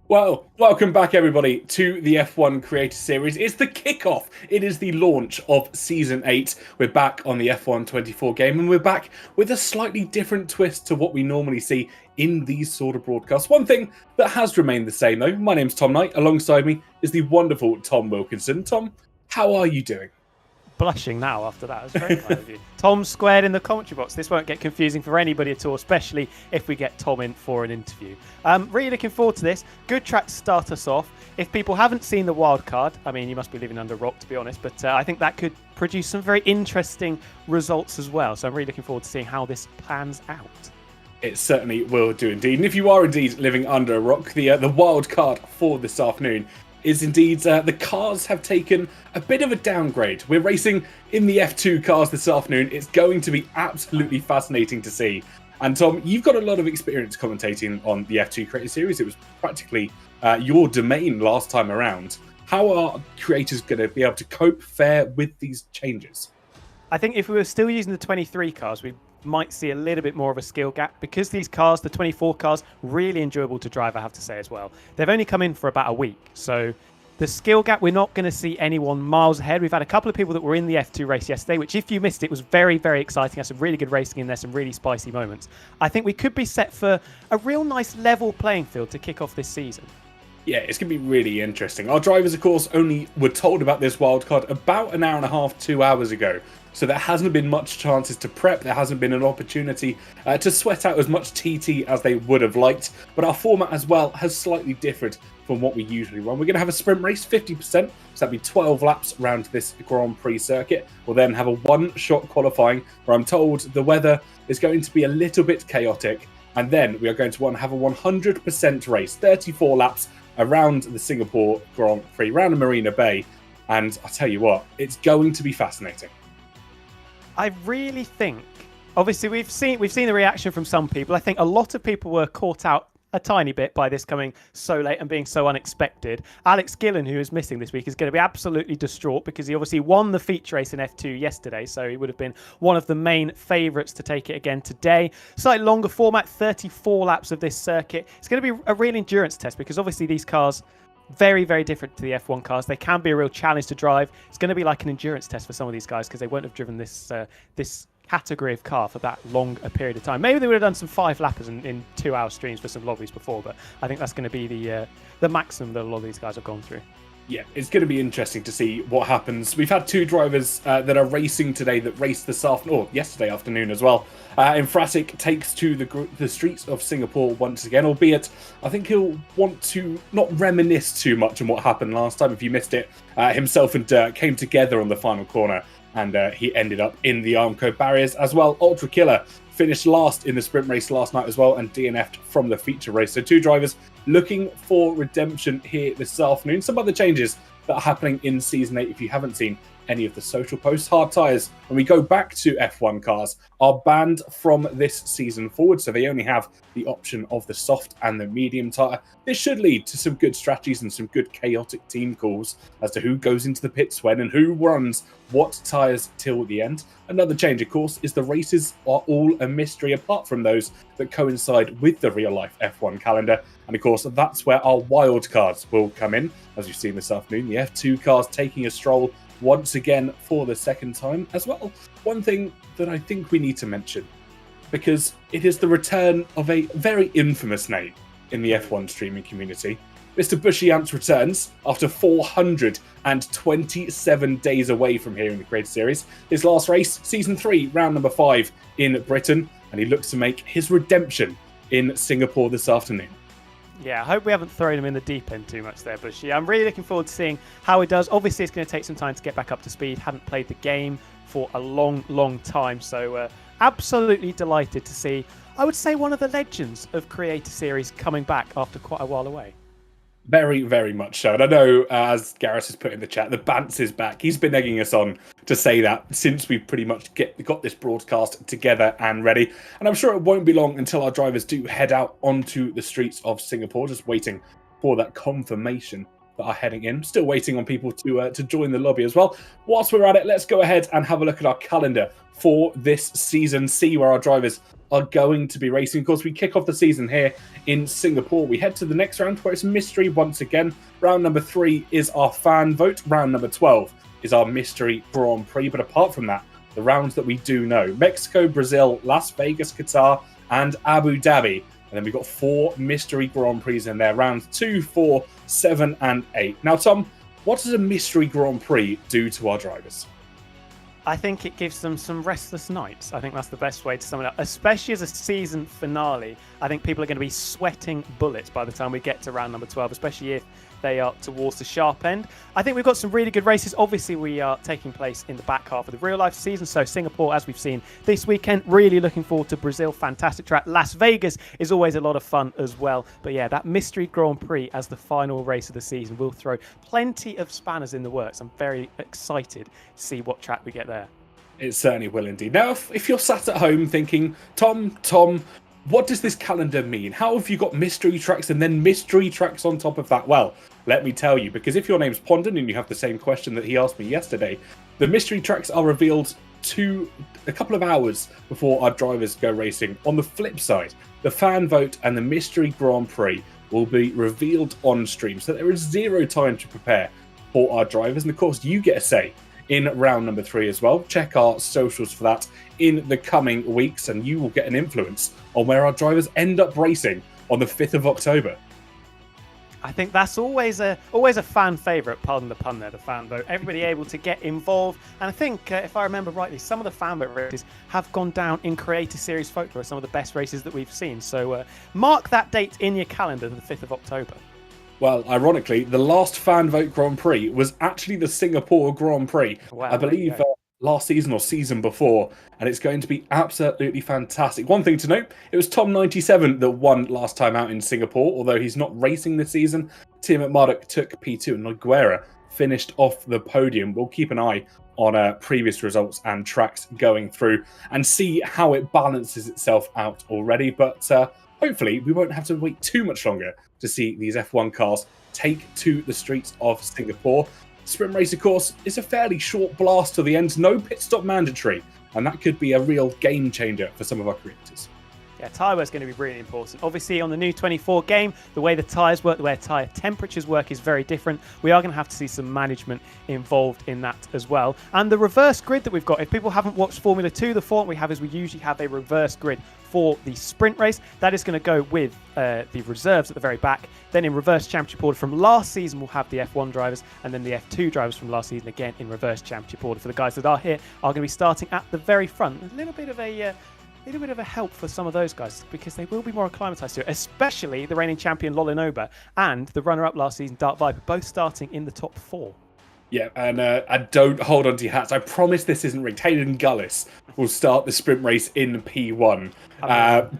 Well, welcome back, everybody, to the F1 Creator Series. It's the kickoff. It is the launch of Season 8. We're back on the F1 24 game, and we're back with a slightly different twist to what we normally see in these sort of broadcasts. One thing that has remained the same, though, my name's Tom Knight. Alongside me is the wonderful Tom Wilkinson. Tom, how are you doing? Blushing now after that. It was very kind of you. Tom squared in the commentary box. This won't get confusing for anybody at all, especially if we get Tom in for an interview. Really looking forward to this. Good track to start us off. If people haven't seen the wild card, I mean, you must be living under a rock, to be honest, but I think that could produce some very interesting results as well. So I'm really looking forward to seeing how this pans out. It certainly will do indeed. And if you are indeed living under a rock, the wild card for this afternoon is indeed the cars have taken a bit of a downgrade. We're racing in the F2 cars this afternoon. It's going to be absolutely fascinating to see. And Tom, you've got a lot of experience commentating on the F2 Creator Series. It was practically your domain last time around. How are creators going to be able to fare with these changes? I think if we were still using the 23 cars, we might see a little bit more of a skill gap because these cars, the 24 cars, really enjoyable to drive, I have to say as well. They've only come in for about a week, so the skill gap, we're not going to see anyone miles ahead. We've had a couple of people that were in the F2 race yesterday, which if you missed it was very, very exciting. Had some really good racing in there, some really spicy moments. I think we could be set for a real nice level playing field to kick off this season. Yeah, it's going to be really interesting. Our drivers, of course, only were told about this wildcard about an hour and a half, 2 hours ago. So there hasn't been much chances to prep. There hasn't been an opportunity to sweat out as much TT as they would have liked. But our format as well has slightly differed from what we usually run. We're going to have a sprint race, 50%. So that'd be 12 laps around this Grand Prix circuit. We'll then have a one-shot qualifying where I'm told the weather is going to be a little bit chaotic. And then we are going to have a 100% race, 34 laps around the Singapore Grand Prix, around the Marina Bay. And I tell you what, it's going to be fascinating. I really think, obviously we've seen the reaction from some people. I think a lot of people were caught out a tiny bit by this coming so late and being so unexpected. Alex Gillen, who is missing this week, is going to be absolutely distraught because he obviously won the feature race in F2 yesterday, so he would have been one of the main favourites to take it again today. Slightly longer format, 34 laps of this circuit. It's going to be a real endurance test because obviously these cars very, very different to the F1 cars. They can be a real challenge to drive. It's going to be like an endurance test for some of these guys because they won't have driven this category of car for that long a period of time. Maybe they would have done some 5-lappers in 2-hour streams for some lobbies before, but I think that's going to be the maximum that a lot of these guys have gone through. Yeah, it's going to be interesting to see what happens. We've had two drivers that are racing today that raced this afternoon, or yesterday afternoon as well. Infratic takes to the streets of Singapore once again, albeit I think he'll want to not reminisce too much on what happened last time. If you missed it, himself and Dirk came together on the final corner, and he ended up in the Armco barriers as well. Ultra Killer finished last in the sprint race last night as well and DNF'd from the feature race. So two drivers looking for redemption here this afternoon. Some other changes that are happening in Season 8 if you haven't seen any of the social posts. Hard tyres, when we go back to F1 cars, are banned from this season forward, so they only have the option of the soft and the medium tyre. This should lead to some good strategies and some good chaotic team calls as to who goes into the pits when and who runs what tyres till the end. Another change, of course, is the races are all a mystery apart from those that coincide with the real-life F1 calendar. And of course, that's where our wild cards will come in, as you've seen this afternoon. The F2 cars taking a stroll once again for the second time as well. One thing that I think we need to mention, because it is the return of a very infamous name in the F1 streaming community. Mr. Bushyance returns after 427 days away from here in the Creator Series. His last race, Season 3, round number 5 in Britain, and he looks to make his redemption in Singapore this afternoon. Yeah, I hope we haven't thrown him in the deep end too much there, Bushy. I'm really looking forward to seeing how he does. Obviously, it's going to take some time to get back up to speed. Hadn't played the game for a long, long time. So absolutely delighted to see, I would say, one of the legends of Creator Series coming back after quite a while away. Very, very much so. And I know, as Gareth has put in the chat, the Bants is back. He's been egging us on to say that since we pretty much got this broadcast together and ready. And I'm sure it won't be long until our drivers do head out onto the streets of Singapore, just waiting for that confirmation that are heading in. Still waiting on people to join the lobby as well. Whilst we're at it, let's go ahead and have a look at our calendar for this season, see where our drivers are going to be racing. Of course, we kick off the season here in Singapore. We head to the next round where it's mystery once again. Round number 3 is our fan vote. Round number 12 is our mystery Grand Prix. But apart from that, the rounds that we do know: Mexico, Brazil, Las Vegas, Qatar, and Abu Dhabi. And then we've got 4 mystery Grand Prix in there, rounds 2, 4, 7, and 8. Now, Tom, what does a mystery Grand Prix do to our drivers? I think it gives them some restless nights. I think that's the best way to sum it up, especially as a season finale. I think people are going to be sweating bullets by the time we get to round number 12, especially if they are towards the sharp end. I think we've got some really good races. Obviously, we are taking place in the back half of the real life season. So Singapore, as we've seen this weekend, really looking forward to Brazil. Fantastic track. Las Vegas is always a lot of fun as well. But yeah, that mystery Grand Prix as the final race of the season will throw plenty of spanners in the works. I'm very excited to see what track we get there. It certainly will indeed. Now, if you're sat at home thinking, Tom, what does this calendar mean? How have you got mystery tracks and then mystery tracks on top of that? Well, let me tell you, because if your name's Pondon and you have the same question that he asked me yesterday, the mystery tracks are revealed a couple of hours before our drivers go racing. On the flip side, the fan vote and the mystery Grand Prix will be revealed on stream, so there is 0 time to prepare for our drivers. And of course, you get a say in round number 3 as well. Check our socials for that in the coming weeks, and you will get an influence on where our drivers end up racing on the 5th of October. I think that's always a fan favourite, pardon the pun there, the fan vote. Everybody able to get involved. And I think, if I remember rightly, some of the fan vote races have gone down in Creator Series Folklore as some of the best races that we've seen. So mark that date in your calendar, the 5th of October. Well, ironically, the last fan vote Grand Prix was actually the Singapore Grand Prix. Wow, I believe last season or season before, and it's going to be absolutely fantastic. One thing to note, it was Tom97 that won last time out in Singapore, although he's not racing this season. Tim Murdoch took P2 and Noguera finished off the podium. We'll keep an eye on previous results and tracks going through and see how it balances itself out already. But hopefully we won't have to wait too much longer to see these F1 cars take to the streets of Singapore. Sprint race, of course, is a fairly short blast to the end, no pit stop mandatory, and that could be a real game changer for some of our creators. Yeah, tyre wear is going to be really important. Obviously, on the new 24 game, the way the tyres work, the way tyre temperatures work is very different. We are going to have to see some management involved in that as well. And the reverse grid that we've got, if people haven't watched Formula 2, the format we have is we usually have a reverse grid for the sprint race. That is going to go with the reserves at the very back. Then in reverse championship order from last season, we'll have the F1 drivers, and then the F2 drivers from last season again in reverse championship order. For the guys that are here, are going to be starting at the very front. A little bit of a help for some of those guys because they will be more acclimatized to it, especially the reigning champion Lolinoba and the runner-up last season Dark Viper, both starting in the top 4. Yeah, and don't hold on to your hats. I promise this isn't rigged. Hayden Gullis will start the sprint race in P1.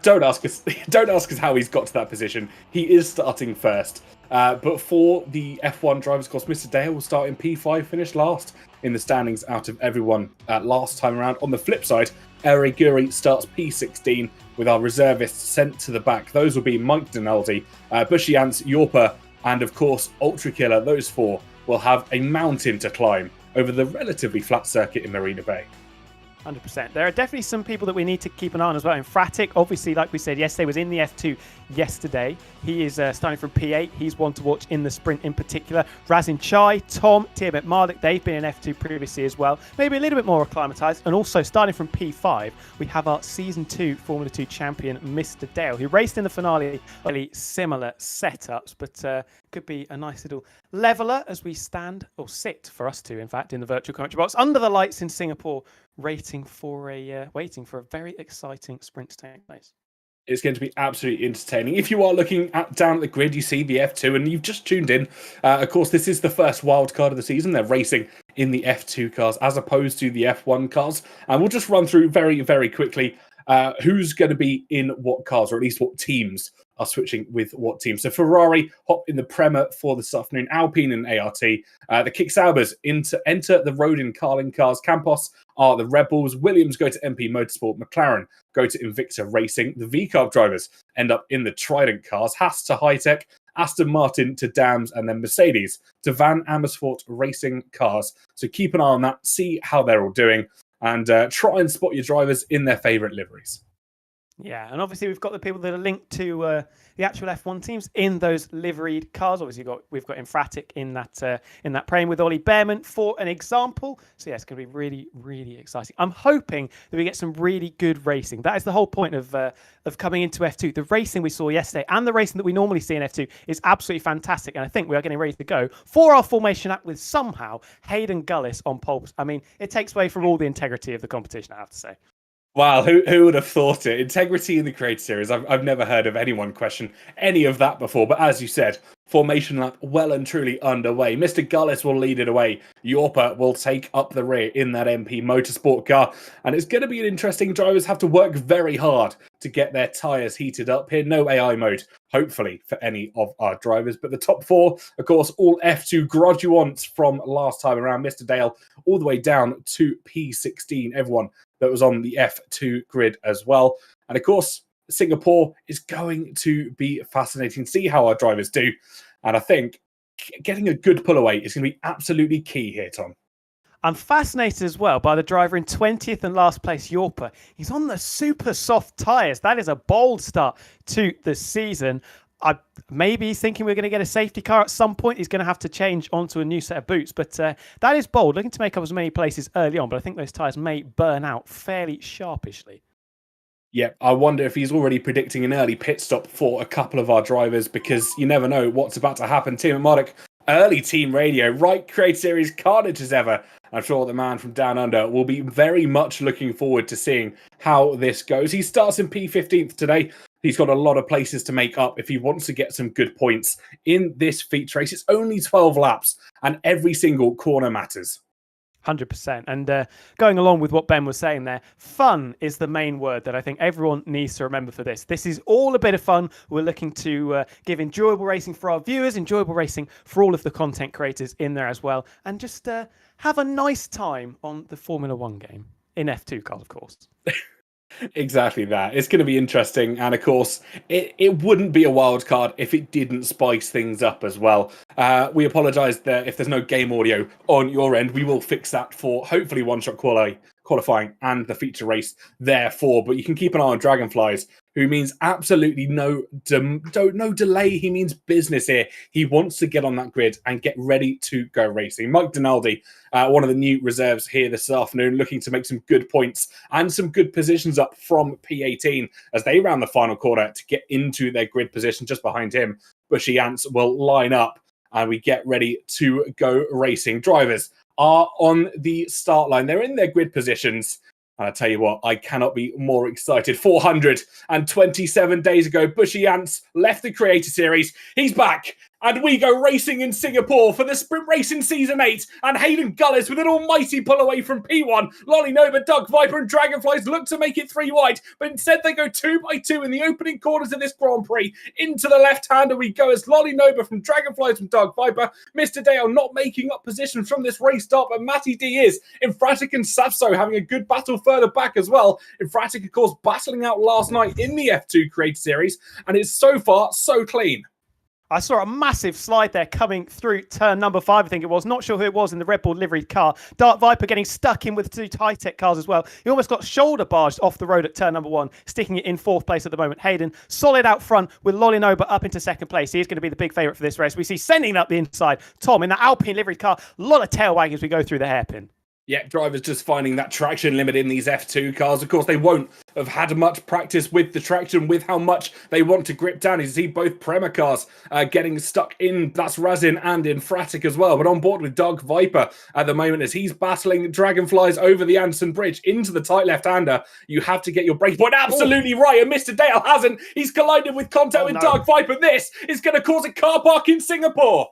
Don't ask us how he's got to that position. He is starting first. But for the F1 drivers, of course, Mr. Dale will start in P5, finish last in the standings out of everyone last time around. On the flip side, Eri Guri starts P16 with our reservists sent to the back. Those will be Mike Donaldi, Bushiance, Yorpa, and of course, Ultra Killer. Those 4 will have a mountain to climb over the relatively flat circuit in Marina Bay. 100%. There are definitely some people that we need to keep an eye on as well. And Fratic, obviously, like we said yesterday, was in the F2 yesterday. He is starting from P8. He's one to watch in the sprint in particular. Razin Chai, Tom, Tiamat Malik, they've been in F2 previously as well. Maybe a little bit more acclimatized. And also, starting from P5, we have our Season 2 Formula 2 champion, Mr. Dale, who raced in the finale. Really similar setups, but could be a nice little leveler as we stand, or sit for us two, in fact, in the virtual commentary box under the lights in Singapore, waiting for a very exciting sprint to take place. It's going to be absolutely entertaining. If you are looking down at the grid, you see the F2 and you've just tuned in. Of course, this is the first wild card of the season. They're racing in the F2 cars as opposed to the F1 cars. And we'll just run through very, very quickly who's going to be in what cars, or at least what teams are switching with what team. So Ferrari hop in the Prema for this afternoon, Alpine and ART. The Kick Saubers enter the Rodin Carlin cars. Campos are the Rebels. Williams go to MP Motorsport. McLaren go to Invicta Racing. The V-Carb drivers end up in the Trident cars. Haas to High Tech. Aston Martin to Dams, and then Mercedes to Van Amersfoort Racing Cars. So keep an eye on that, see how they're all doing, and try and spot your drivers in their favourite liveries. Yeah, and obviously we've got the people that are linked to the actual F1 teams in those liveried cars. Obviously, we've got Infratic in that praying with Ollie Behrman for an example. So yeah, it's going to be really, really exciting. I'm hoping that we get some really good racing. That is the whole point of coming into F2. The racing we saw yesterday and the racing that we normally see in F2 is absolutely fantastic. And I think we are getting ready to go for our formation act with somehow Hayden Gullis on pole. I mean, it takes away from all the integrity of the competition, I have to say. Wow, who would have thought it? Integrity in the Creator Series. I've never heard of anyone question any of that before. But as you said, formation lap well and truly underway. Mr. Gullis will lead it away. Yorpa will take up the rear in that MP Motorsport car. And it's going to be an interesting. Drivers have to work very hard to get their tyres heated up here. No AI mode, hopefully, for any of our drivers. But the top four, of course, all F2 graduates from last time around. Mr. Dale all the way down to P16. Everyone that was on the F2 grid as well. And of course, Singapore is going to be fascinating. See how our drivers do. And I think getting a good pull away is going to be absolutely key here, Tom. I'm fascinated as well by the driver in 20th and last place, Yorpa. He's on the super soft tyres. That is a bold start to the season. Maybe he's thinking we're going to get a safety car at some point. He's going to have to change onto a new set of boots. But that is bold, looking to make up as many places early on. But I think those tyres may burn out fairly sharpishly. Yeah, I wonder if he's already predicting an early pit stop for a couple of our drivers, because you never know what's about to happen. Tim and Marduk, early team radio, right Creator Series carnage as ever. I'm sure the man from down under will be very much looking forward to seeing how this goes. He starts in P15th today. He's got a lot of places to make up if he wants to get some good points in this feature race. It's only 12 laps and every single corner matters. 100%. And going along with what Ben was saying there, fun is the main word that I think everyone needs to remember for this. This is all a bit of fun. We're looking to give enjoyable racing for our viewers, enjoyable racing for all of the content creators in there as well, and just have a nice time on the Formula One game in F2 cars, of course. Exactly that. It's going to be interesting. And of course, it wouldn't be a wild card if it didn't spice things up as well. We apologise that if there's no game audio on your end, we will fix that for hopefully one-shot qualifying and the feature race therefore. But you can keep an eye on Dragonflies, who means absolutely no delay. He means business here. He wants to get on that grid and get ready to go racing. Mike Dinaldi, one of the new reserves here this afternoon, looking to make some good points and some good positions up from P18 as they round the final corner to get into their grid position just behind him. Bushy Ants will line up and we get ready to go racing. Drivers are on the start line. They're in their grid positions. And I tell you what, I cannot be more excited. 427 days ago, Bushy Ants left the Creator Series. He's back. And we go racing in Singapore for the sprint race in Season 8. And Hayden Gullis with an almighty pull away from P1. Lolly Nova, Doug Viper and Dragonflies look to make it 3 wide. But instead they go 2 by 2 in the opening corners of this Grand Prix. Into the left-hander we go as Lolly Nova from Dragonflies from Doug Viper. Mr. Dale not making up positions from this race start, but Matty D is. Infratic and Safso having a good battle further back as well. Infratic, of course, battling out last night in the F2 Creator Series. And it's so far so clean. I saw a massive slide there coming through turn number 5, I think it was. Not sure who it was in the Red Bull liveried car. Dark Viper getting stuck in with 2 high-tech cars as well. He almost got shoulder barged off the road at turn number 1, sticking it in 4th place at the moment. Hayden, solid out front with Lolinoba up into 2nd place. He is going to be the big favourite for this race. We see sending up the inside. Tom in the Alpine liveried car. A lot of tail wagging as we go through the hairpin. Yeah, drivers just finding that traction limit in these F2 cars. Of course, they won't have had much practice with the traction, with how much they want to grip down. You see both Prema cars getting stuck in. That's Razin and Infratic as well. But on board with Doug Viper at the moment as he's battling Dragonflies over the Anderson Bridge into the tight left-hander. You have to get your brake point absolutely right. And Mr. Dale hasn't. He's collided with contact with Doug Viper. This is going to cause a car park in Singapore.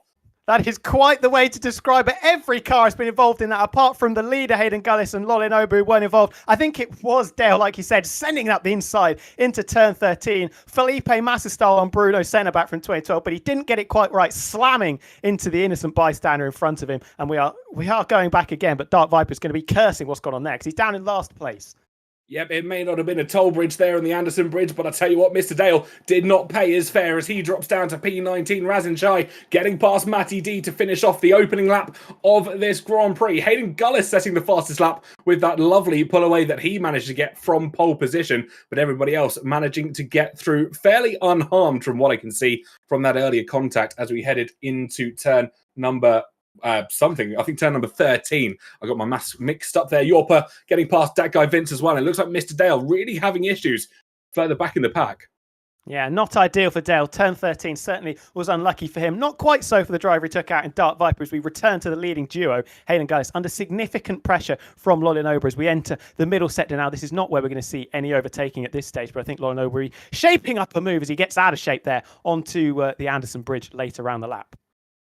That is quite the way to describe it. Every car has been involved in that, apart from the leader, Hayden Gullis and Lolinobu, who weren't involved. I think it was Dale, like you said, sending up the inside into turn 13. Felipe Massa style on Bruno Senna back from 2012, but he didn't get it quite right, slamming into the innocent bystander in front of him. And we are going back again, but Dark Viper is going to be cursing what's gone on there because he's down in last place. Yep, it may not have been a toll bridge there on the Anderson Bridge, but I tell you what, Mr. Dale did not pay his fare as he drops down to P19. Razin Chai getting past Matty D to finish off the opening lap of this Grand Prix. Hayden Gullis setting the fastest lap with that lovely pull away that he managed to get from pole position, but everybody else managing to get through fairly unharmed from what I can see from that earlier contact as we headed into turn number I think turn number 13. I got my maths mixed up there. Yorpa getting past that guy Vince as well. It looks like Mr. Dale really having issues further back in the pack. Yeah, not ideal for Dale. Turn 13 certainly was unlucky for him. Not quite so for the driver he took out in Dark Viper as we return to the leading duo, Hayden Gullis, under significant pressure from Lolin Ober as we enter the middle sector now. This is not where we're going to see any overtaking at this stage, but I think Lolin Ober shaping up a move as he gets out of shape there onto the Anderson Bridge later around the lap.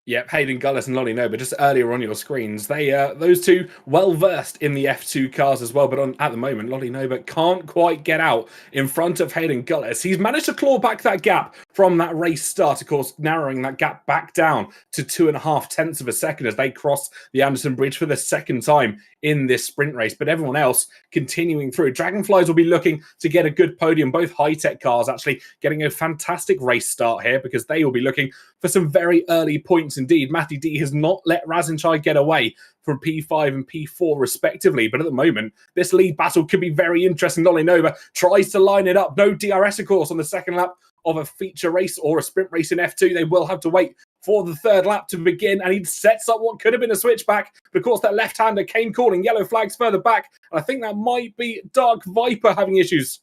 Yep, Hayden Gullis and Lolly Noba, just earlier on your screens. Those two well-versed in the F2 cars as well, but at the moment, Lolly Noba can't quite get out in front of Hayden Gullis. He's managed to claw back that gap from that race start, of course, narrowing that gap back down to 2.5 tenths of a second as they cross the Anderson Bridge for the second time in this sprint race. But everyone else continuing through. Dragonflies will be looking to get a good podium, both high-tech cars actually getting a fantastic race start here because they will be looking for some very early points indeed. Matty D has not let Razin Chai get away from P5 and P4 respectively, but at the moment this lead battle could be very interesting. Lolly Nova tries to line it up. No DRS of course on the second lap of a feature race or a sprint race in F2. They will have to wait for the third lap to begin, and he sets up what could have been a switchback, but of course that left-hander came calling. Yellow flags further back, and I think that might be Dark Viper having issues.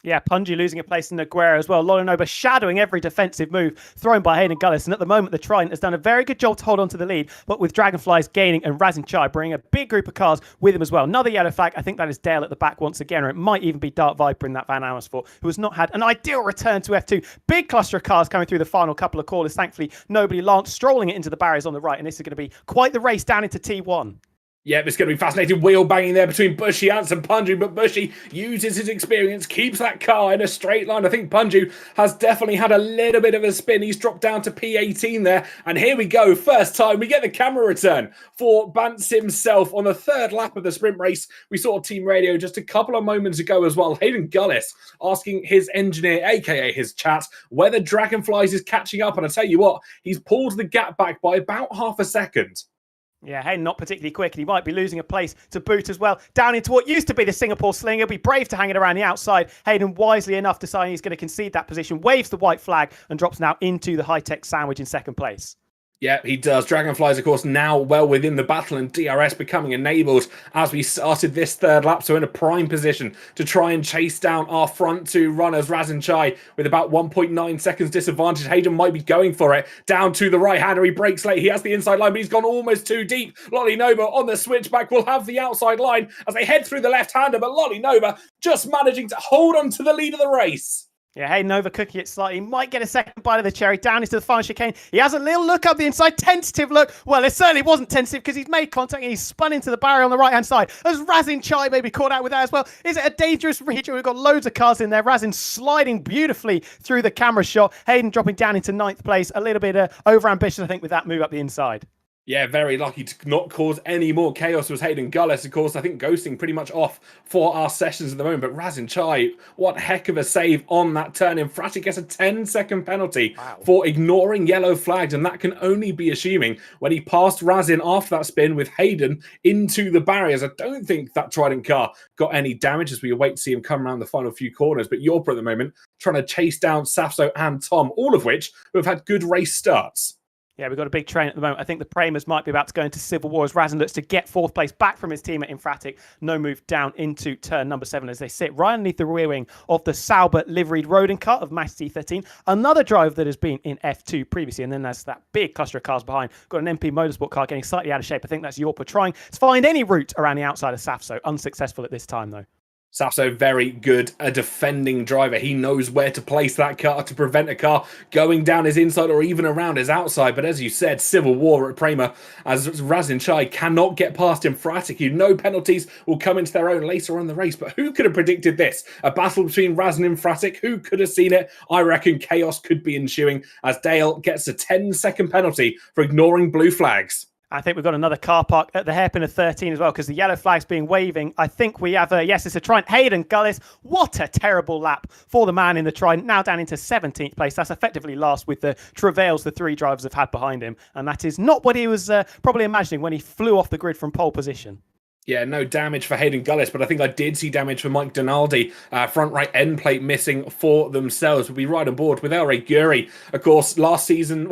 Yeah, Punji losing a place in Aguero as well. Lolinoba shadowing every defensive move thrown by Hayden Gullis. And at the moment, the Trident has done a very good job to hold on to the lead. But with Dragonflies gaining and Razin Chai bringing a big group of cars with him as well. Another yellow flag. I think that is Dale at the back once again. Or it might even be Dark Viper in that Van Amersfoort, who has not had an ideal return to F2. Big cluster of cars coming through the final couple of corners. Thankfully, nobody. Lance strolling it into the barriers on the right. And this is going to be quite the race down into T1. Yep, it's going to be fascinating wheel banging there between Bushy and Punju, but Bushy uses his experience, keeps that car in a straight line. I think Punju has definitely had a little bit of a spin. He's dropped down to P18 there, and here we go. First time we get the camera return for Bance himself on the third lap of the sprint race. We saw Team Radio just a couple of moments ago as well. Hayden Gullis asking his engineer, aka his chat, whether Dragonflies is catching up, and I tell you what, he's pulled the gap back by about half a second. Yeah, Hayden not particularly quick, and he might be losing a place to boot as well. Down into what used to be the Singapore Sling. He'll be brave to hang it around the outside. Hayden, wisely enough, deciding he's going to concede that position, waves the white flag, and drops now into the high-tech sandwich in second place. Yeah, he does. Dragonflies, of course, now well within the battle and DRS becoming enabled as we started this third lap. So in a prime position to try and chase down our front two runners, Razin Chai, with about 1.9 seconds disadvantage. Hayden might be going for it. Down to the right-hander. He breaks late. He has the inside line, but he's gone almost too deep. Lolly Nova on the switchback will have the outside line as they head through the left-hander, but Lolly Nova just managing to hold on to the lead of the race. Yeah, Hayden overcooking it slightly. He might get a second bite of the cherry. Down into the final chicane. He has a little look up the inside. Tentative look. Well, it certainly wasn't tentative because he's made contact and he's spun into the barrier on the right-hand side. As Razin Chai maybe caught out with that as well. Is it a dangerous region? We've got loads of cars in there. Razin sliding beautifully through the camera shot. Hayden dropping down into 9th place. A little bit over-ambitious, I think, with that move up the inside. Yeah, very lucky to not cause any more chaos was Hayden Gullis. Of course, I think ghosting pretty much off for our sessions at the moment. But Razin Chai, what heck of a save on that turn in. Fratic gets a 10-second penalty for ignoring yellow flags. And that can only be assuming when he passed Razin after that spin with Hayden into the barriers. I don't think that Trident car got any damage as we await to see him come around the final few corners. But Yorpa at the moment trying to chase down Safso and Tom, all of which have had good race starts. Yeah, we've got a big train at the moment. I think the Pramers might be about to go into civil war as Razin looks to get 4th place back from his teammate Infratic. No move down into turn number 7 as they sit right underneath the rear wing of the Sauber liveried Rodin car of Max T13. Another driver that has been in F2 previously. And then there's that big cluster of cars behind. Got an MP Motorsport car getting slightly out of shape. I think that's Yorpa trying to find any route around the outside of Safso. Unsuccessful at this time, though. Safso, very good, a defending driver. He knows where to place that car to prevent a car going down his inside or even around his outside. But as you said, civil war at Prema as Razin Chai cannot get past Infratic. You know penalties will come into their own later on in the race. But who could have predicted this? A battle between Razin and Infratic. Who could have seen it? I reckon chaos could be ensuing as Dale gets a 10-second penalty for ignoring blue flags. I think we've got another car park at the hairpin of 13 as well, because the yellow flag's being waving. I think we have yes, it's a Trident. Hayden Gullis, what a terrible lap for the man in the Trident, now down into 17th place. That's effectively last with the travails the three drivers have had behind him. And that is not what he was probably imagining when he flew off the grid from pole position. Yeah, no damage for Hayden Gullis, but I think I did see damage for Mike Donaldi. Front right end plate missing for themselves. We'll be right on board with El Guri. Of course, last season's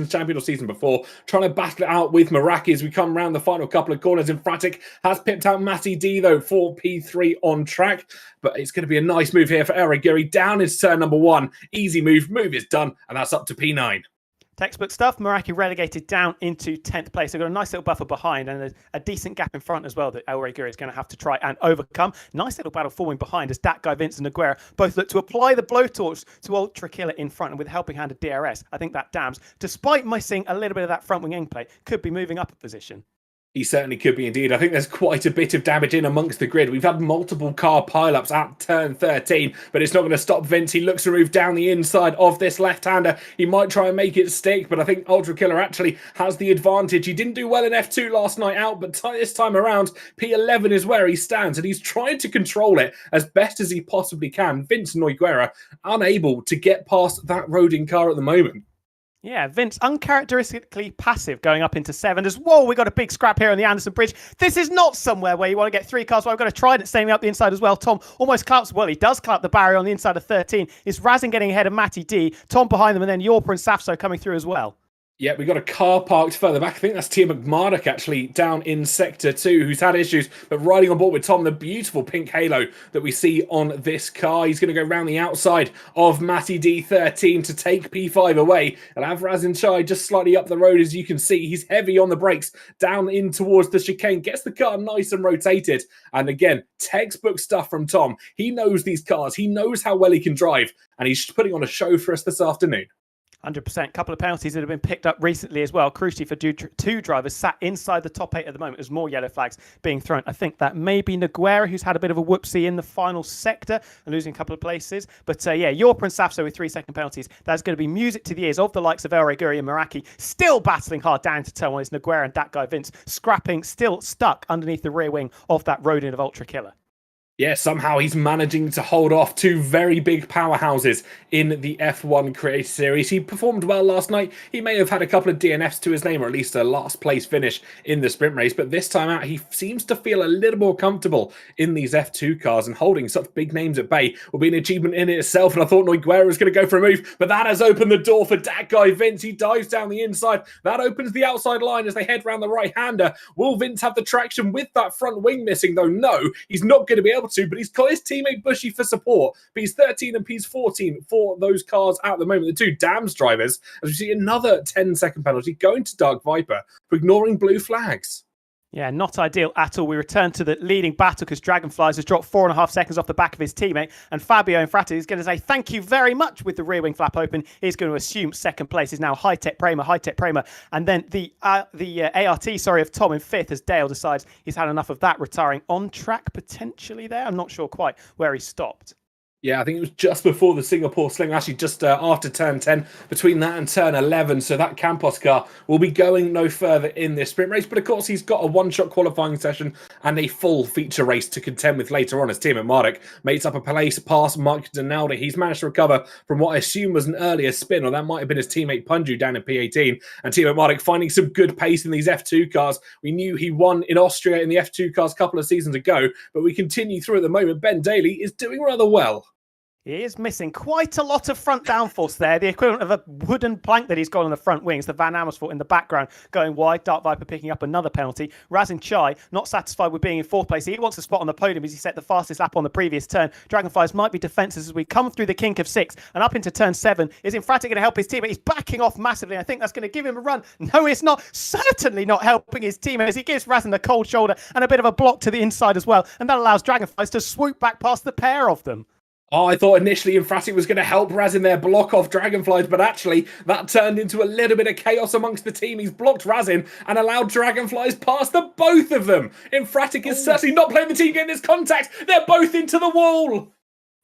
champion or season before, trying to battle it out with Meraki as we come around the final couple of corners. Infratic has pipped out Matty D, though, for P3 on track. But it's going to be a nice move here for El Guri. Down is turn number 1. Easy move. Move is done, and that's up to P9. Textbook stuff. Meraki relegated down into 10th place. They've got a nice little buffer behind and a decent gap in front as well that El Guri is going to have to try and overcome. Nice little battle forming behind as that guy, Vincent Noguera, both look to apply the blowtorch to Ultra Killer in front, and with a helping hand of DRS, I think that Dams, despite missing a little bit of that front wing end plate, could be moving up a position. He certainly could be indeed. I think there's quite a bit of damage in amongst the grid. We've had multiple car pileups at turn 13, but it's not going to stop Vince. He looks to move down the inside of this left-hander. He might try and make it stick, but I think Ultra Killer actually has the advantage. He didn't do well in F2 last night out, but this time around, P11 is where he stands, and he's trying to control it as best as he possibly can. Vince Noguera unable to get past that Rodin car at the moment. Yeah, Vince, uncharacteristically passive going up into 7. As whoa, we got a big scrap here on the Anderson Bridge. This is not somewhere where you want to get 3 cars. Well, I've got a Trident staying up the inside as well. Tom almost clamps. Well, he does clamp the barrier on the inside of 13. Is Razin getting ahead of Matty D? Tom behind them, and then Yorper and Safso coming through as well. Yeah, we've got a car parked further back. I think that's Tia McMurdoch actually down in Sector 2, who's had issues, but riding on board with Tom, the beautiful pink halo that we see on this car. He's going to go round the outside of Matty D13 to take P5 away. And Razin Chai just slightly up the road, as you can see. He's heavy on the brakes, down in towards the chicane, gets the car nice and rotated. And again, textbook stuff from Tom. He knows these cars. He knows how well he can drive, and he's putting on a show for us this afternoon. 100%. Couple of penalties that have been picked up recently as well. Crucially for two drivers sat inside the top 8 at the moment. There's more yellow flags being thrown. I think that may be Noguera, who's had a bit of a whoopsie in the final sector and losing a couple of places. But yeah, Yorper and Safso with 3-second penalties. That's going to be music to the ears of the likes of El Guri and Meraki, still battling hard down to turn 1. It's Noguera and that guy Vince scrapping, still stuck underneath the rear wing of that Rodin of Ultra Killer. Yeah, somehow he's managing to hold off 2 very big powerhouses in the F1 Creator Series. He performed well last night. He may have had a couple of DNFs to his name, or at least a last place finish in the sprint race. But this time out, he seems to feel a little more comfortable in these F2 cars, and holding such big names at bay will be an achievement in itself. And I thought Noguera was going to go for a move, but that has opened the door for that guy Vince. He dives down the inside. That opens the outside line as they head round the right-hander. Will Vince have the traction with that front wing missing, though? No, he's not going to be able to, but he's got his teammate Bushy for support. P13 and P14 for those cars at the moment. The 2 Dams drivers, as we see another 10-second penalty going to Dark Viper for ignoring blue flags. Yeah, not ideal at all. We return to the leading battle because Dragonflies has dropped 4.5 seconds off the back of his teammate, and Fabio Infrati is going to say thank you very much with the rear wing flap open. He's going to assume second place. Is now High-Tech Prema, and then the ART of Tom in 5th as Dale decides he's had enough of that, retiring on track potentially there. I'm not sure quite where he stopped. Yeah, I think it was just before the Singapore Sling, actually just after turn 10, between that and turn 11. So that Campos car will be going no further in this sprint race. But of course, he's got a one-shot qualifying session and a full feature race to contend with later on. His team at Marduk mates up a place past Mike Donaldi. He's managed to recover from what I assume was an earlier spin, or that might have been his teammate Punju down in P18. And team at Marduk finding some good pace in these F2 cars. We knew he won in Austria in the F2 cars a couple of seasons ago, but we continue through at the moment. Ben Daly is doing rather well. He is missing quite a lot of front downforce there, the equivalent of a wooden plank that he's got on the front wings. The Van Amersfoort in the background going wide. Dark Viper picking up another penalty. Razin Chai not satisfied with being in 4th place. He wants a spot on the podium as he set the fastest lap on the previous turn. Dragonflies might be defences as we come through the kink of 6 and up into turn 7. Is Infrati going to help his teammate? He's backing off massively. I think that's going to give him a run. No, it's not. Certainly not helping his teammate as he gives Razin the cold shoulder and a bit of a block to the inside as well. And that allows Dragonflies to swoop back past the pair of them. Oh, I thought initially Infrati was going to help Razin there block off Dragonflies, but actually that turned into a little bit of chaos amongst the team. He's blocked Razin and allowed Dragonflies past the both of them. Infratic is certainly not playing the team getting this contact. They're both into the wall.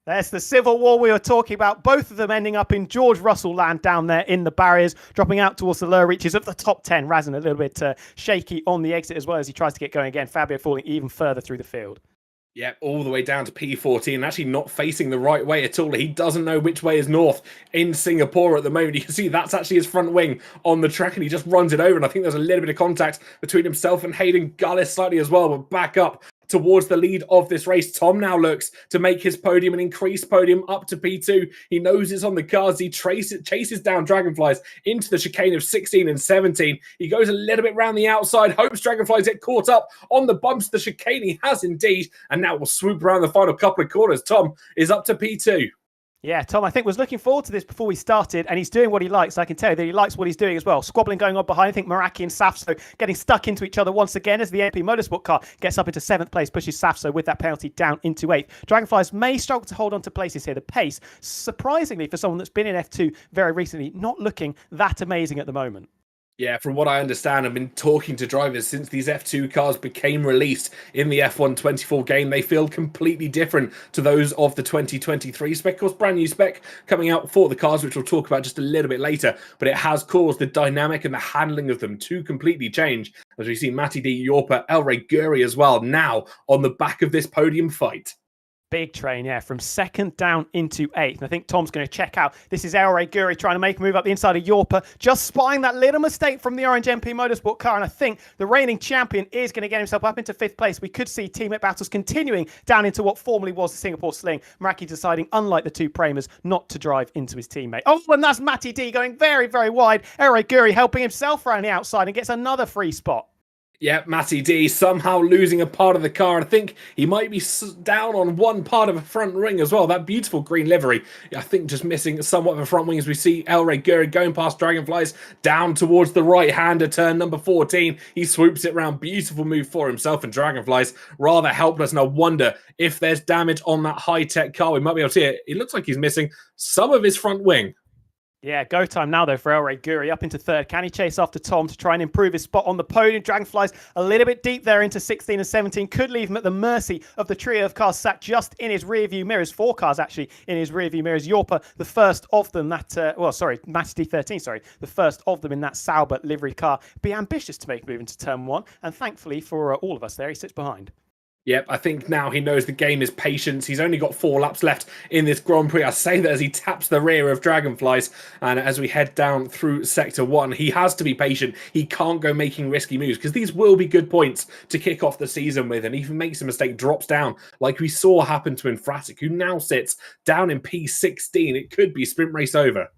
There's the civil war we were talking about. Both of them ending up in George Russell land down there in the barriers, dropping out towards the lower reaches of the top 10. Razin a little bit shaky on the exit as well as he tries to get going again. Fabio falling even further through the field. Yeah, all the way down to P14, actually not facing the right way at all. He doesn't know which way is north in Singapore at the moment. You can see that's actually his front wing on the track, and he just runs it over. And I think there's a little bit of contact between himself and Hayden Gullis slightly as well, but back up towards the lead of this race. Tom now looks to make his podium, an increased podium up to P2. He knows it's on the cards. He chases down Dragonflies into the chicane of 16 and 17. He goes a little bit round the outside, hopes Dragonflies get caught up on the bumps of the chicane. He has indeed, and now will swoop around the final couple of corners. Tom is up to P2. Yeah, Tom, I think, was looking forward to this before we started, and he's doing what he likes. I can tell you that he likes what he's doing as well. Squabbling going on behind. I think Meraki and Safso getting stuck into each other once again as the MP Motorsport car gets up into 7th place, pushes Safso with that penalty down into 8th. Dragonflies may struggle to hold on to places here. The pace, surprisingly for someone that's been in F2 very recently, not looking that amazing at the moment. Yeah, from what I understand, I've been talking to drivers since these F2 cars became released in the F1 24 game. They feel completely different to those of the 2023 spec. Of course, brand new spec coming out for the cars, which we'll talk about just a little bit later. But it has caused the dynamic and the handling of them to completely change. As we see Matty D, Yorpa, El Rey Guri as well, now on the back of this podium fight. Big train, yeah, from 2nd down into 8th. And I think Tom's going to check out. This is El Rey Guri trying to make a move up the inside of Yorpa, just spying that little mistake from the Orange MP Motorsport car. And I think the reigning champion is going to get himself up into 5th place. We could see teammate battles continuing down into what formerly was the Singapore Sling. Meraki deciding, unlike the two Pramers, not to drive into his teammate. Oh, and that's Matty D going very, very wide. El Rey Guri helping himself around the outside and gets another free spot. Yeah, Matty D somehow losing a part of the car. I think he might be down on one part of a front wing as well. That beautiful green livery, I think, just missing somewhat of a front wing as we see El Rey Guri going past Dragonflies down towards the right-hander turn number 14. He swoops it round. Beautiful move for himself, and Dragonflies rather helpless. And I wonder if there's damage on that high-tech car. We might be able to see it. It looks like he's missing some of his front wing. Yeah, go time now, though, for El Rey Guri up into 3rd. Can he chase after Tom to try and improve his spot on the podium? Dragonflies a little bit deep there into 16 and 17. Could leave him at the mercy of the trio of cars sat just in his rearview mirrors. 4 cars, actually, in his rearview mirrors. Yorpa, the first of them, Matty D13, the first of them in that Sauber livery car. Be ambitious to make a move into turn 1. And thankfully for all of us there, he sits behind. Yep, I think now he knows the game is patience. He's only got 4 laps left in this Grand Prix. I say that as he taps the rear of Dragonflies. And as we head down through Sector 1, he has to be patient. He can't go making risky moves because these will be good points to kick off the season with. And if he makes a mistake, drops down like we saw happen to Infratic, who now sits down in P16. It could be sprint race over.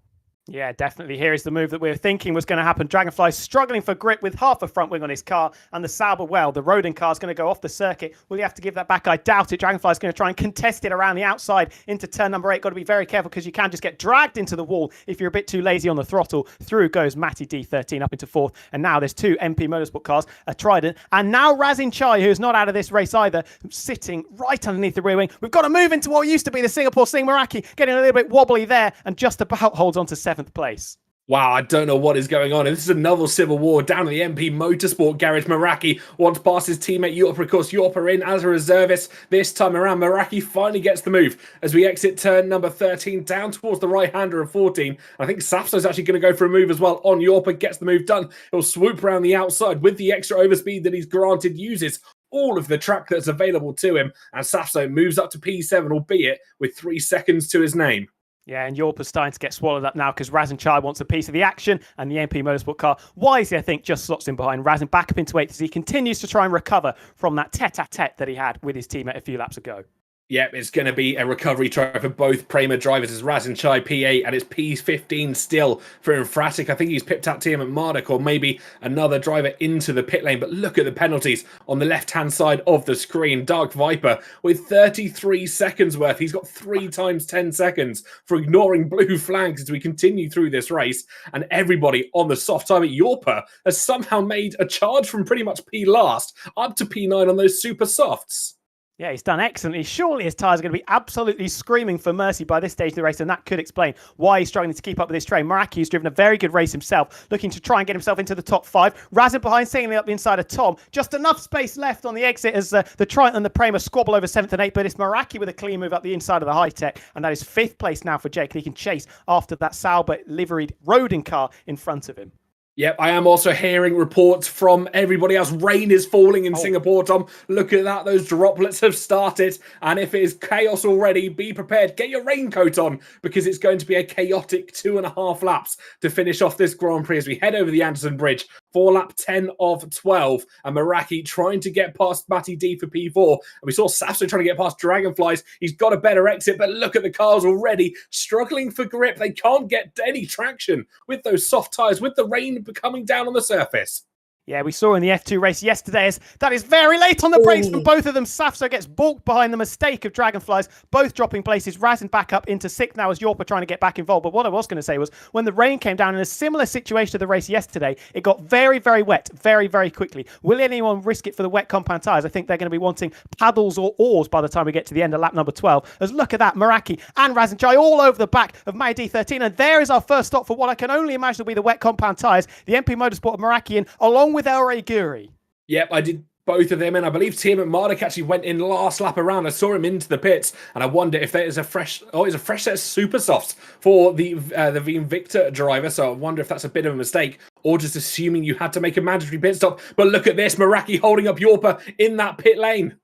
Yeah, definitely. Here is the move that we were thinking was going to happen. Dragonfly struggling for grip with half a front wing on his car, and the Sauber, well, the Rodin car is going to go off the circuit. Will he have to give that back? I doubt it. Dragonfly is going to try and contest it around the outside into turn number 8. Got to be very careful because you can just get dragged into the wall if you're a bit too lazy on the throttle. Through goes Matty D13 up into 4th, and now there's 2 MP Motorsport cars, a Trident, and now Razin Chai, who's not out of this race either, sitting right underneath the rear wing. We've got to move into what used to be the Singapore Sling. Meraki getting a little bit wobbly there and just about holds on to 7th place. Wow, I don't know what is going on. And this is another civil war down in the MP Motorsport garage. Meraki wants past his teammate Yorpa. Of course, Yorpa in as a reservist this time around. Meraki finally gets the move as we exit turn number 13 down towards the right-hander of 14. I think Safso's actually going to go for a move as well on Yorpa. Gets the move done. He'll swoop around the outside with the extra overspeed that he's granted. Uses all of the track that's available to him. And Safso moves up to P7, albeit with 3 seconds to his name. Yeah, and Yorpa's starting to get swallowed up now because Razin Chai wants a piece of the action, and the MP Motorsport car wisely, I think, just slots in behind Razin back up into 8th as he continues to try and recover from that tete-a-tete that he had with his teammate a few laps ago. Yep, it's going to be a recovery try for both Prema drivers as Razin Chai P8 and it's P15 still for Infratic. I think he's pipped out Tiamat Marduk or maybe another driver into the pit lane. But look at the penalties on the left-hand side of the screen. Dark Viper with 33 seconds worth. He's got 3 times 10 seconds for ignoring blue flags as we continue through this race. And everybody on the soft time at Yorpa has somehow made a charge from pretty much P last up to P9 on those super softs. Yeah, he's done excellently. Surely his tyres are going to be absolutely screaming for mercy by this stage of the race, and that could explain why he's struggling to keep up with this train. Meraki, who's driven a very good race himself, looking to try and get himself into the top 5. Razin behind, singling up the inside of Tom. Just enough space left on the exit as the Triton and the Prema squabble over 7th and 8th, but it's Meraki with a clean move up the inside of the high-tech, and that is 5th place now for Jake. He can chase after that Sauber liveried Rodin car in front of him. Yep, I am also hearing reports from everybody else. Rain is falling in Singapore, Tom. Look at that. Those droplets have started. And if it is chaos already, be prepared. Get your raincoat on because it's going to be a chaotic 2.5 laps to finish off this Grand Prix as we head over the Anderson Bridge for lap 10 of 12. And Meraki trying to get past Matty D for P4. And we saw Safso trying to get past Dragonflies. He's got a better exit, but look at the cars already struggling for grip. They can't get any traction with those soft tyres, with the rain coming down on the surface. Yeah, we saw in the F2 race yesterday as that is very late on the brakes from both of them. Safso gets balked behind the mistake of Dragonflies, both dropping places. Razin back up into 6th now as Yorpa trying to get back involved. But what I was going to say was when the rain came down in a similar situation to the race yesterday, it got very, very wet very, very quickly. Will anyone risk it for the wet compound tyres? I think they're going to be wanting paddles or oars by the time we get to the end of lap number 12. As look at that, Meraki and Razin Chai all over the back of May D13. And there is our first stop for what I can only imagine will be the wet compound tyres. The MP Motorsport of Meraki in, along with El Guri. Yep, I did both of them, and I believe Tim McMardock actually went in last lap around. I saw him into the pits, and I wonder if there is a fresh set of super softs for the Invicta driver. So I wonder if that's a bit of a mistake, or just assuming you had to make a mandatory pit stop. But look at this, Meraki holding up Yorpa in that pit lane.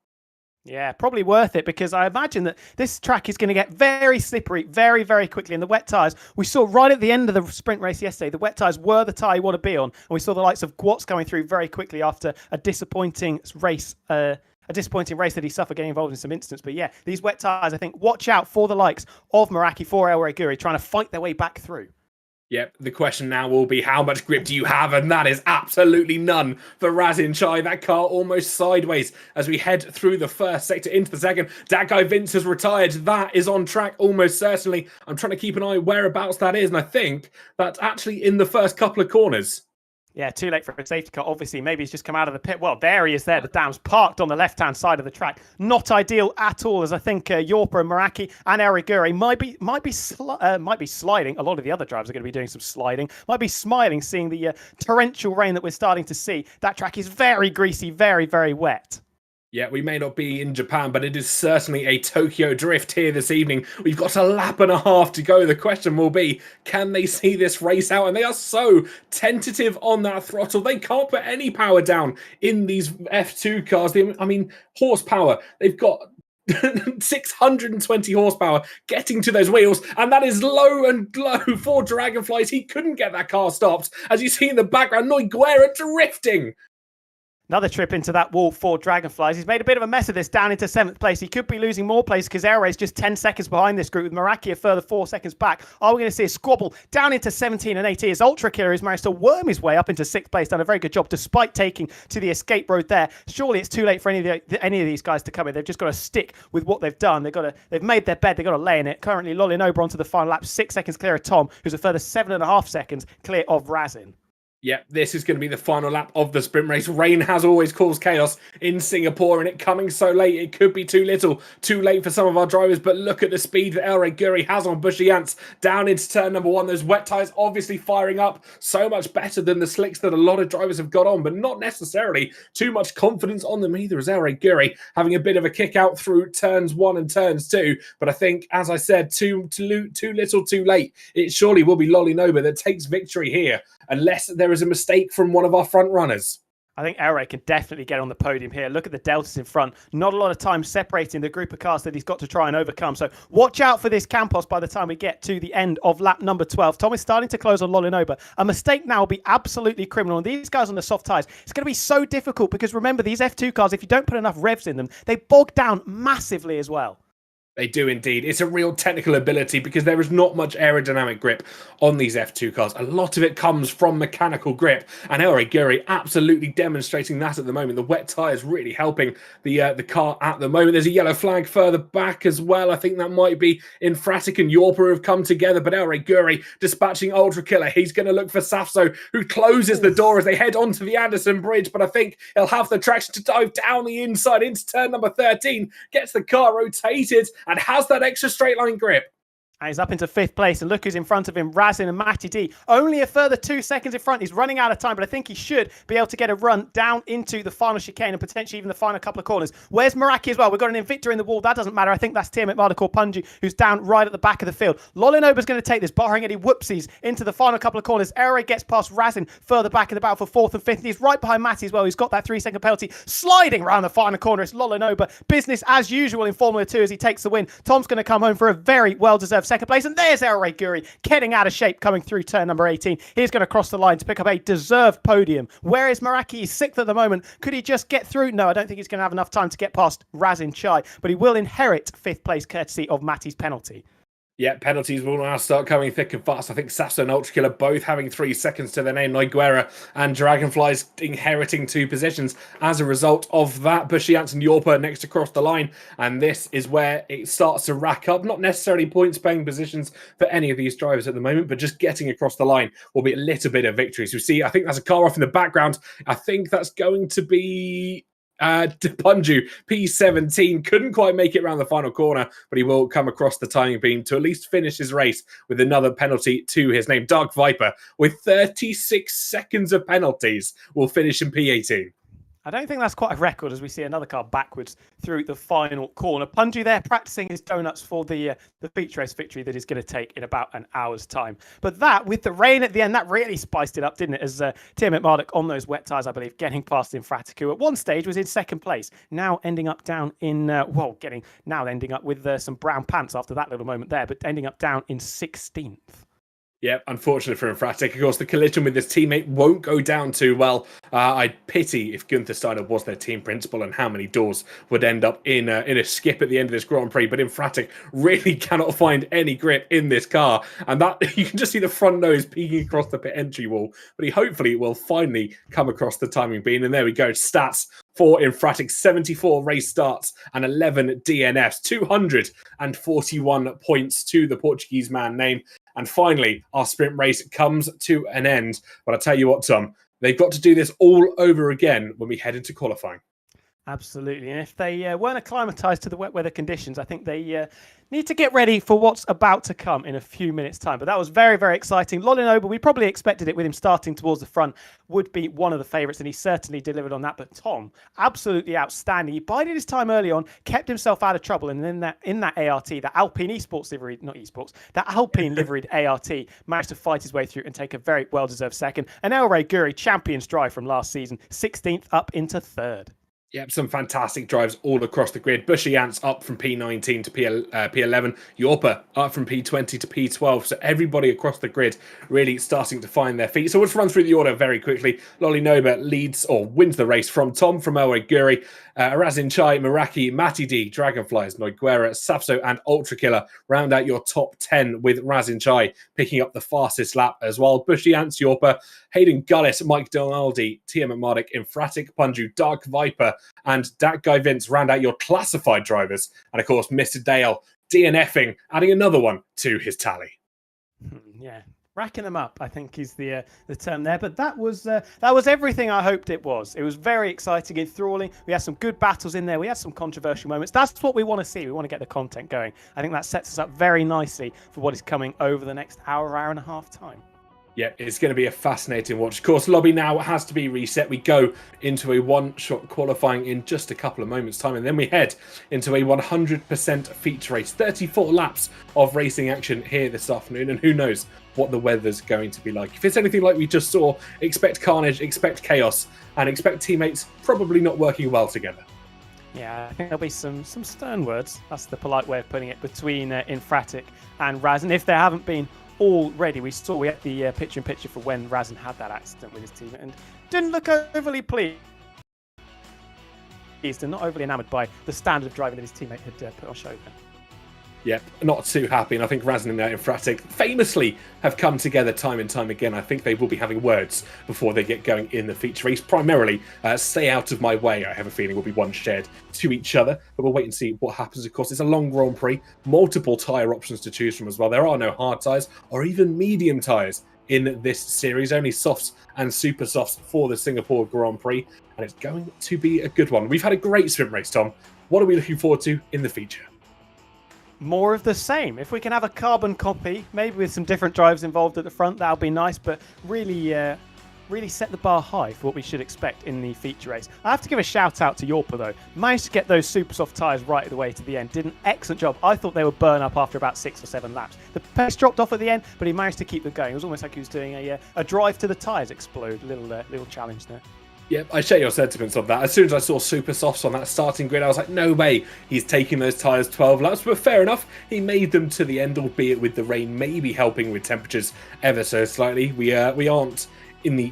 Yeah, probably worth it because I imagine that this track is going to get very slippery very, very quickly. And the wet tyres, we saw right at the end of the sprint race yesterday, the wet tyres were the tyre you want to be on. And we saw the likes of Gwatz going through very quickly after a disappointing race. A disappointing race that he suffered getting involved in some incidents. But yeah, these wet tyres, I think, watch out for the likes of Meraki, for El Guri, trying to fight their way back through. Yep, the question now will be how much grip do you have? And that is absolutely none for Razin Chai. That car almost sideways as we head through the first sector into the second. That guy Vince has retired. That is on track almost certainly. I'm trying to keep an eye whereabouts that is. And I think that's actually in the first couple of corners. Yeah, too late for a safety car. Obviously, maybe he's just come out of the pit. Well, there he is there. The dam's parked on the left-hand side of the track. Not ideal at all, as I think Yorpa and Meraki and Eriguri might be sliding. A lot of the other drivers are going to be doing some sliding. Might be smiling seeing the torrential rain that we're starting to see. That track is very greasy, very, very wet. Yeah, we may not be in Japan, but it is certainly a Tokyo drift here this evening. We've got a lap and a half to go. The question will be, can they see this race out? And they are so tentative on that throttle. They can't put any power down in these F2 cars. I mean, horsepower. They've got 620 horsepower getting to those wheels, and that is low and low for Dragonflies. He couldn't get that car stopped. As you see in the background, Noiguera drifting. Another trip into that wall for Dragonflies. He's made a bit of a mess of this down into 7th place. He could be losing more place because Air is just 10 seconds behind this group with Meraki a further 4 seconds back. Are we going to see a squabble down into 17 and 18 as Ultra Killer has managed to worm his way up into 6th place, done a very good job despite taking to the escape road there. Surely it's too late for any of these guys to come in. They've just got to stick with what they've done. They've made their bed. They've got to lay in it. Currently, Lolin Ober onto the final lap, 6 seconds clear of Tom, who's a further 7.5 seconds clear of Razin. Yeah, this is going to be the final lap of the sprint race. Rain has always caused chaos in Singapore, and it coming so late, it could be too little, too late for some of our drivers. But look at the speed that El Guri has on Bushy Ants down into turn number 1. Those wet tyres obviously firing up so much better than the slicks that a lot of drivers have got on, but not necessarily too much confidence on them either, as El Guri having a bit of a kick out through turns 1 and turns 2. But I think, as I said, too little, too late. It surely will be Lolly Noba that takes victory here, unless there is a mistake from one of our front runners. I think El can definitely get on the podium here. Look at the deltas in front. Not a lot of time separating the group of cars that he's got to try and overcome. So watch out for this Campos by the time we get to the end of lap number 12. Tom is starting to close on Lolinoba. A mistake now will be absolutely criminal. And these guys on the soft tyres, it's going to be so difficult because remember, these F2 cars, if you don't put enough revs in them, they bog down massively as well. They do indeed. It's a real technical ability because there is not much aerodynamic grip on these F2 cars. A lot of it comes from mechanical grip, and El Guri absolutely demonstrating that at the moment. The wet tyres really helping the car at the moment. There's a yellow flag further back as well. I think that might be Infratic and Yorpa who have come together, but El Guri dispatching Ultra Killer. He's going to look for Safso, who closes the door as they head onto the Anderson Bridge, but I think he'll have the traction to dive down the inside into turn number 13, gets the car rotated, and has that extra straight line grip. And he's up into 5th place, and look who's in front of him, Razin and Matty D. Only a further 2 seconds in front. He's running out of time, but I think he should be able to get a run down into the final chicane and potentially even the final couple of corners. Where's Meraki as well? We've got an Invictor in the wall. That doesn't matter. I think that's Tiamat Mardakor Punju, who's down right at the back of the field. Lolinoba's going to take this, barring any whoopsies, into the final couple of corners. Ere gets past Razin further back in the battle for 4th and 5th. He's right behind Matty as well. He's got that 3-second penalty. Sliding around the final corner. It's Lolinoba. Business as usual in Formula 2 as he takes the win. Tom's going to come home for a very well-deserved 2nd place. And there's El Guri getting out of shape coming through turn number 18. He's going to cross the line to pick up a deserved podium. Where is Meraki? He's 6th at the moment. Could he just get through? No, I don't think he's going to have enough time to get past Razin Chai, but he will inherit 5th place courtesy of Matty's penalty. Yeah, penalties will now start coming thick and fast. I think Safso and Ultra Killer both having 3 seconds to their name. Noiguera and Dragonflies inheriting 2 positions as a result of that. Bushiance and Yorpa next across the line. And this is where it starts to rack up. Not necessarily points-paying positions for any of these drivers at the moment, but just getting across the line will be a little bit of victories. We see, I think that's a car off in the background. I think that's going to be Punju, P17, couldn't quite make it around the final corner, but he will come across the timing beam to at least finish his race with another penalty to his name. Dark Viper, with 36 seconds of penalties, will finish in P18. I don't think that's quite a record as we see another car backwards through the final corner. Punju there practicing his donuts for the feature race victory that he's going to take in about an hour's time. But that, with the rain at the end, that really spiced it up, didn't it? As Tiamat Marduk on those wet tyres, I believe, getting past Infratic, who at one stage was in 2nd place, now ending up down in, ending up with some brown pants after that little moment there, but ending up down in 16th. Yeah, unfortunately for Infratic. Of course, the collision with his teammate won't go down too well. I'd pity if Gunther Steiner was their team principal and how many doors would end up in a skip at the end of this Grand Prix. But Infratic really cannot find any grip in this car. And that you can just see the front nose peeking across the pit entry wall. But he hopefully will finally come across the timing beam. And there we go. Stats for Infratic: 74 race starts and 11 DNFs. 241 points to the Portuguese man name. And finally, our sprint race comes to an end. But I tell you what, Tom, they've got to do this all over again when we head into qualifying. Absolutely. And if they weren't acclimatized to the wet weather conditions, I think they need to get ready for what's about to come in a few minutes' time. But that was very, very exciting. Lolinoba, we probably expected it with him starting towards the front, would be one of the favourites, and he certainly delivered on that. But Tom, absolutely outstanding. He bided his time early on, kept himself out of trouble, and then in that ART, that Alpine esports livery, not esports, that Alpine liveried ART, managed to fight his way through and take a very well-deserved 2nd. And El Guri, champion's drive from last season, 16th up into 3rd. Yep, some fantastic drives all across the grid. Bushy Ants up from P19 to P11. Yorpa up from P20 to P12. So everybody across the grid really starting to find their feet. So let's run through the order very quickly. Lolinoba leads or wins the race from Tom from El Guri. Razin Chai, Meraki, Matty D, Dragonflies, Noiguera, Safso, and Ultra Killer round out your top 10 with Razin Chai picking up the fastest lap as well. Bushy Ants, Yorpa, Hayden Gullis, Mike Donaldi, Tiamat Marduk, Infratic, Punju, Dark Viper, and that guy Vince round out your classified drivers. And of course, Mr. Dale DNFing, adding another one to his tally. Yeah. Racking them up, I think, is the term there. But that was everything I hoped it was. It was very exciting, enthralling. We had some good battles in there. We had some controversial moments. That's what we want to see. We want to get the content going. I think that sets us up very nicely for what is coming over the next hour and a half time. Yeah, it's going to be a fascinating watch. Of course, lobby now has to be reset. We go into a one-shot qualifying in just a couple of moments' time, and then we head into a 100% feature race. 34 laps of racing action here this afternoon, and who knows what the weather's going to be like. If it's anything like we just saw, expect carnage, expect chaos, and expect teammates probably not working well together. Yeah, I think there'll be some stern words. That's the polite way of putting it, between Infratic and Razin. If there haven't been already, we had the picture-in-picture for when Razin had that accident with his teammate and didn't look overly pleased and not overly enamoured by the standard of driving that his teammate had put on show then. Yep, not too happy, and I think Razin and Fratic famously have come together time and time again. I think they will be having words before they get going in the feature race. Primarily, stay out of my way, I have a feeling will be one shared to each other, but we'll wait and see what happens. Of course, it's a long Grand Prix, multiple tyre options to choose from as well. There are no hard tyres or even medium tyres in this series, only softs and super softs for the Singapore Grand Prix, and it's going to be a good one. We've had a great sprint race, Tom. What are we looking forward to in the feature? More of the same. If we can have a carbon copy, maybe with some different drives involved at the front, that'll be nice, but really set the bar high for what we should expect in the feature race. I have to give a shout out to Yorpa though. Managed to get those super soft tyres right the way to the end. Did an excellent job. I thought they would burn up after about 6 or 7 laps. The pace dropped off at the end, but he managed to keep them going. It was almost like he was doing a drive to the tyres explode. Little challenge there. Yep, I share your sentiments on that. As soon as I saw super softs on that starting grid, I was like, no way he's taking those tyres 12 laps. But fair enough, he made them to the end, albeit with the rain maybe helping with temperatures ever so slightly. We aren't in the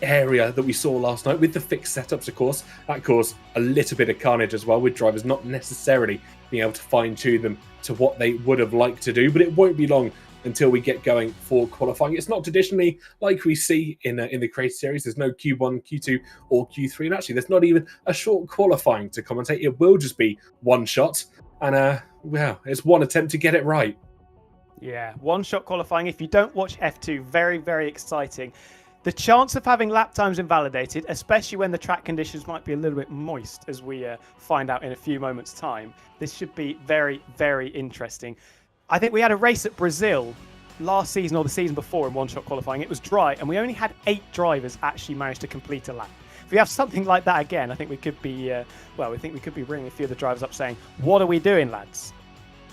area that we saw last night with the fixed setups, of course. That caused a little bit of carnage as well, with drivers not necessarily being able to fine-tune them to what they would have liked to do. But it won't be long until we get going for qualifying. It's not traditionally like we see in the Creator Series. There's no Q1, Q2 or Q3, and actually there's not even a short qualifying to commentate. It will just be one shot, and well, it's one attempt to get it right. Yeah, one shot qualifying. If you don't watch F2, very, very exciting. The chance of having lap times invalidated, especially when the track conditions might be a little bit moist, as we find out in a few moments' time, this should be very, very interesting. I think we had a race at Brazil last season or the season before in one-shot qualifying. It was dry, and we only had 8 drivers actually manage to complete a lap. If we have something like that again, I think we could be, we could be ringing a few of the drivers up saying, "What are we doing, lads?"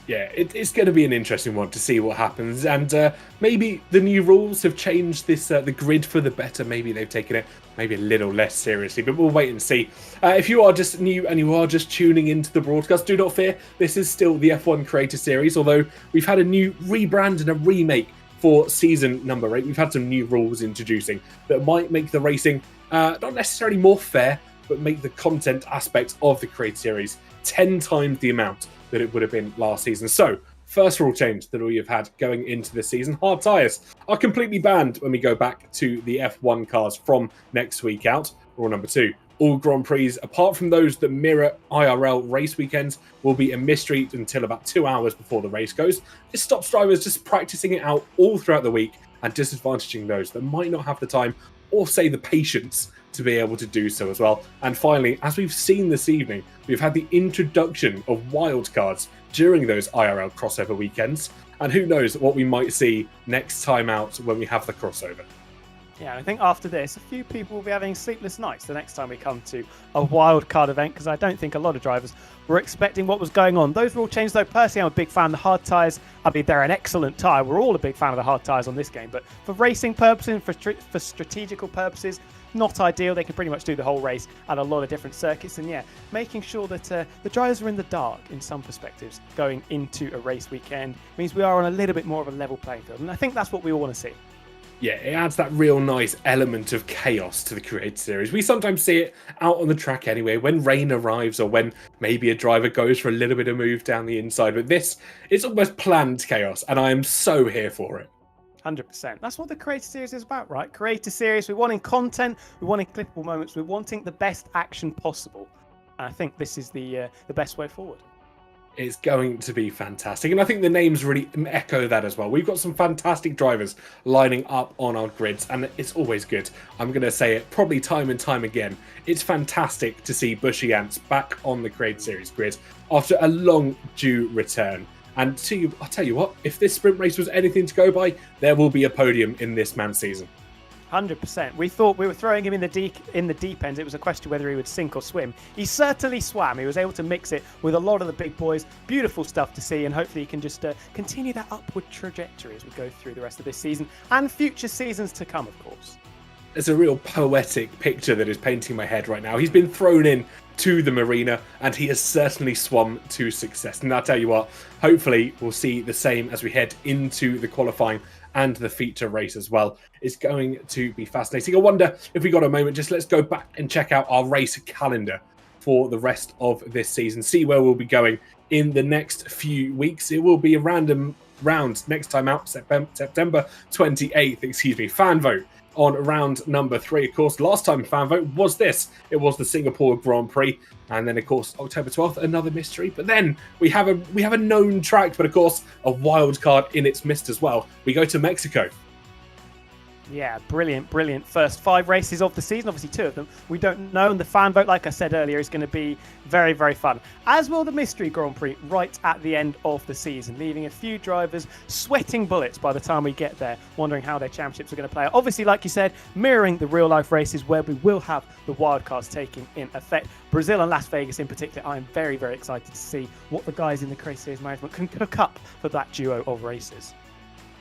Yeah, it's going to be an interesting one to see what happens, and maybe the new rules have changed this the grid for the better. Maybe they've taken it maybe a little less seriously, but we'll wait and see. If you are just new and you are just tuning into the broadcast, do not fear. This is still the F1 Creator Series, although we've had a new rebrand and a remake for season number 8. We've had some new rules introducing that might make the racing not necessarily more fair, but make the content aspect of the Creator Series 10 times the amount that it would have been last season. So, first rule change that we have had going into this season: hard tyres are completely banned when we go back to the F1 cars from next week out. Rule number 2, all Grand Prix, apart from those that mirror IRL race weekends, will be a mystery until about 2 hours before the race goes. This stops drivers just practicing it out all throughout the week and disadvantaging those that might not have the time or, say, the patience to be able to do so as well. And finally, as we've seen this evening, we've had the introduction of wildcards during those IRL crossover weekends, and who knows what we might see next time out when we have the crossover. Yeah, I think after this, a few people will be having sleepless nights the next time we come to a wildcard event, because I don't think a lot of drivers were expecting what was going on. Those rule changes, though, personally, I'm a big fan of the hard tyres. I mean, they're an excellent tyre. We're all a big fan of the hard tyres on this game, but for racing purposes, for strategical purposes, not ideal. They can pretty much do the whole race at a lot of different circuits, and yeah, making sure that the drivers are in the dark in some perspectives going into a race weekend means we are on a little bit more of a level playing field, and I think that's what we all want to see. Yeah, it adds that real nice element of chaos to the Creator Series. We sometimes see it out on the track anyway, when rain arrives or when maybe a driver goes for a little bit of move down the inside. But this, it's almost planned chaos, and I am so here for it. 100%. That's what the Creator Series is about, right? Creator Series, we're wanting content, we're wanting clippable moments, we're wanting the best action possible. And I think this is the best way forward. It's going to be fantastic, and I think the names really echo that as well. We've got some fantastic drivers lining up on our grids, and it's always good. I'm going to say it probably time and time again. It's fantastic to see Bushy Ants back on the Creator Series grid after a long due return. And I'll tell you what, if this sprint race was anything to go by, there will be a podium in this man's season. 100%. We thought we were throwing him in the deep end. It was a question whether he would sink or swim. He certainly swam. He was able to mix it with a lot of the big boys. Beautiful stuff to see, and hopefully he can just continue that upward trajectory as we go through the rest of this season and future seasons to come, of course. There's a real poetic picture that is painting my head right now. He's been thrown in to the marina, and he has certainly swum to success. And I'll tell you what, hopefully we'll see the same as we head into the qualifying and the feature race as well. It's going to be fascinating. I wonder if we got a moment, just let's go back and check out our race calendar for the rest of this season. See where we'll be going in the next few weeks. It will be a random round next time out, September 28th, fan vote on round number 3. Of course, last time fan vote was this. It was the Singapore Grand Prix. And then, of course, October 12th, another mystery. But then we have a known track, but of course, a wild card in its midst as well. We go to Mexico. Yeah, brilliant, brilliant. First 5 races of the season, obviously 2 of them we don't know, and the fan vote, like I said earlier, is going to be very, very fun. As will the Mystery Grand Prix right at the end of the season, leaving a few drivers sweating bullets by the time we get there, wondering how their championships are going to play out. Obviously, like you said, mirroring the real-life races where we will have the wildcards taking in effect. Brazil and Las Vegas in particular, I am very, very excited to see what the guys in the Crazy Series management can cook up for that duo of races.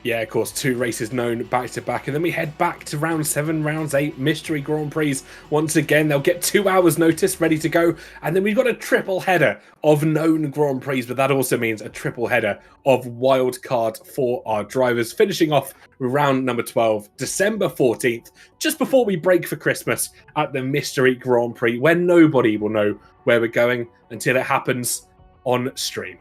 Yeah, of course, 2 races known back to back. And then we head back to round 7, rounds 8, Mystery Grand Prix. Once again, they'll get 2 hours notice ready to go. And then we've got a triple header of known Grand Prix, but that also means a triple header of wild card for our drivers. Finishing off round number 12, December 14th, just before we break for Christmas at the Mystery Grand Prix, where nobody will know where we're going until it happens on stream.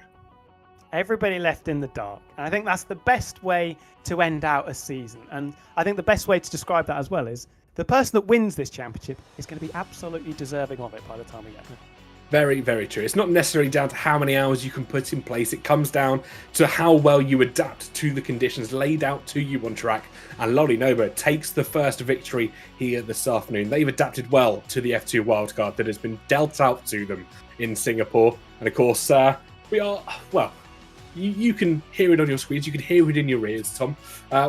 Everybody left in the dark. And I think that's the best way to end out a season. And I think the best way to describe that as well is the person that wins this championship is going to be absolutely deserving of it by the time we get there. Very, very true. It's not necessarily down to how many hours you can put in place. It comes down to how well you adapt to the conditions laid out to you on track. And Lolly Nova takes the first victory here this afternoon. They've adapted well to the F2 wildcard that has been dealt out to them in Singapore. And of course, we are, well, you can hear it on your screens. You can hear it in your ears, Tom.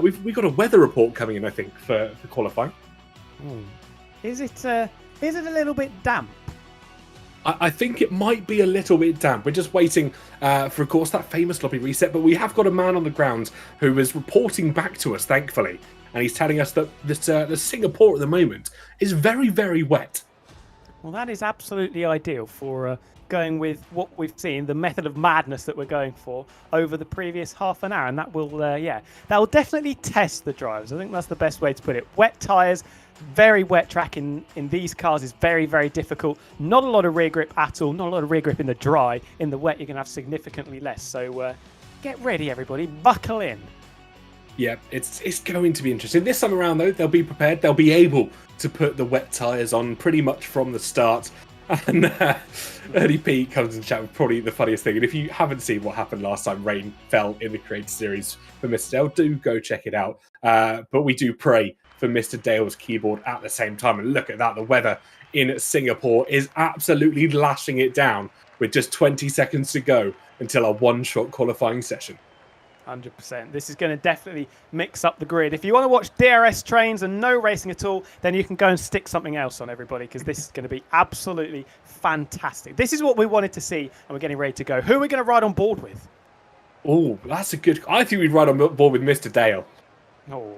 We've got a weather report coming in, I think, for qualifying. Is it a little bit damp? I think it might be a little bit damp. We're just waiting for, of course, that famous lobby reset. But we have got a man on the ground who is reporting back to us, thankfully. And he's telling us that the Singapore at the moment is very, very wet. Well, that is absolutely ideal for going with what we've seen, the method of madness that we're going for over the previous half an hour. And that will, that will definitely test the drivers. I think that's the best way to put it. Wet tyres, very wet track in these cars is very, very difficult. Not a lot of rear grip at all. Not a lot of rear grip in the dry. In the wet, you're going to have significantly less. So get ready, everybody. Buckle in. Yeah, it's going to be interesting. This time around, though, they'll be prepared. They'll be able to put the wet tyres on pretty much from the start. And Early Pete comes in chat with probably the funniest thing. And if you haven't seen what happened last time, rain fell in the Creator Series for Mr. Dale, do go check it out. But we do pray for Mr. Dale's keyboard at the same time. And look at that. The weather in Singapore is absolutely lashing it down with just 20 seconds to go until our one-shot qualifying session. 100%. This is going to definitely mix up the grid. If you want to watch DRS trains and no racing at all, then you can go and stick something else on, everybody, because this is going to be absolutely fantastic. This is what we wanted to see, and we're getting ready to go. Who are we going to ride on board with? Oh, that's a good... I think we'd ride on board with Mr. Dale. Oh,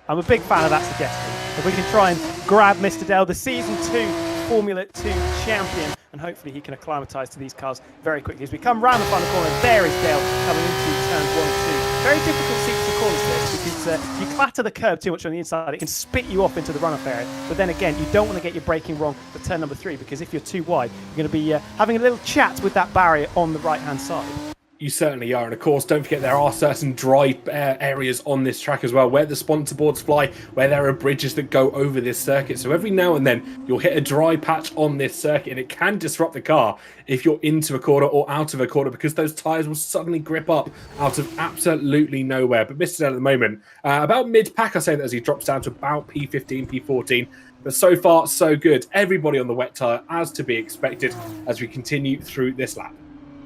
I'm a big fan of that suggestion. If we can try and grab Mr. Dale, the Season 2 Formula 2 champion, and hopefully he can acclimatise to these cars very quickly. As we come round the final corner, there is Dale coming into turns 1 and 2. Very difficult seats to corners this, because you clatter the curb too much on the inside, it can spit you off into the runoff area. But then again, you don't want to get your braking wrong for turn number 3, because if you're too wide, you're going to be having a little chat with that barrier on the right-hand side. You certainly are. And of course, don't forget there are certain dry areas on this track as well, where the sponsor boards fly, where there are bridges that go over this circuit. So every now and then you'll hit a dry patch on this circuit, and it can disrupt the car if you're into a corner or out of a corner, because those tyres will suddenly grip up out of absolutely nowhere. But Mr. Dale at the moment, about mid-pack, I say that as he drops down to about P15, P14. But so far, so good. Everybody on the wet tyre, as to be expected, as we continue through this lap.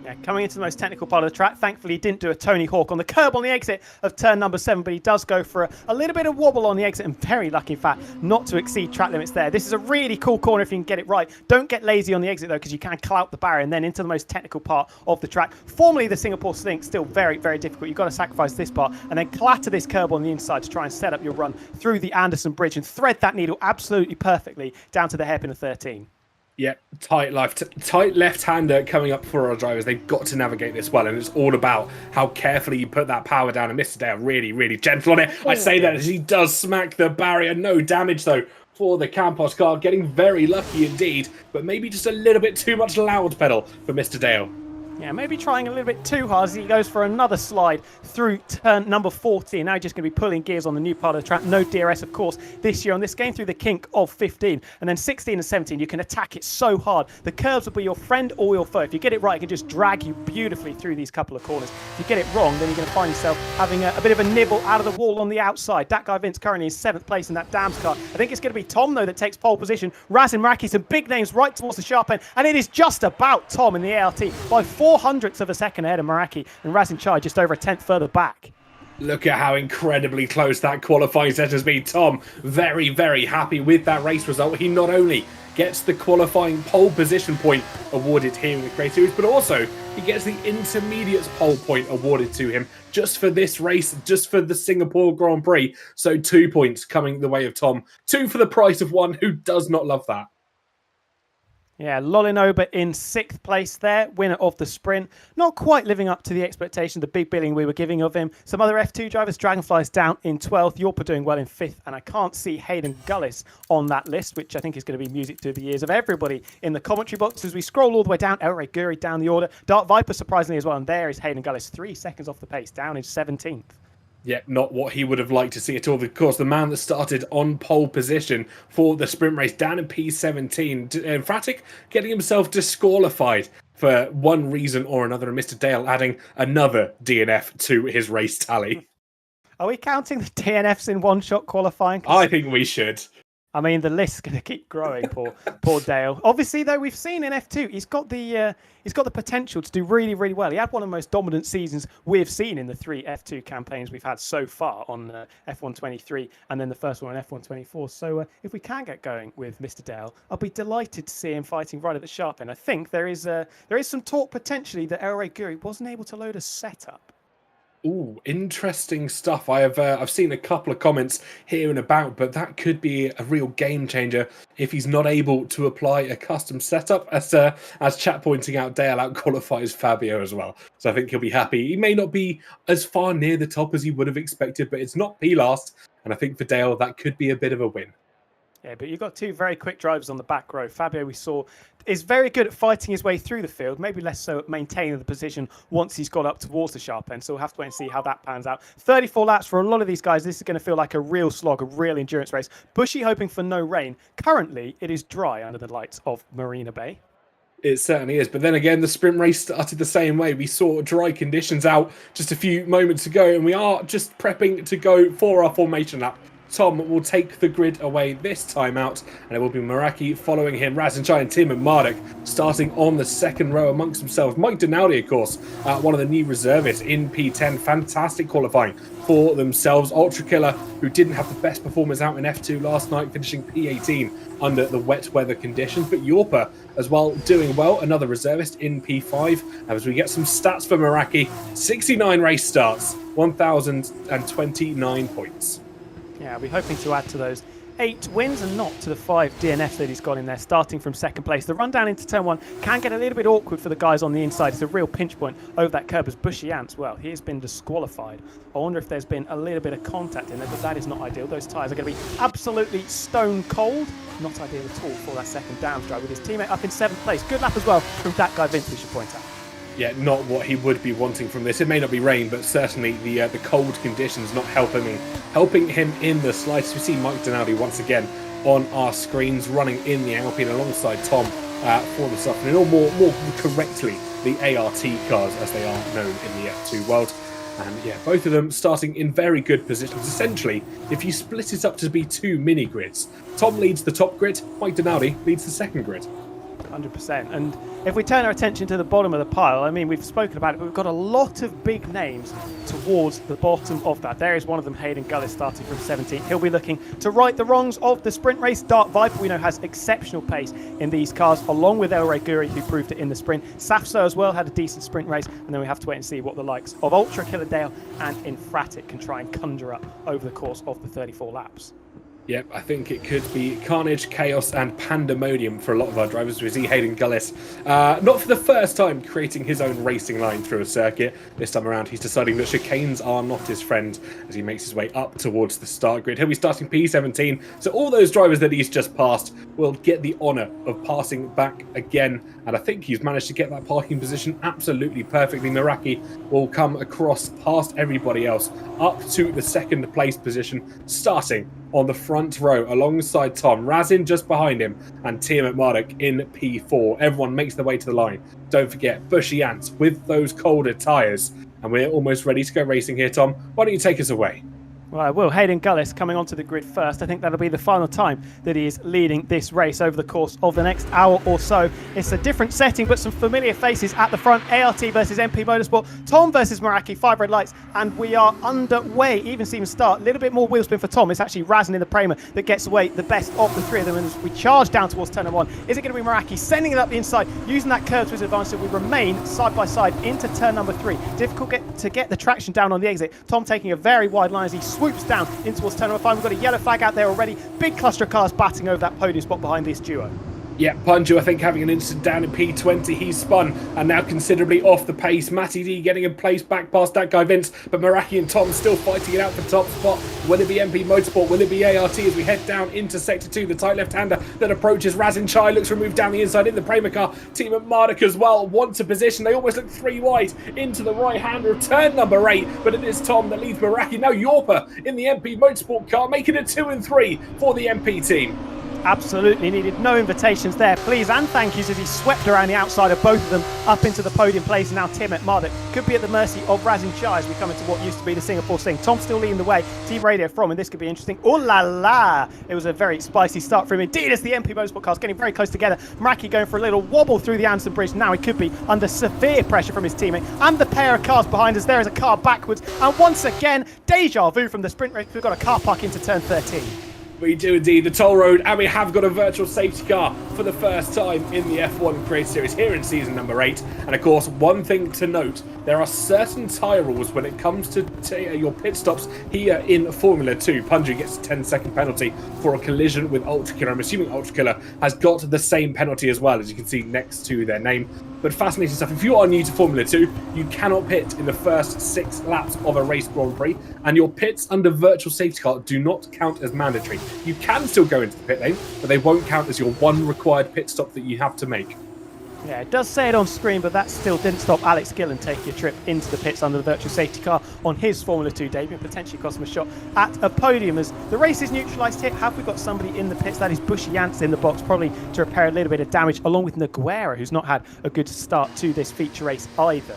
Yeah, coming into the most technical part of the track, thankfully he didn't do a Tony Hawk on the curb on the exit of turn number 7, but he does go for a little bit of wobble on the exit, and very lucky, in fact, not to exceed track limits there. This is a really cool corner if you can get it right. Don't get lazy on the exit, though, because you can clout the barrier and then into the most technical part of the track. Formerly the Singapore Slink, still very, very difficult. You've got to sacrifice this part and then clatter this curb on the inside to try and set up your run through the Anderson Bridge and thread that needle absolutely perfectly down to the hairpin of 13. Yeah, tight left-hander coming up for our drivers. They've got to navigate this well, and it's all about how carefully you put that power down. And Mr. Dale really, really gentle on it. I say that as he does smack the barrier. No damage, though, for the Campos car. Getting very lucky indeed, but maybe just a little bit too much loud pedal for Mr. Dale. Yeah, maybe trying a little bit too hard as he goes for another slide through turn number 40. Now just going to be pulling gears on the new part of the track. No DRS, of course, this year on this game through the kink of 15. And then 16 and 17, you can attack it so hard. The curves will be your friend or your foe. If you get it right, it can just drag you beautifully through these couple of corners. If you get it wrong, then you're going to find yourself having a bit of a nibble out of the wall on the outside. That guy Vince currently in 7th place in that Dams car. I think it's going to be Tom, though, that takes pole position. Raz and Maraki, some big names right towards the sharp end. And it is just about Tom in the ALT by 400ths of a second ahead of Maraki, and Raz in charge just over a 10th further back. Look at how incredibly close that qualifying set has been. Tom, very, very happy with that race result. He not only gets the qualifying pole position point awarded here in the Create Series, but also he gets the intermediates pole point awarded to him just for this race, just for the Singapore Grand Prix. So 2 points coming the way of Tom. 2 for the price of 1. Who does not love that? Yeah, Lolinoba in 6th place there, winner of the sprint. Not quite living up to the expectation, the big billing we were giving of him. Some other F2 drivers, Dragonfly's down in 12th, Yorpa doing well in 5th, and I can't see Hayden Gullis on that list, which I think is going to be music to the ears of everybody in the commentary box as we scroll all the way down. El Rey Guri down the order. Dark Viper surprisingly as well, and there is Hayden Gullis, 3 seconds off the pace, down in 17th. Yeah, not what he would have liked to see at all. Of course, the man that started on pole position for the sprint race down in P17, Fratic getting himself disqualified for one reason or another, and Mr. Dale adding another DNF to his race tally. Are we counting the DNFs in one-shot qualifying? I think we should. I mean, the list's going to keep growing, poor Dale. Obviously, though, we've seen in F2, he's got the potential to do really, really well. He had one of the most dominant seasons we've seen in the 3 F2 campaigns we've had so far on F1 23 and then the first one on F1 24. So if we can get going with Mr. Dale, I'll be delighted to see him fighting right at the sharp end. I think there is some talk potentially that El Rey Guri wasn't able to load a setup. Ooh, interesting stuff. I've seen a couple of comments here and about, but that could be a real game changer if he's not able to apply a custom setup. As chat pointing out, Dale out qualifies Fabio as well, so I think he'll be happy. He may not be as far near the top as he would have expected, but it's not P last, and I think for Dale that could be a bit of a win. Yeah, but you've got 2 very quick drivers on the back row. Fabio, we saw, is very good at fighting his way through the field, maybe less so at maintaining the position once he's got up towards the sharp end. So we'll have to wait and see how that pans out. 34 laps for a lot of these guys. This is going to feel like a real slog, a real endurance race. Bushy hoping for no rain. Currently, it is dry under the lights of Marina Bay. It certainly is. But then again, the sprint race started the same way. We saw dry conditions out just a few moments ago, and we are just prepping to go for our formation lap. Tom will take the grid away this time out, and it will be Maraki following him, Razanchai and Tim and Marduk starting on the second row amongst themselves. Mike Donaldi, of course, one of the new reservists in P10. Fantastic qualifying for themselves. Ultra Killer, who didn't have the best performance out in F2 last night, finishing P18 under the wet weather conditions. But Yorpa as well, doing well. Another reservist in P5. As we get some stats for Maraki, 69 race starts, 1,029 points. Yeah, we're hoping to add to those 8 wins and not to the 5 DNFs that he's got in there, starting from second place. The run down into turn 1 can get a little bit awkward for the guys on the inside. It's a real pinch point over that curb as Bushy Ants, well, he has been disqualified. I wonder if there's been a little bit of contact in there, but that is not ideal. Those tyres are going to be absolutely stone cold. Not ideal at all for that second Downs drive with his teammate up in 7th place. Good lap as well from that guy Vince, we should point out. Yeah, not what he would be wanting from this. It may not be rain, but certainly the cold conditions not helping him in the slightest. We see Mike Donaldi once again on our screens running in the Alpine alongside Tom for this afternoon, or more correctly, the ART cars as they are known in the F2 world. And yeah, both of them starting in very good positions. Essentially, if you split it up to be 2 mini grids, Tom leads the top grid, Mike Donaldi leads the second grid. 100%. And if we turn our attention to the bottom of the pile, I mean, we've spoken about it, but we've got a lot of big names towards the bottom of that. There is one of them, Hayden Gullis, starting from 17th. He'll be looking to right the wrongs of the sprint race. Dark Viper, we know, has exceptional pace in these cars, along with El Rey Guri, who proved it in the sprint. Safso as well had a decent sprint race, and then we have to wait and see what the likes of Ultra Killer Dale and Infratic can try and conjure up over the course of the 34 laps. Yep, I think it could be carnage, chaos, and pandemonium for a lot of our drivers. We see Hayden Gullis, not for the first time, creating his own racing line through a circuit. This time around, he's deciding that chicanes are not his friend as he makes his way up towards the start grid. He'll be starting P17, so all those drivers that he's just passed will get the honour of passing back again. And I think he's managed to get that parking position absolutely perfectly. Meraki will come across past everybody else up to the second place position, starting on the front row alongside Tom. Razin just behind him and Tia McMurdoch in P4. Everyone makes their way to the line. Don't forget Bushy Ants with those colder tyres. And we're almost ready to go racing here, Tom. Why don't you take us away? Well, I will. Hayden Gullis coming onto the grid first. I think that'll be the final time that he is leading this race over the course of the next hour or so. It's a different setting, but some familiar faces at the front. ART versus MP Motorsport, Tom versus Meraki, 5 red lights, and we are underway. Even Steven start. A little bit more wheel spin for Tom. It's actually Razin in the Prema that gets away the best of the three of them, and as we charge down towards turn 1, is it going to be Meraki sending it up the inside, using that curve to his advantage, so we remain side by side into turn number 3. Difficult to get the traction down on the exit. Tom taking a very wide line as he swoops down in towards turn number 5. We've got a yellow flag out there already. Big cluster of cars batting over that podium spot behind this duo. Yeah, Punju, I think, having an incident down in P20. He's spun and now considerably off the pace. Matty D getting in place back past that guy Vince, but Meraki and Tom still fighting it out for top spot. Will it be MP Motorsport? Will it be ART as we head down into Sector 2? The tight left-hander that approaches Razin Chai looks removed down the inside in the Prema car. Team at Marduk as well wants a position. They almost look 3 wide into the right-hander of turn number 8, but it is Tom that leads Meraki. Now Yorpa in the MP Motorsport car, making it 2 and 3 for the MP team. Absolutely needed no invitations there, please and thank yous, as he swept around the outside of both of them up into the podium place. And now Tim at Marduk could be at the mercy of Razin Chai as we come into what used to be the Singapore Sing. Tom still leading the way, Team Radio from, and this could be interesting. Oh la la, it was a very spicy start for him indeed as the MP Motorsport cars getting very close together. Meraki going for a little wobble through the Anderson Bridge. Now he could be under severe pressure from his teammate and the pair of cars behind us. There is a car backwards, and once again deja vu from the sprint race. We've got a car park into turn 13. We do indeed, the toll road, and we have got a virtual safety car for the first time in the F1 Creator Series here in season number 8. And of course, one thing to note, there are certain tyre rules when it comes to your pit stops here in Formula 2. Punju gets a 10-second penalty for a collision with Ultrakiller. I'm assuming Ultrakiller has got the same penalty as well, as you can see next to their name. But fascinating stuff. If you are new to Formula 2, you cannot pit in the first 6 laps of a race Grand Prix, and your pits under virtual safety car do not count as mandatory. You can still go into the pit lane, but they won't count as your one required pit stop that you have to make. Yeah, it does say it on screen, but that still didn't stop Alex Gillen taking a trip into the pits under the virtual safety car on his Formula 2 debut and potentially cost him a shot at a podium. As the race is neutralised here, have we got somebody in the pits? That is Bushy Ants in the box, probably to repair a little bit of damage, along with Naguera, who's not had a good start to this feature race either.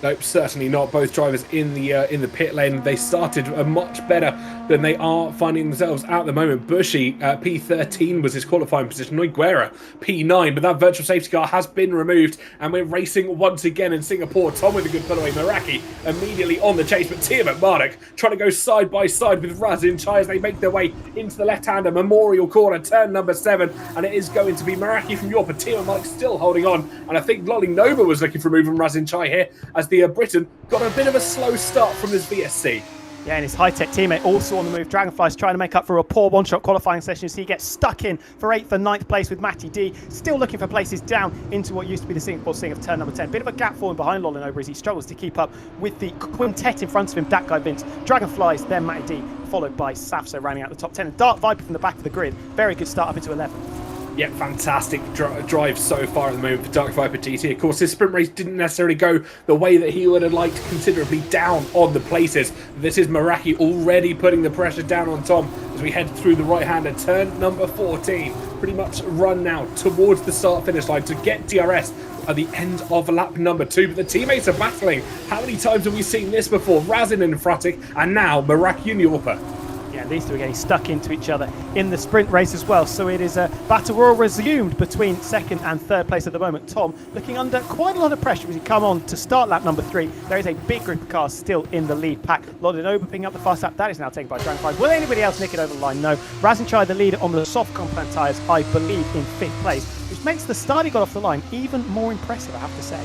Nope, certainly not. Both drivers in the pit lane. They started much better than they are finding themselves at the moment. Bushy, P13 was his qualifying position. Noguera, P9, but that virtual safety car has been removed, and we're racing once again in Singapore. Tom with a good put away. Meraki immediately on the chase, but Tia McMurdoch trying to go side by side with Razin Chai as they make their way into the left-hander Memorial Corner, turn number 7, and it is going to be Meraki from Yorpa. Tia McMurdoch still holding on, and I think Lolly Nova was looking for a move from Razin Chai here, as the Briton got a bit of a slow start from his VSC. Yeah, and his high-tech teammate also on the move. Dragonfly's trying to make up for a poor one-shot qualifying session as he gets stuck in for 8th and 9th place with Matty D. Still looking for places down into what used to be the Singapore Sing of turn number 10. Bit of a gap falling behind Lolinover as he struggles to keep up with the quintet in front of him. That guy Vince. Dragonflies, then Matty D, followed by Safso rounding out the top 10. And Dark Viper from the back of the grid. Very good start up into 11th. Yeah, fantastic drive so far at the moment for Dark Viper GT. Of course, his sprint race didn't necessarily go the way that he would have liked, considerably down on the places. This is Meraki already putting the pressure down on Tom as we head through the right-hander. Turn number 14, pretty much run now towards the start-finish line to get DRS at the end of lap number 2. But the teammates are battling. How many times have we seen this before? Razin and Fratic, and now Meraki and Yorpa. Yeah, these two are getting stuck into each other in the sprint race as well. So it is a battle royal resumed between 2nd and 3rd place at the moment. Tom looking under quite a lot of pressure as he come on to start lap number 3. There is a big group of cars still in the lead pack. Lodinoba picking up the fast lap. That is now taken by Dragonflies. Will anybody else nick it over the line? No. Razin Chai, the leader on the soft compound tyres, I believe, in 5th place, which makes the start he got off the line even more impressive, I have to say.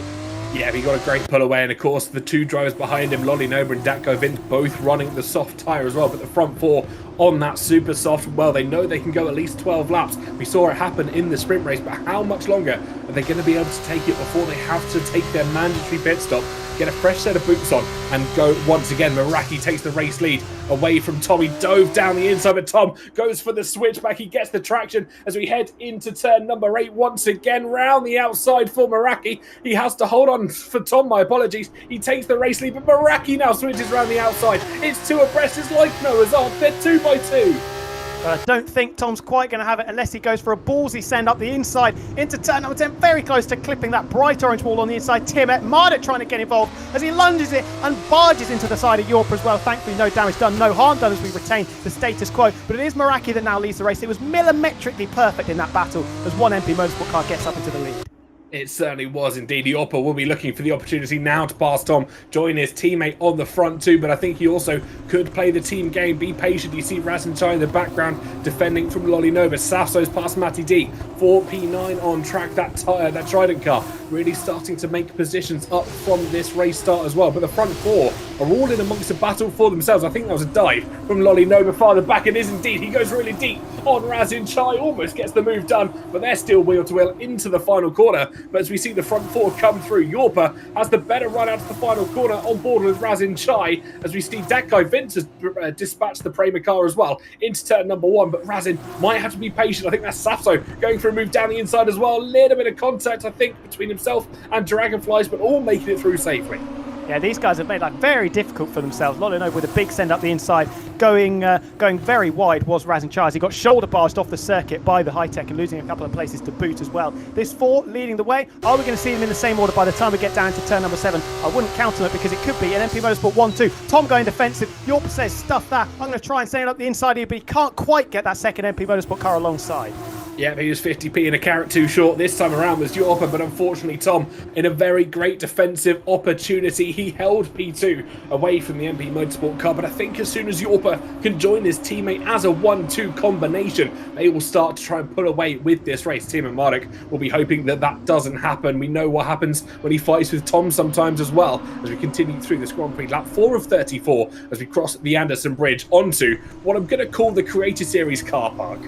Yeah, he got a great pull away, and of course the two drivers behind him, Lolly Noba and Datko Vince, both running the soft tyre as well, but the front four on that super soft, well, they know they can go at least 12 laps. We saw it happen in the sprint race, but how much longer are they going to be able to take it before they have to take their mandatory pit stop, get a fresh set of boots on, and go once again? Meraki takes the race lead away from Tom. He dove down the inside, but Tom goes for the switchback. He gets the traction as we head into turn number 8 once again, round the outside for Meraki. He has to hold on for Tom, my apologies. He takes the race lead, but Meraki now switches around the outside. It's two abreast, it's like Noah's Ark. They're 2 by 2. But I don't think Tom's quite going to have it unless he goes for a ballsy send up the inside into turn number 10. Very close to clipping that bright orange wall on the inside. Timmet Marduk trying to get involved as he lunges it and barges into the side of Yorpa as well. Thankfully, no damage done, no harm done as we retain the status quo. But it is Meraki that now leads the race. It was millimetrically perfect in that battle as one MP Motorsport car gets up into the lead. It certainly was indeed. Yorpa will be looking for the opportunity now to pass Tom, join his teammate on the front too, but I think he also could play the team game, be patient. You see Razin Chai in the background defending from Lolly Nova. Safso's past Matty D for P9 on track. That Trident car really starting to make positions up from this race start as well, but the front four are all in amongst a battle for themselves. I think that was a dive from Lolly Nova farther back. It is indeed. He goes really deep on Razin Chai, almost gets the move done, but they're still wheel to wheel into the final corner. But as we see the front four come through, Yorpa has the better run out to the final corner on board with Razin Chai, as we see Dakai Vince has dispatched the Prema car as well into turn number 1, but Razin might have to be patient. I think that's Safso going for a move down the inside as well. A little bit of contact, I think, between himself and Dragonflies, but all making it through safely. Yeah, these guys have made life very difficult for themselves. Lolino with a big send up the inside, going very wide was Razin Chai. He got shoulder barged off the circuit by the high-tech and losing a couple of places to boot as well. This 4 leading the way. Are we going to see them in the same order by the time we get down to turn number 7? I wouldn't count on it because it could be an MP Motorsport 1-2. Tom going defensive. Yorpa says, stuff that. I'm going to try and send it up the inside here, but he can't quite get that second MP Motorsport car alongside. Yeah, he was 50p and a carrot too short. This time around was Yorpa, but unfortunately Tom, in a very great defensive opportunity, he held P2 away from the MP Motorsport car. But I think as soon as Yorpa can join his teammate as a 1-2 combination, they will start to try and pull away with this race. Tim and Marduk will be hoping that that doesn't happen. We know what happens when he fights with Tom sometimes as well, as we continue through this Grand Prix. Lap 4 of 34 as we cross the Anderson Bridge onto what I'm going to call the Creator Series car park.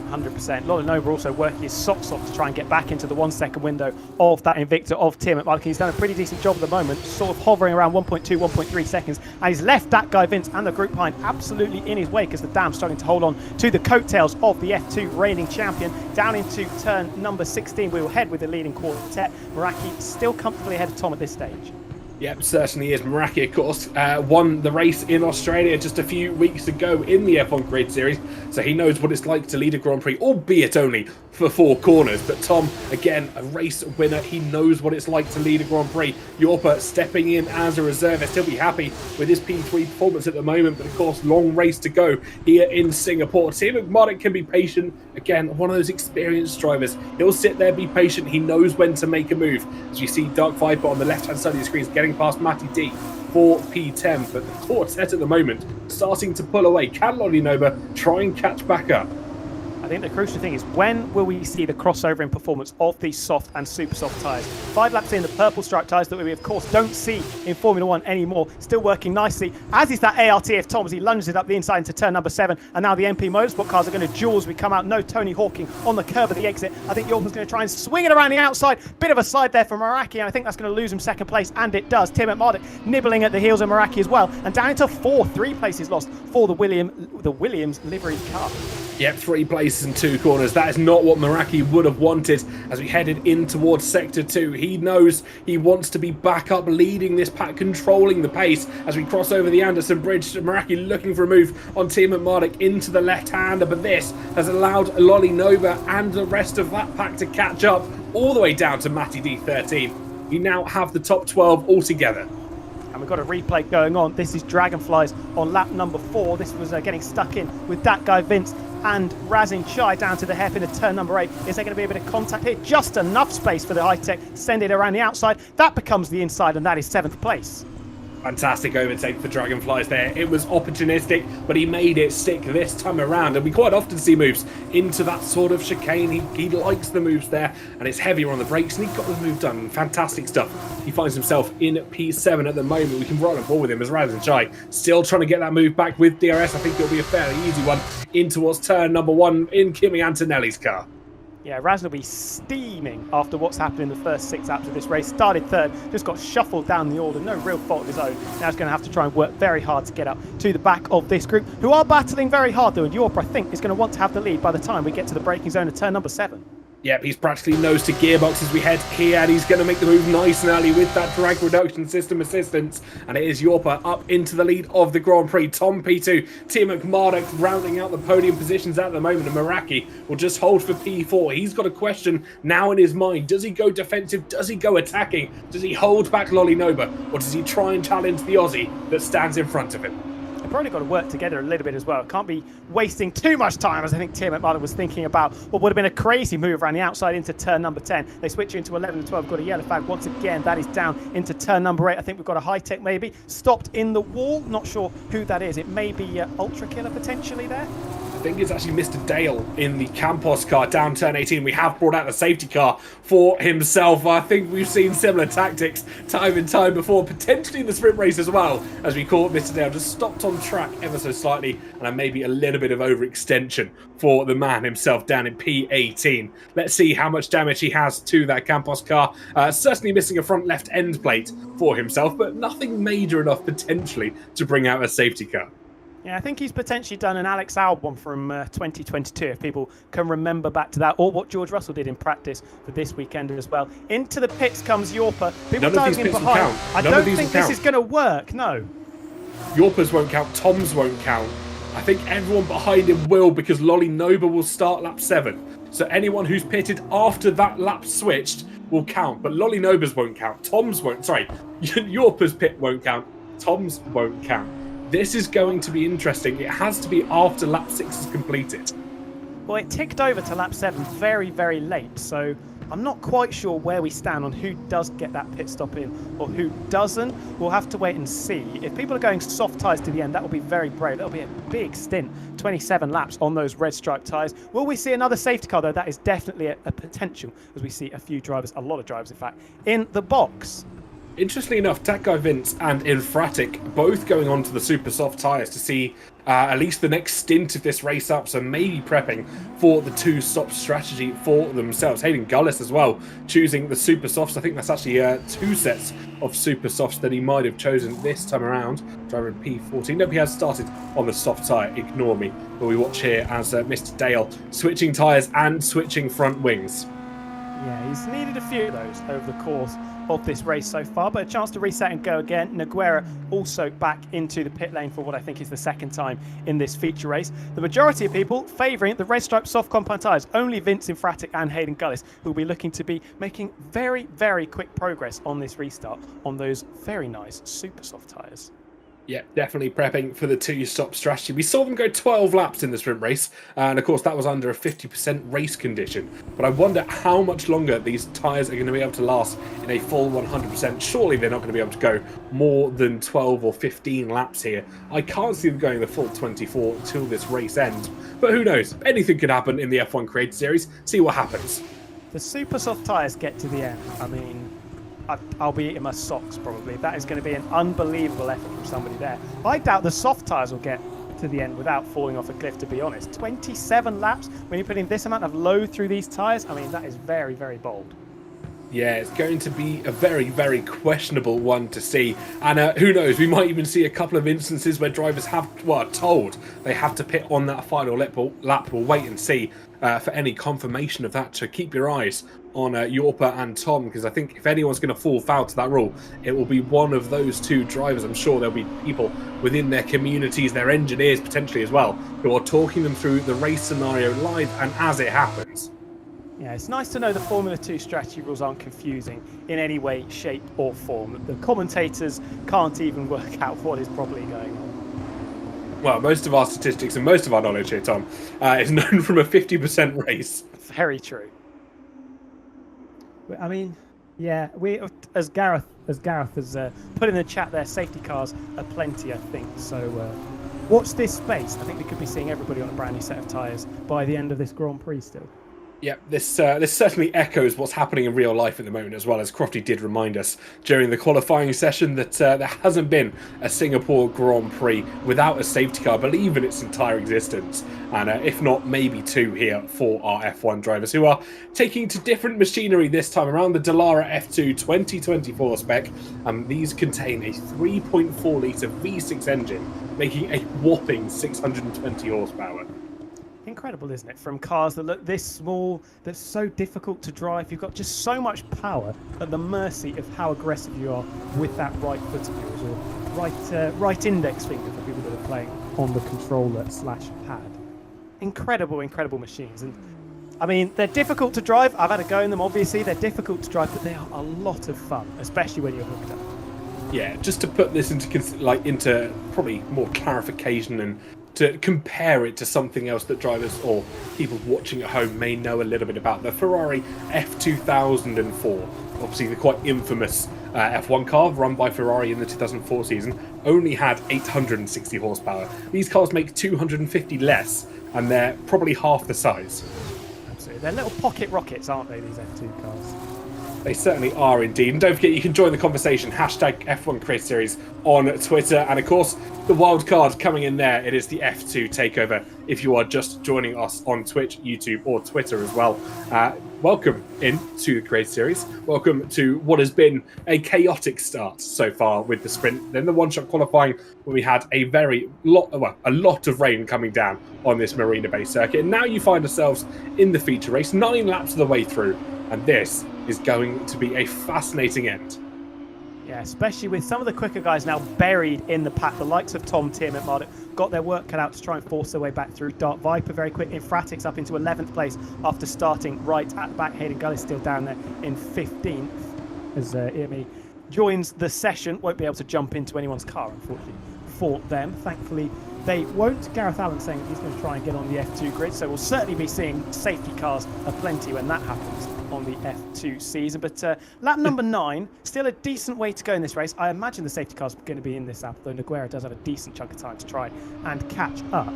100%. Lolly Nova also working his socks off to try and get back into the 1 second window of that Invicta of Tim at Marduk. He's done a pretty decent job at the moment, sort of hovering around 1.2, 1.3 seconds, and he's left that guy Vince and the group behind absolutely in his wake as the Dam's struggling to hold on to the coattails of the F2 reigning champion. Down into turn number 16, we will head with the leading quartet. Meraki still comfortably ahead of Tom at this stage. Yep, certainly is. Meraki, of course, won the race in Australia just a few weeks ago in the F1 Creator Series, so he knows what it's like to lead a Grand Prix, albeit only for 4 corners. But Tom, again, a race winner. He knows what it's like to lead a Grand Prix. Yorpa stepping in as a reservist. He'll be happy with his P3 performance at the moment, but of course, long race to go here in Singapore. Tim McMartin can be patient. Again, one of those experienced drivers. He'll sit there, be patient. He knows when to make a move. As you see Dark Viper on the left-hand side of the screen is getting past Matty D for P10, but the quartet at the moment starting to pull away. Can Lolly Nova try and catch back up? I think the crucial thing is, when will we see the crossover in performance of these soft and super soft tyres? 5 laps in, the purple stripe tyres that we of course don't see in Formula 1 anymore, still working nicely, as is that ARTF Tom as he lunges it up the inside into turn number 7, and now the MP Motorsport cars are going to duel as we come out. No Tony Hawking on the curb of the exit. I think Yorpa's going to try and swing it around the outside. Bit of a slide there for Meraki, and I think that's going to lose him second place, and it does. Tim at Marduk nibbling at the heels of Meraki as well, and down into 4, 3 places lost for the Williams livery car. Yep, 3 places and 2 corners. That is not what Meraki would have wanted as we headed in towards Sector 2. He knows he wants to be back up, leading this pack, controlling the pace as we cross over the Anderson Bridge. Meraki looking for a move on Tim Marduk into the left-hander, but this has allowed Lolly Nova and the rest of that pack to catch up all the way down to Matty D13. You now have the top 12 altogether. And we've got a replay going on. This is Dragonflies on lap number 4. This was getting stuck in with that guy Vince and Razin Chai down to the hairpin of turn number 8. Is there going to be a bit of contact here? Just enough space for the high-tech. Send it around the outside. That becomes the inside, and that is 7th place. Fantastic overtake for Dragonflies there. It was opportunistic, but he made it stick this time around. And we quite often see moves into that sort of chicane. He likes the moves there, and it's heavier on the brakes, and he got the move done. Fantastic stuff. He finds himself in P7 at the moment. We can roll the ball with him as Raz and Chai still trying to get that move back with DRS. I think it'll be a fairly easy one in towards turn number 1 in Kimi Antonelli's car. Yeah, Raz will be steaming after what's happened in the first 6 laps of this race. Started third, just got shuffled down the order, no real fault of his own. Now he's going to have to try and work very hard to get up to the back of this group, who are battling very hard though, and Yorp, I think, is going to want to have the lead by the time we get to the braking zone of turn number 7. Yep, he's practically nose to gearbox as we head here, and he's going to make the move nice and early with that drag reduction system assistance. And it is Yorpa up into the lead of the Grand Prix. Tom P2, Tim McMurdoch rounding out the podium positions at the moment, and Meraki will just hold for P4. He's got a question now in his mind. Does he go defensive? Does he go attacking? Does he hold back Lolly Noba? Or does he try and challenge the Aussie that stands in front of him? They've probably got to work together a little bit as well. Can't be wasting too much time, as I think Tim McMurdoch was thinking about what would have been a crazy move around the outside into turn number 10. They switch into 11 and 12, got a yellow flag once again. That is down into turn number 8. I think we've got a high-tech maybe. Stopped in the wall. Not sure who that is. It may be Ultra Killer potentially there. I think it's actually Mr. Dale in the Campos car down turn 18. We have brought out the safety car for himself. I think we've seen similar tactics time and time before, potentially in the sprint race as well, as we caught Mr. Dale just stopped on track ever so slightly, and maybe a little bit of overextension for the man himself down in P18. Let's see how much damage he has to that Campos car. Certainly missing a front left end plate for himself, but nothing major enough potentially to bring out a safety car. Yeah, I think he's potentially done an Alex Albon from 2022, if people can remember back to that, or what George Russell did in practice for this weekend as well. Into the pits comes Yorpa. People diving in behind. I don't think this is going to work, no. Yorpa's won't count, Tom's won't count. I think everyone behind him will, because Lolly Noba will start lap 7. So anyone who's pitted after that lap switched will count, but Lolly Noba's won't count. Tom's won't, sorry, Yorpa's pit won't count. Tom's won't count. This is going to be interesting. It has to be after lap 6 is completed. Well, it ticked over to lap 7 very, very late, so I'm not quite sure where we stand on who does get that pit stop in or who doesn't. We'll have to wait and see. If people are going soft tyres to the end, that will be very brave. That'll be a big stint, 27 laps on those red stripe tyres. Will we see another safety car, though? That is definitely a potential, as we see a few drivers, a lot of drivers, in fact, in the box. Interestingly enough, Tech Guy Vince and Infratic both going on to the super soft tyres to see at least the next stint of this race up, so maybe prepping for the 2-stop strategy for themselves. Hayden Gullis as well, choosing the super softs. I think that's actually 2 sets of super softs that he might have chosen this time around. Driver in P14. Nope, he has started on the soft tyre, ignore me. But we watch here as Mr. Dale switching tyres and switching front wings. Yeah, he's needed a few of those over the course of this race so far, but a chance to reset and go again. Nogueira also back into the pit lane for what I think is the second time in this feature race. The majority of people favouring the red stripe soft compound tyres. Only Vince Infratic and Hayden Gullis who will be looking to be making very, very quick progress on this restart on those very nice super soft tyres. Yeah, definitely prepping for the 2-stop strategy. We saw them go 12 laps in the sprint race, and of course that was under a 50% race condition. But I wonder how much longer these tyres are going to be able to last in a full 100%. Surely they're not going to be able to go more than 12 or 15 laps here. I can't see them going the full 24 till this race ends. But who knows? Anything could happen in the F1 Creator Series. See what happens. The super soft tyres get to the end. I mean, I'll be eating my socks probably. That is going to be an unbelievable effort from somebody there. I doubt the soft tyres will get to the end without falling off a cliff, to be honest. 27 laps when you're putting this amount of load through these tyres. I mean, that is very, very bold. Yeah, it's going to be a very, very questionable one to see. And who knows, we might even see a couple of instances where drivers are told they have to pit on that final lap. We'll wait and see for any confirmation of that. So keep your eyes on Yorpa and Tom, because I think if anyone's going to fall foul to that rule, it will be one of those 2 drivers. I'm sure there'll be people within their communities, their engineers potentially as well, who are talking them through the race scenario live and as it happens. Yeah, it's nice to know the Formula 2 strategy rules aren't confusing in any way, shape or form. The commentators can't even work out what is probably going on. Well, most of our statistics and most of our knowledge here, Tom, is known from a 50% race. Very true. I mean, yeah, we, as Gareth as Gareth has put in the chat there, safety cars are plenty, I think. So watch this space. I think we could be seeing everybody on a brand new set of tyres by the end of this Grand Prix still. Yeah, this certainly echoes what's happening in real life at the moment, as well as Crofty did remind us during the qualifying session that there hasn't been a Singapore Grand Prix without a safety car, I believe, in its entire existence. And if not, maybe two here for our F1 drivers, who are taking to different machinery this time around. The Dallara F2 2024 spec. These contain a 3.4-litre V6 engine, making a whopping 620 horsepower. Incredible, isn't it? From cars that look this small, that's so difficult to drive. You've got just so much power at the mercy of how aggressive you are with that right foot of yours, or right index finger for people that are playing on the controller / pad. Incredible, incredible machines. And I mean, they're difficult to drive. I've had a go in them, obviously. They're difficult to drive, but they are a lot of fun, especially when you're hooked up. Yeah, just to put this into probably more clarification and to compare it to something else that drivers or people watching at home may know a little bit about, the Ferrari F2004, obviously the quite infamous F1 car run by Ferrari in the 2004 season, only had 860 horsepower. These cars make 250 less, and they're probably half the size. Absolutely. They're little pocket rockets, aren't they, these F2 cars? They certainly are indeed. And don't forget, you can join the conversation, hashtag F1 Creator Series on Twitter. And of course, the wild card coming in there, it is the F2 takeover. If you are just joining us on Twitch, YouTube, or Twitter as well, welcome into the Creator Series. Welcome to what has been a chaotic start so far with the sprint. Then the one-shot qualifying, where we had a lot of rain coming down on this Marina Bay circuit. And now you find yourselves in the feature race, 9 laps of the way through. And this is going to be a fascinating end. Yeah, especially with some of the quicker guys now buried in the pack. The likes of Tom, Tim, and Marduk got their work cut out to try and force their way back through. Dark Viper very quick. Infratics up into 11th place after starting right at the back. Hayden Gullis still down there in 15th as EME joins the session. Won't be able to jump into anyone's car, unfortunately, for them. Thankfully, they won't. Gareth Allen saying that he's going to try and get on the F2 grid, so we'll certainly be seeing safety cars aplenty when that happens on the F2 season. But lap number 9, still a decent way to go in this race. I imagine the safety car's going to be in this lap, though Nogueira does have a decent chunk of time to try and catch up.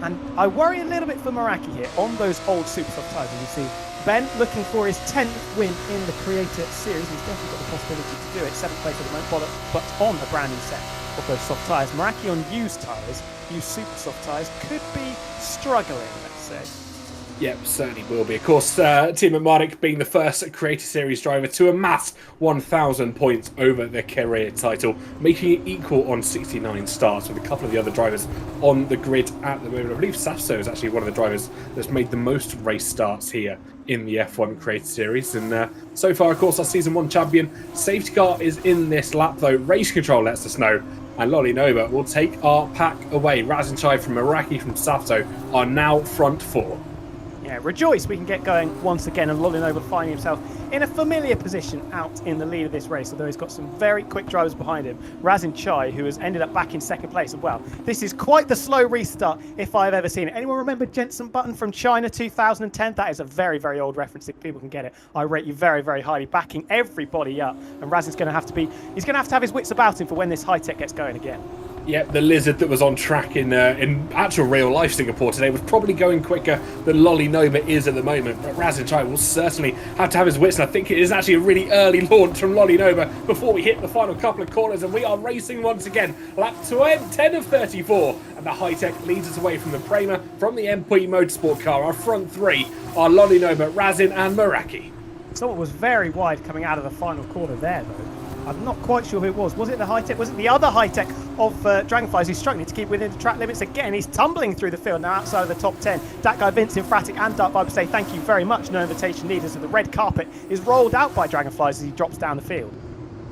And I worry a little bit for Meraki here on those old super soft tyres. As you see, Ben looking for his 10th win in the Creator Series. He's definitely got the possibility to do it. 7th place at the moment, but on a brand new set of those soft tyres. Meraki on used tyres, used super soft tyres, could be struggling, let's say. Yep, certainly will be. Of course, Tim Marduk being the first Creator Series driver to amass 1,000 points over the career title, making it equal on 69 starts with a couple of the other drivers on the grid at the moment. I believe Safso is actually one of the drivers that's made the most race starts here in the F1 Creator Series. And so far, of course, our Season 1 champion. Safety car is in this lap, though. Race control lets us know. And Lolly Nova will take our pack away. Raz and Chai from Meraki from Safso are now front 4. Yeah, rejoice we can get going once again, and Lolinova finding himself in a familiar position out in the lead of this race, although he's got some very quick drivers behind him. Razin Chai, who has ended up back in 2nd place. And well, this is quite the slow restart if I've ever seen it. Anyone remember Jensen Button from China 2010? That is a very, very old reference if people can get it. I rate you very, very highly, backing everybody up. And Razin's going to have to have his wits about him for when this high-tech gets going again. Yeah, the lizard that was on track in actual real life Singapore today was probably going quicker than Lolly Nova is at the moment. But Razin Chai will certainly have to have his wits, and I think it is actually a really early launch from Lolly Nova before we hit the final couple of corners, and we are racing once again. Lap 10 of 34, and the high-tech leads us away from the Prema, from the MP Motorsport car. Our front 3 are Lolly Nova, Razin and Meraki. Someone was very wide coming out of the final corner there, though. I'm not quite sure who it was. Was it the high-tech? Was it the other high-tech of Dragonflies who's struggling to keep within the track limits again? He's tumbling through the field now outside of the top 10. That guy, Vince Infratic and Dark Viper say thank you very much. No invitation needed. So the red carpet is rolled out by Dragonflies as he drops down the field.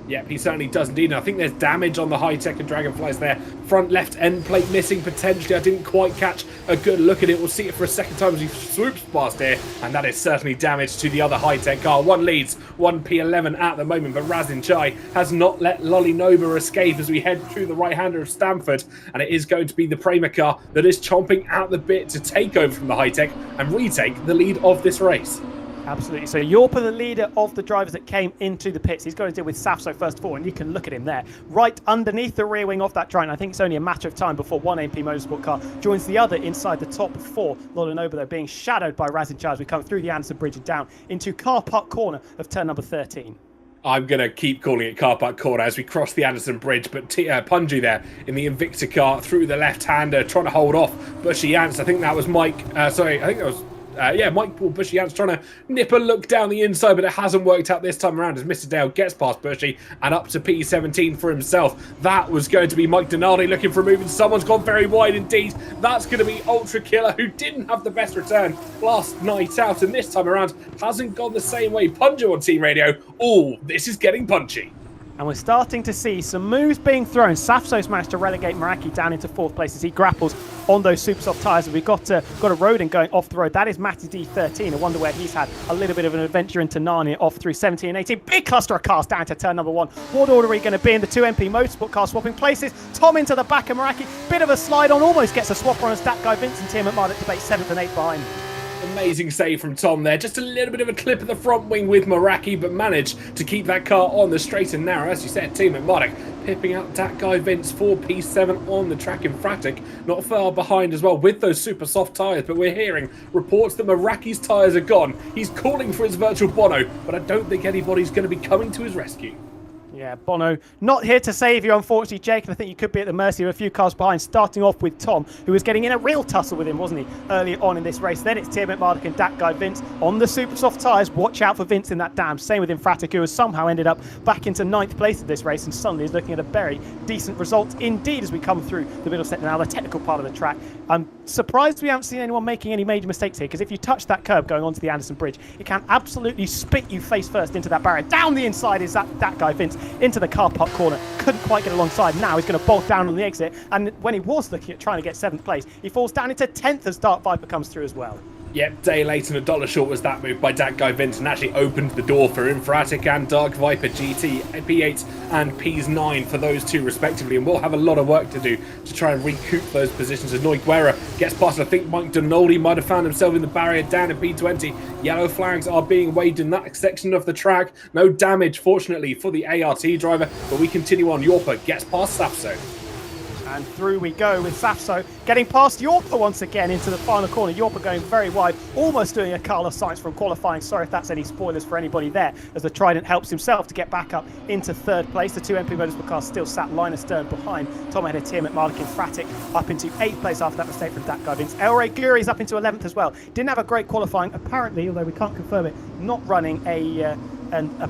Yeah, he certainly does indeed. And I think there's damage on the high-tech and Dragonflies there. Front left end plate missing potentially. I didn't quite catch a good look at it. We'll see it for a second time as he swoops past here. And that is certainly damage to the other high-tech car. One leads, one P11 at the moment. But Razin Chai has not let Lolly Nova escape as we head through the right-hander of Stamford. And it is going to be the Prema car that is chomping at the bit to take over from the high-tech and retake the lead of this race. Absolutely. So Yorpa, the leader of the drivers that came into the pits, he's got to deal with Safso first of all, and you can look at him there, right underneath the rear wing of that Triton. I think it's only a matter of time before one AMP Motorsport car joins the other inside the top four. Lolanoba, though, being shadowed by Razinchai as we come through the Anderson Bridge and down into car park corner of turn number 13. I'm going to keep calling it car park corner as we cross the Anderson Bridge, but Punji there in the Invicta car through the left-hander trying to hold off Bushy Yance. I think that was Mike, I think that was Mike Paul Bushy Yance trying to nip a look down the inside, but it hasn't worked out this time around as Mr. Dale gets past Bushy and up to P17 for himself. That was going to be Mike Donaldi looking for a move, and someone's gone very wide indeed. That's going to be Ultra Killer, who didn't have the best return last night out, and this time around hasn't gone the same way. Punjo on team radio. Oh, this is getting punchy. And we're starting to see some moves being thrown. Safso's managed to relegate Meraki down into fourth place as he grapples on those super soft tyres. And we've got a Rodin going off the road. That is Matty D13. I wonder where he's had a little bit of an adventure into Narnia off through 17 and 18. Big cluster of cars down to turn number 1. What order are we going to be in? The 2MP Motorsport car swapping places. Tom into the back of Meraki. Bit of a slide on. Almost gets a swap on as that guy Vincent Tim McMahon debate 7th and 8th behind him. Amazing save from Tom there. Just a little bit of a clip of the front wing with Meraki, but managed to keep that car on the straight and narrow. As you said, Team McMahon pipping out that guy Vince for P7 on the track in Fratic. Not far behind as well with those super soft tyres, but we're hearing reports that Meraki's tyres are gone. He's calling for his virtual Bono, but I don't think anybody's going to be coming to his rescue. Yeah, Bono not here to save you, unfortunately, Jake, and I think you could be at the mercy of a few cars behind, starting off with Tom, who was getting in a real tussle with him, wasn't he, early on in this race. Then it's Tiermont Marduk and that guy Vince on the super soft tyres. Watch out for Vince in that dam. Same with Infratic, who has somehow ended up back into 9th place of this race, and suddenly is looking at a very decent result indeed as we come through the middle sector now, the technical part of the track. I'm surprised we haven't seen anyone making any major mistakes here, because if you touch that curb going onto the Anderson Bridge, it can absolutely spit you face first into that barrier. Down the inside is that guy Vince into the car park corner. Couldn't quite get alongside. Now he's going to bolt down on the exit, and when he was looking at trying to get 7th place, he falls down into 10th as Dark Viper comes through as well. Yep, day late and a dollar short was that move by that guy Vince, and actually opened the door for Infratic and Dark Viper GT, P8 and P9 for those two respectively, and we'll have a lot of work to do to try and recoup those positions as Noiguera gets past. I think Mike Donaldi might have found himself in the barrier down in P20. Yellow flags are being waved in that section of the track. No damage, fortunately, for the ART driver, but we continue on. Yorpa gets past Safso. And through we go with Safso getting past Yorpa once again into the final corner. Yorpa going very wide, almost doing a Carlos Sainz from qualifying. Sorry if that's any spoilers for anybody there, as the Trident helps himself to get back up into 3rd place. The 2MP Motorsport cars still sat line astern behind. Tom ahead of Tiermont Marduk in Fratic up into 8th place after that mistake from that guy Vince. El Rey Guri's up into 11th as well. Didn't have a great qualifying, apparently, although we can't confirm it, not running a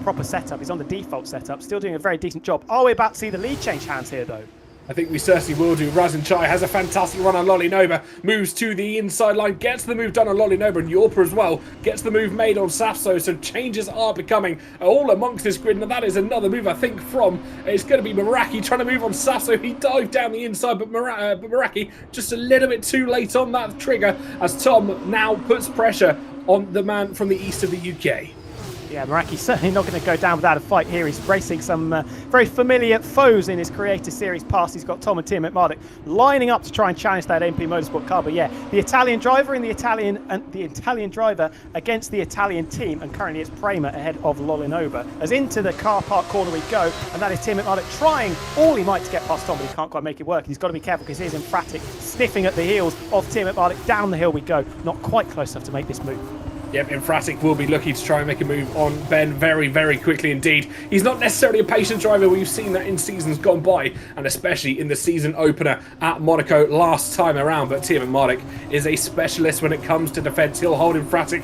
proper setup. He's on the default setup, still doing a very decent job. Are we about to see the lead change hands here though? I think we certainly will do. Razinchai has a fantastic run on Lolinoba, moves to the inside line, gets the move done on Lolinoba, and Yorpa as well gets the move made on Safso, so changes are becoming all amongst this grid, and that is another move I think from, it's going to be Meraki trying to move on Safso. He dived down the inside, but Meraki just a little bit too late on that trigger as Tom now puts pressure on the man from the east of the UK. Yeah, Meraki's certainly not going to go down without a fight here. He's racing some very familiar foes in his Creator Series past. He's got Tom and Tim McMahon lining up to try and challenge that MP Motorsport car. But yeah, the Italian driver and the Italian driver against the Italian team, and currently it's Prema ahead of Lolinoba. As into the car park corner we go, and that is Tim McMahon trying all he might to get past Tom, but he can't quite make it work. He's got to be careful because he's Infratic sniffing at the heels of Tim McMahon. Down the hill we go, not quite close enough to make this move. Yep, Infratic will be looking to try and make a move on Ben very, very quickly indeed. He's not necessarily a patient driver. We've seen that in seasons gone by, and especially in the season opener at Monaco last time around. But Tiermont Marduk is a specialist when it comes to defence. He'll hold Infratic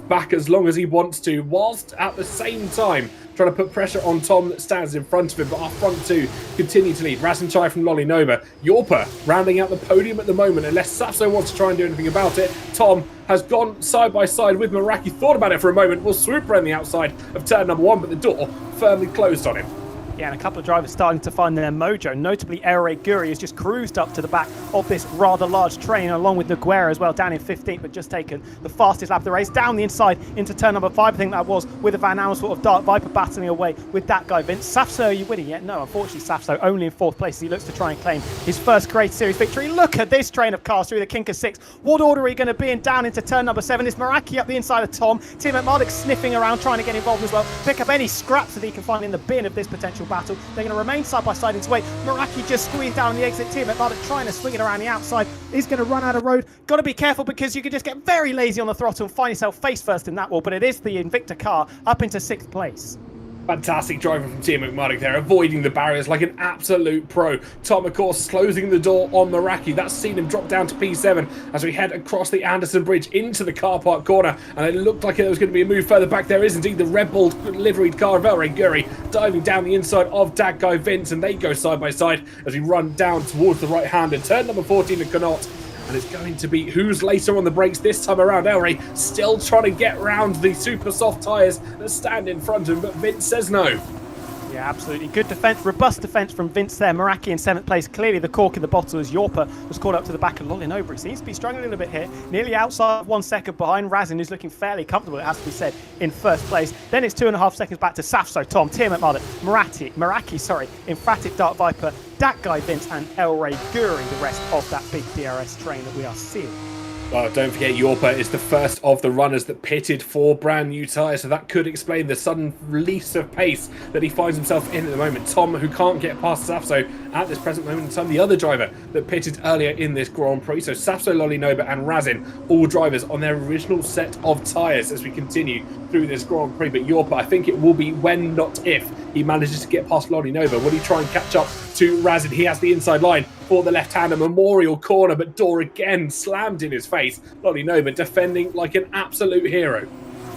back as long as he wants to, whilst at the same time trying to put pressure on Tom that stands in front of him. But our front two continue to lead. Razinchai from Lolinoba. Yorpa rounding out the podium at the moment, unless Safso wants to try and do anything about it. Tom has gone side by side with Meraki, thought about it for a moment, will swoop around the outside of turn number 1, but the door firmly closed on him. Yeah, and a couple of drivers starting to find their mojo. Notably, Ere Guri has just cruised up to the back of this rather large train, along with Noguera as well, down in 15th, but just taken the fastest lap of the race. Down the inside into turn number 5, I think that was, with a Van Allen sort of Dark Viper battling away with that guy, Vince. Safso, are you winning yet? No, unfortunately, Safso only in 4th place as he looks to try and claim his first Creator Series victory. Look at this train of cars through the kink of 6. What order are he going to be in down into turn number 7? It's Meraki up the inside of Tom. Tim Marduk sniffing around, trying to get involved as well. Pick up any scraps that he can find in the bin of this potential battle. They're going to remain side by side in his way. Meraki just squeezed down on the exit. Tim Marduk trying to swing it around the outside. He's going to run out of road. Got to be careful because you can just get very lazy on the throttle and find yourself face first in that wall. But it is the Invicta car up into 6th place. Fantastic driving from Tim McMurdoch there, avoiding the barriers like an absolute pro. Tom, of course, closing the door on Meraki. That's seen him drop down to P7 as we head across the Anderson Bridge into the car park corner. And it looked like there was going to be a move further back. There is indeed the Red Bull liveried car of Elray Guri diving down the inside of that guy Vince. And they go side by side as we run down towards the right hand and turn number 14 at Connaught. And it's going to be who's later on the brakes this time around. Elray still trying to get round the super soft tyres that stand in front of him, but Vince says no. Yeah, absolutely. Good defence, robust defence from Vince there. Meraki in 7th place. Clearly the cork in the bottle as Yorpa was caught up to the back of Lolinobre. He seems to be struggling a little bit here. Nearly outside 1 second behind Razin, who's looking fairly comfortable, it has to be said, in 1st place. Then it's 2.5 seconds back to Safso, Tom, Tim Marduk, Meraki, Emphatic Dark Viper, that guy Vince, and Elray Guri, the rest of that big DRS train that we are seeing. Well, don't forget, Yorpa is the first of the runners that pitted for brand new tyres, so that could explain the sudden release of pace that he finds himself in at the moment. Tom, who can't get past Safso at this present moment in time, the other driver that pitted earlier in this Grand Prix. So Safso, Lolinobre and Razin, all drivers on their original set of tyres as we continue through this Grand Prix. But Yorpa, I think it will be when, not if, he manages to get past Lolinobre. Will he try and catch up to Razin? He has the inside line for the left-hander, memorial corner, but door again slammed in his face. Lolinobre defending like an absolute hero.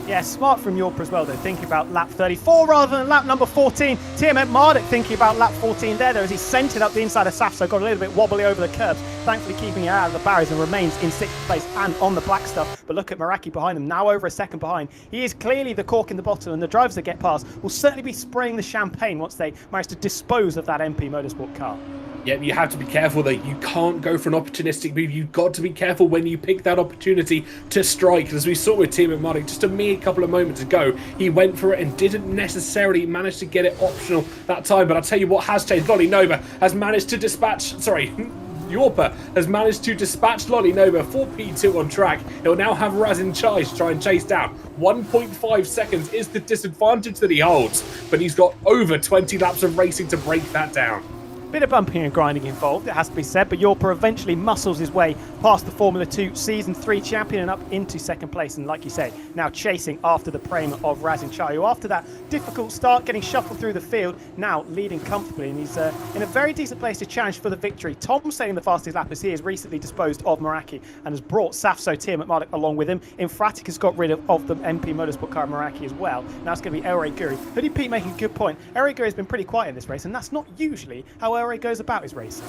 Yeah, smart from Yorpa as well, though, thinking about lap 34 rather than lap number 14. Tim Marduk thinking about lap 14 there, though, as he sent it up the inside of Safso, got a little bit wobbly over the curbs, thankfully keeping it out of the barriers and remains in 6th place and on the black stuff. But look at Meraki behind him, now over a second behind. He is clearly the cork in the bottle, and the drivers that get past will certainly be spraying the champagne once they manage to dispose of that MP Motorsport car. Yeah, you have to be careful that you can't go for an opportunistic move. You've got to be careful when you pick that opportunity to strike. As we saw with Tim Marduk just a mere couple of moments ago, he went for it and didn't necessarily manage to get it optional that time. But I'll tell you what has changed. Lolinobre has managed to dispatch... Yorpa has managed to dispatch Lolinobre for P2 on track. He'll now have Razin Chai to try and chase down. 1.5 seconds is the disadvantage that he holds, but he's got over 20 laps of racing to break that down. Bit of bumping and grinding involved, it has to be said, but Yorpa eventually muscles his way past the Formula 2 Season 3 champion and up into 2nd place. And like you say, now chasing after the prime of Razin Chai, who after that difficult start, getting shuffled through the field, now leading comfortably. And he's in a very decent place to challenge for the victory. Tom setting the fastest lap as he has recently disposed of Meraki and has brought Safso, Tim Marduk along with him. Emphatic has got rid of the MP Motorsport car Meraki as well. Now it's going to be Elray Guri. Hoodie Pete making a good point. Elray Guri has been pretty quiet in this race, and that's not usually how Elray goes about his racing.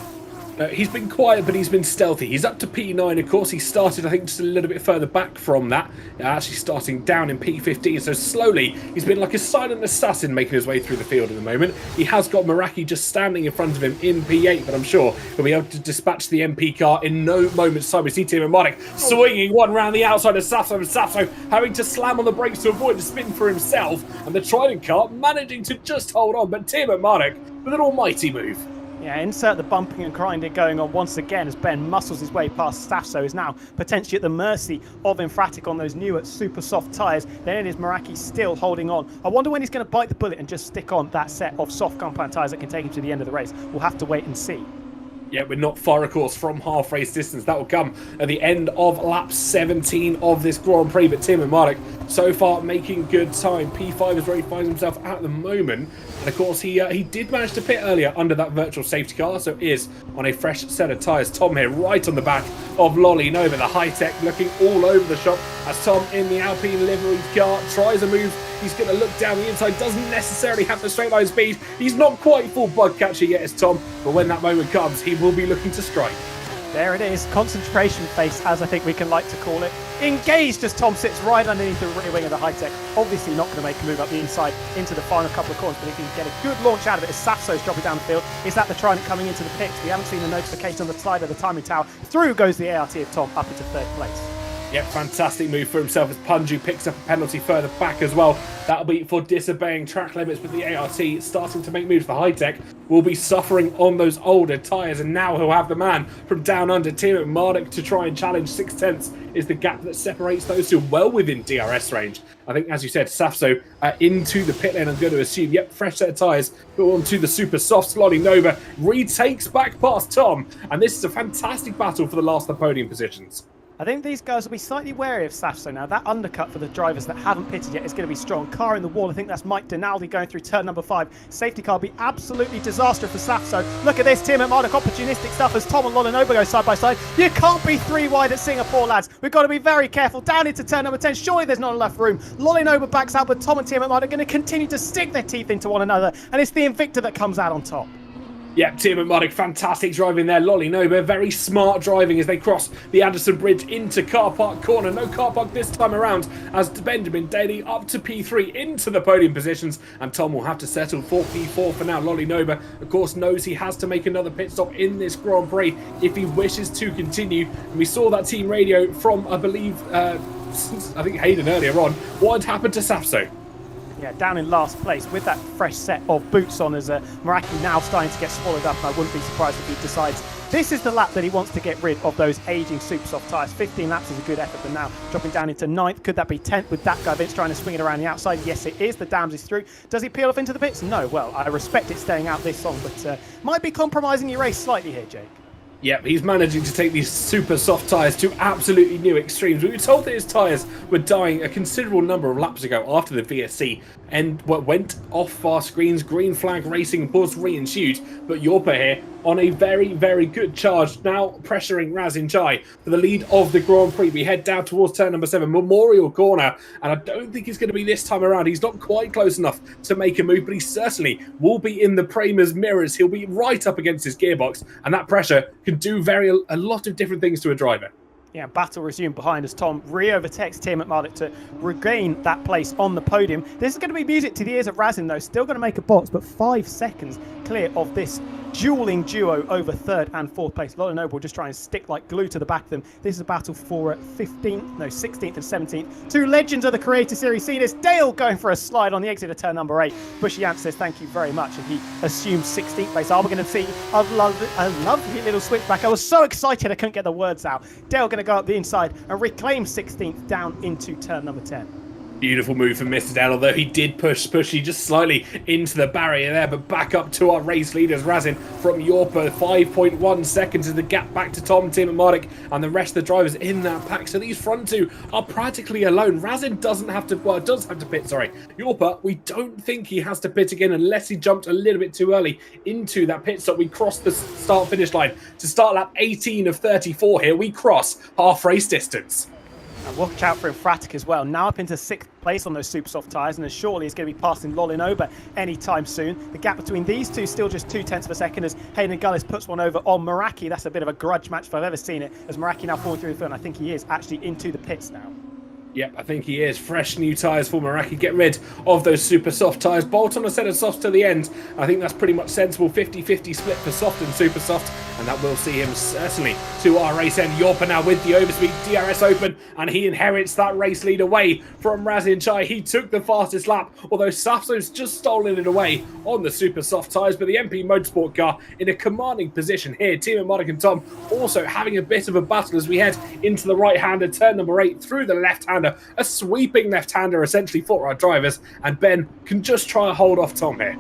He's been quiet, but he's been stealthy. He's up to P9, of course. He started, I think, just a little bit further back from that. Actually starting down in P15. So slowly, he's been like a silent assassin making his way through the field at the moment. He has got Meraki just standing in front of him in P8, but I'm sure he'll be able to dispatch the MP car in no moment's time. We see Tim Marduk swinging one round the outside of Safso, and Safso having to slam on the brakes to avoid the spin for himself. And the Trident car managing to just hold on, but Tim Marduk with an almighty move. Yeah, insert the bumping and grinding going on once again as Ben muscles his way past Safso, is now potentially at the mercy of Emphatic on those new super soft tyres. Then it is Meraki still holding on. I wonder when he's going to bite the bullet and just stick on that set of soft compound tyres that can take him to the end of the race. We'll have to wait and see. Yeah, we're not far, of course, from half race distance. That will come at the end of lap 17 of this Grand Prix. But Tim Marduk so far making good time. P5 is where he finds himself at the moment. And of course, he did manage to pit earlier under that virtual safety car, so is on a fresh set of tyres. Tom here right on the back of Lolinobre, the high-tech looking all over the shop as Tom in the Alpine livery car tries a move. He's going to look down the inside, doesn't necessarily have the straight line speed. He's not quite full bug catcher yet as Tom, but when that moment comes, he will be looking to strike. There it is, concentration face, as I think we can like to call it. Engaged as Tom sits right underneath the rear wing of the high-tech. Obviously not going to make a move up the inside into the final couple of corners, but if he can get a good launch out of it as Safso's dropping down the field, is that the Trident coming into the pits? We haven't seen the notification on the side of the timing tower. Through goes the ART of Tom up into third place. Yeah, fantastic move for himself as Punju picks up a penalty further back as well. That'll be for disobeying track limits, but the ART starting to make moves for high-tech will be suffering on those older tyres, and now he'll have the man from down under, Tim Marduk, to try and challenge. 6/10 is the gap that separates those two well within DRS range. I think, as you said, Safso into the pit lane, I'm going to assume. Yep, fresh set of tyres, go on to the super soft. Lolly Nova retakes back past Tom, and this is a fantastic battle for the last of the podium positions. I think these guys will be slightly wary of Safso now. That undercut for the drivers that haven't pitted yet is going to be strong. Car in the wall, I think that's Mike Denaldi going through turn number 5. Safety car will be absolutely disastrous for Safso. Look at this, Tim and Marduk, opportunistic stuff as Tom and Lolinova go side by side. You can't be 3 wide at Singapore, lads. We've got to be very careful. Down into turn number 10, surely there's not enough room. Lolinova backs out, but Tom and Tim and Marduk are going to continue to stick their teeth into one another, and it's the Invicta that comes out on top. Yep, Tim and Marduk, fantastic driving there. Lolly Nova, very smart driving as they cross the Anderson Bridge into car park corner. No car park this time around as Benjamin Daly up to P3 into the podium positions, and Tom will have to settle for P4 for now. Lolly Nova, of course, knows he has to make another pit stop in this Grand Prix if he wishes to continue. And we saw that team radio from, I believe, I think Hayden earlier on. What had happened to Safso? Yeah, down in last place with that fresh set of boots on as Meraki now starting to get swallowed up, and I wouldn't be surprised if he decides this is the lap that he wants to get rid of those aging super soft tyres. 15 laps is a good effort, but now dropping down into 9th. Could that be 10th with that guy Vince trying to swing it around the outside? Yes, it is. The Dams is through. Does he peel off into the pits? No. Well, I respect it staying out this long, but might be compromising your race slightly here, Jake. Yep, he's managing to take these super soft tyres to absolutely new extremes. We were told that his tyres were dying a considerable number of laps ago after the VSC and went off our screens. Green flag racing was reinsued, but Yorpa here on a very, very good charge, now pressuring Razin Chai for the lead of the Grand Prix. We head down towards turn number 7, Memorial Corner, and I don't think it's going to be this time around. He's not quite close enough to make a move, but he certainly will be in the Prema's mirrors. He'll be right up against his gearbox, and that pressure can do a lot of different things to a driver. Yeah, battle resumed behind as Tom re-overtakes Tim McMardick to regain that place on the podium. This is going to be music to the ears of Razin, though. Still going to make a box, but 5 seconds clear of this dueling duo over 3rd and 4th place. Lola Noble just trying to stick like glue to the back of them. This is a battle for 16th and 17th. 2 legends of the Creator Series. See this, Dale going for a slide on the exit of turn number 8. Bushy Ant says thank you very much, and he assumes 16th place. Are we going to see a lovely little switchback? I was so excited I couldn't get the words out. Dale going to go up the inside and reclaim 16th down into turn number 10. Beautiful move from Mr. Dell, although he did push Pushy just slightly into the barrier there, but back up to our race leaders. Razin from Yorpa, 5.1 seconds is the gap back to Tom, Tim and Mardik, and the rest of the drivers in that pack. So these front 2 are practically alone. Razin does have to pit, sorry. Yorpa, we don't think he has to pit again unless he jumped a little bit too early into that pit stop. We cross the start-finish line to start lap 18 of 34 here. We cross half race distance. And watch out for Infratic as well. Now up into 6th place on those super soft tyres, and as surely is going to be passing Lolinoba anytime soon. The gap between these two still just 0.2 of a second as Hayden Gullis puts one over on Meraki. That's a bit of a grudge match if I've ever seen it, as Meraki now falling through the field, and I think he is actually into the pits now. Yep, I think he is. Fresh new tyres for Meraki. Get rid of those super soft tyres. Bolt on a set of softs to the end. I think that's pretty much sensible. 50-50 split for soft and super soft. And that will see him certainly to our race end. Yorpa now with the overspeed DRS open. And he inherits that race lead away from Razin Chai. He took the fastest lap. Although Safso's just stolen it away on the super soft tyres. But the MP Motorsport car in a commanding position here. Team and Monica and Tom also having a bit of a battle as we head into the right-hander. Turn number 8 through the left-hander. A sweeping left-hander essentially for our drivers, and Ben can just try and hold off Tom here.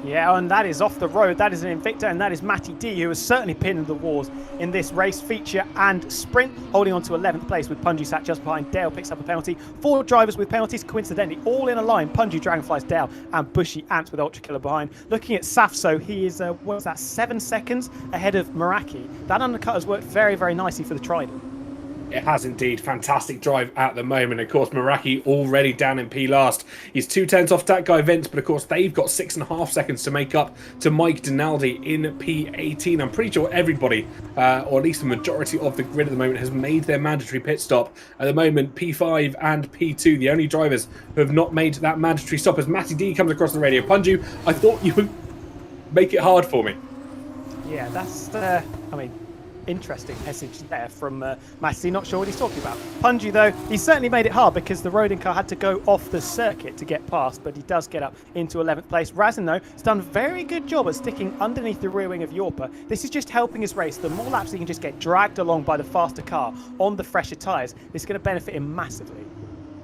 Yeah, and that is off the road. That is an Invicta, and that is Matty D, who has certainly pinned the wars in this race, feature and sprint, holding on to 11th place with Punji sat just behind. Dale picks up a penalty. 4 drivers with penalties, coincidentally, all in a line. Punji, Dragonflies, Dale, and Bushy Ant with Ultra Killer behind. Looking at Safso, he is, 7 seconds ahead of Meraki. That undercut has worked very, very nicely for the Trident. It has indeed. Fantastic drive at the moment. Of course, Meraki already down in P last. He's 2 tenths off that guy Vince, but of course they've got 6.5 seconds to make up to Mike Dinaldi in P18. I'm pretty sure everybody, or at least the majority of the grid at the moment, has made their mandatory pit stop. At the moment, P5 and P2, the only drivers who have not made that mandatory stop. As Matty D comes across the radio, Punju, I thought you would make it hard for me. Yeah, that's, interesting message there from Matty. Not sure what he's talking about. Punji, though, he certainly made it hard because the Rodin car had to go off the circuit to get past, but he does get up into 11th place. Razin, though, has done a very good job at sticking underneath the rear wing of Yorpa. This is just helping his race. The more laps he can just get dragged along by the faster car on the fresher tyres, this is going to benefit him massively.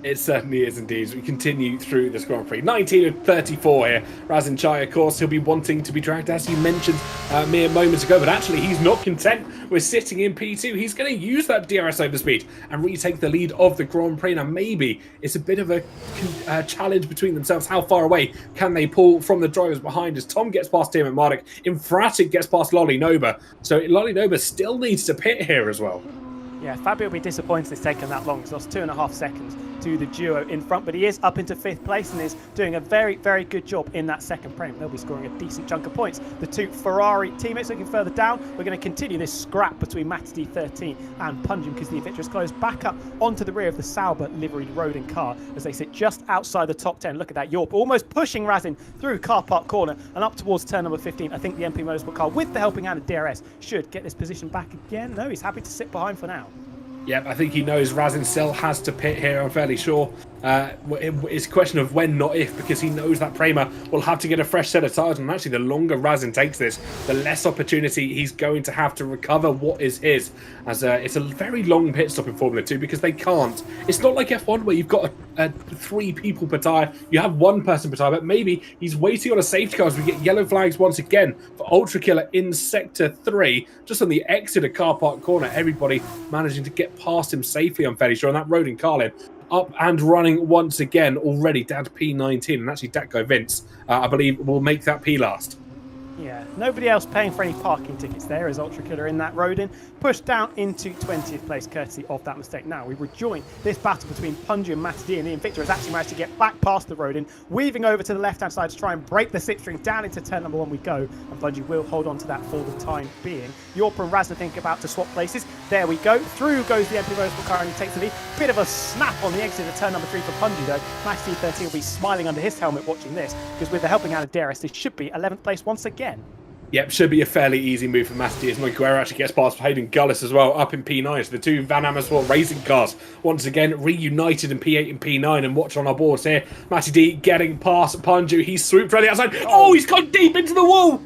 It certainly is indeed. As we continue through this Grand Prix. 19 of 34 here. Razin Chai, of course, he'll be wanting to be dragged, as you mentioned mere moments ago. But actually, he's not content with sitting in P2. He's going to use that DRS overspeed and retake the lead of the Grand Prix. Now, maybe it's a bit of a challenge between themselves. How far away can they pull from the drivers behind as Tom gets past Tim and Marduk? Infratic gets past Lolly Noba. So Lolly Noba still needs to pit here as well. Yeah, Fabio will be disappointed it's taken that long. He's lost 2.5 seconds to the duo in front, but he is up into 5th place and is doing a very, very good job in that second frame. They'll be scoring a decent chunk of points. The two Ferrari teammates looking further down. We're going to continue this scrap between Matty D13 and Punjim because the Victor is closed back up onto the rear of the Sauber liveried Rodin car as they sit just outside the top 10. Look at that, Yorp almost pushing Razin through car park corner and up towards turn number 15. I think the MP Motorsport car with the helping hand of DRS should get this position back again. No, he's happy to sit behind for now. Yep, I think he knows Razin still has to pit here, I'm fairly sure. It's a question of when, not if, because he knows that Prema will have to get a fresh set of tyres. And actually, the longer Razin takes this, the less opportunity he's going to have to recover what is his. As it's a very long pit stop in Formula 2 because they can't. It's not like F1 where you've got 3 people per tyre. You have 1 person per tyre, but maybe he's waiting on a safety car as we get yellow flags once again for Ultra Killer in Sector 3. Just on the exit of car park corner, everybody managing to get past him safely, I'm fairly sure. And that Rodin Carlin up and running once again, already down to P19. And actually, that guy Vince, I believe, will make that P last. Yeah, nobody else paying for any parking tickets there as Ultra Killer in that Rodin, pushed down into 20th place courtesy of that mistake. Now we rejoin this battle between Punji and Matty D, and Ian Victor has actually managed to get back past the Rodin, weaving over to the left-hand side to try and break the slipstream down into turn number 1 we go, and Punji will hold on to that for the time being. Yorpa and Razna think about to swap places. There we go. Through goes the MP Motorsport car and he takes the lead. Bit of a snap on the exit of turn number 3 for Punji though. Matty D13 will be smiling under his helmet watching this, because with the helping hand of DRS, this should be 11th place once again. Yep, should be a fairly easy move for Matty as Guerra actually gets past Hayden Gullis as well, up in P9. So the two Van Amersfoort racing cars once again reunited in P8 and P9. And watch on our boards here, Matty D getting past Punju. He's swooped right outside. Oh, he's gone deep into the wall.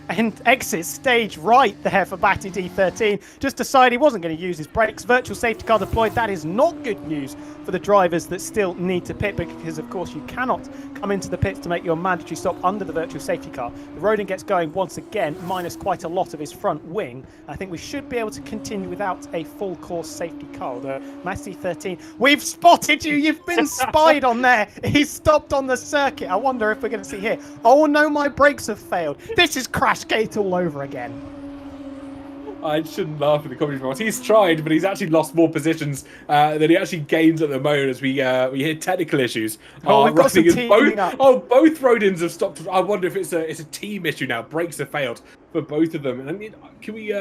And exit stage right there for Matty D13. Just decided he wasn't going to use his brakes. Virtual safety car deployed. That is not good news for the drivers that still need to pit, because of course you cannot come into the pits to make your mandatory stop under the virtual safety car. The Rodin gets going once again, minus quite a lot of his front wing. I think we should be able to continue without a full course safety car. Although Matty 13, we've spotted you. You've been spied on there. He's stopped on the circuit. I wonder if we're going to see here. Oh no, my brakes have failed. This is Crashgate all over again. I shouldn't laugh at the commentary box. He's tried, but he's actually lost more positions than he actually gains at the moment as we hear technical issues. We've got some teaming up. Both Rodins have stopped. I wonder if it's a team issue now. Brakes have failed for both of them. And I mean, can we...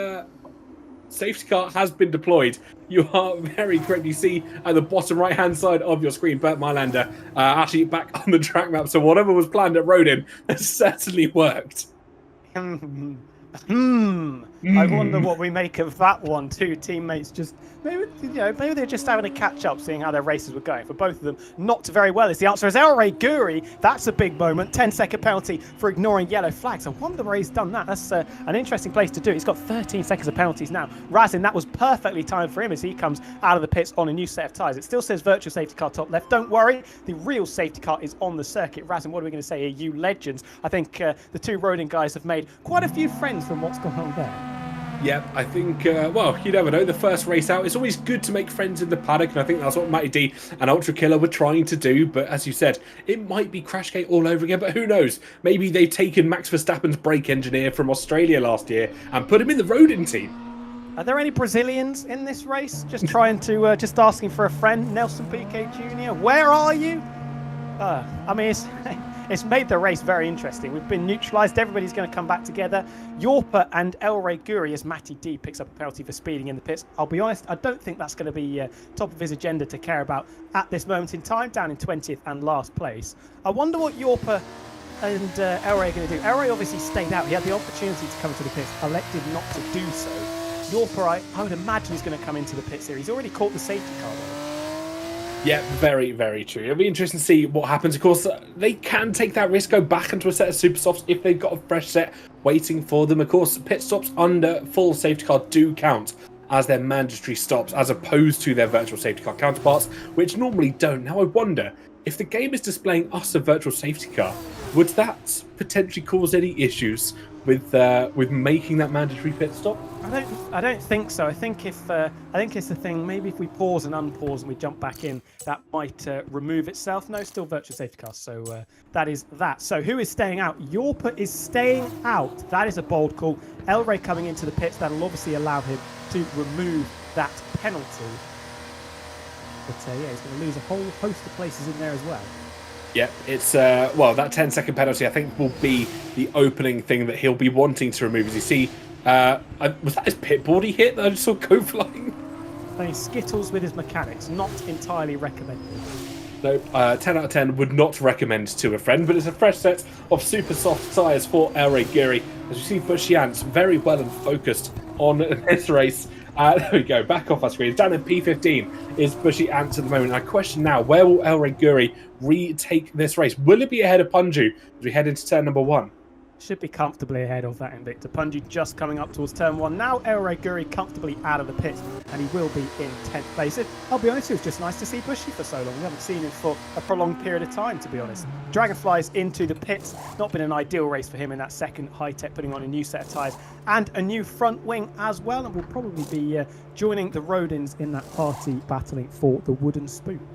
safety car has been deployed. You are very correct. You see at the bottom right-hand side of your screen, Bert Mylander actually back on the track map. So whatever was planned at Rodin has certainly worked. I wonder what we make of that one. Two teammates just maybe they're just having a catch up, seeing how their races were going. For both of them, not very well. Is the answer. Is El Rey Guri? That's a big moment. 10-second penalty for ignoring yellow flags. I wonder where he's done that. That's an interesting place to do it. He's got 13 seconds of penalties now. Razin, that was perfectly timed for him as he comes out of the pits on a new set of tyres. It still says virtual safety car top left. Don't worry, the real safety car is on the circuit. Razin, what are we going to say here? You legends. I think the two Rodin guys have made quite a few friends from what's going on there. Yep, I think, well, you never know. The first race out, it's always good to make friends in the paddock, and I think that's what Matty D and Ultra Killer were trying to do. But as you said, it might be Crashgate all over again, but who knows? Maybe they've taken Max Verstappen's brake engineer from Australia last year and put him in the Rodin team. Are there any Brazilians in this race? Just trying to, just asking for a friend, Nelson Piquet Jr. Where are you? I mean, it's made the race very interesting. We've been neutralised. Everybody's going to come back together. Yorpa and El Rey Guri as Matty D picks up a penalty for speeding in the pits. I'll be honest, I don't think that's going to be top of his agenda to care about at this moment in time, down in 20th and last place. I wonder what Yorpa and El Rey are going to do. El Rey obviously stayed out. He had the opportunity to come to the pits, elected not to do so. Yorpa, I would imagine he's going to come into the pits here. He's already caught the safety car though. Yeah, very, very true. It'll be interesting to see what happens. Of course, they can take that risk, go back into a set of super softs if they've got a fresh set waiting for them. Of course, pit stops under full safety car do count as their mandatory stops, as opposed to their virtual safety car counterparts, which normally don't. Now, I wonder, if the game is displaying us a virtual safety car, would that potentially cause any issues with making that mandatory pit stop? I don't think so. I think it's the thing. Maybe if we pause and unpause and we jump back in, that might remove itself. No, still virtual safety car. So that is that. So who is staying out? Yorpa is staying out. That is a bold call. El Rey coming into the pits. That'll obviously allow him to remove that penalty. But yeah, he's going to lose a whole host of places in there as well. Yeah, it's well, that 10-second penalty I think will be the opening thing that he'll be wanting to remove. As you see, was that his pit board he hit that I just saw go flying? Playing skittles with his mechanics, not entirely recommended. No, 10 out of 10 would not recommend to a friend, but it's a fresh set of super soft tyres for El Rey Guri. As you see, Bushiant's very well and focused on this race. There we go, back off our screen. Down in P15 is Bushy Ants at the moment. I question now, where will El Rey Guri retake this race? Will it be ahead of Punju as we head into turn number 1? Should be comfortably ahead of that Invicta. Punju just coming up towards turn 1. Now El Rey Guri comfortably out of the pits, and he will be in 10th place. I'll be honest, it was just nice to see Bushy for so long. We haven't seen him for a prolonged period of time, to be honest. Dragonflies into the pits. Not been an ideal race for him in that second. High-Tech putting on a new set of tyres and a new front wing as well, and will probably be joining the Rodins in that party battling for the wooden spoon.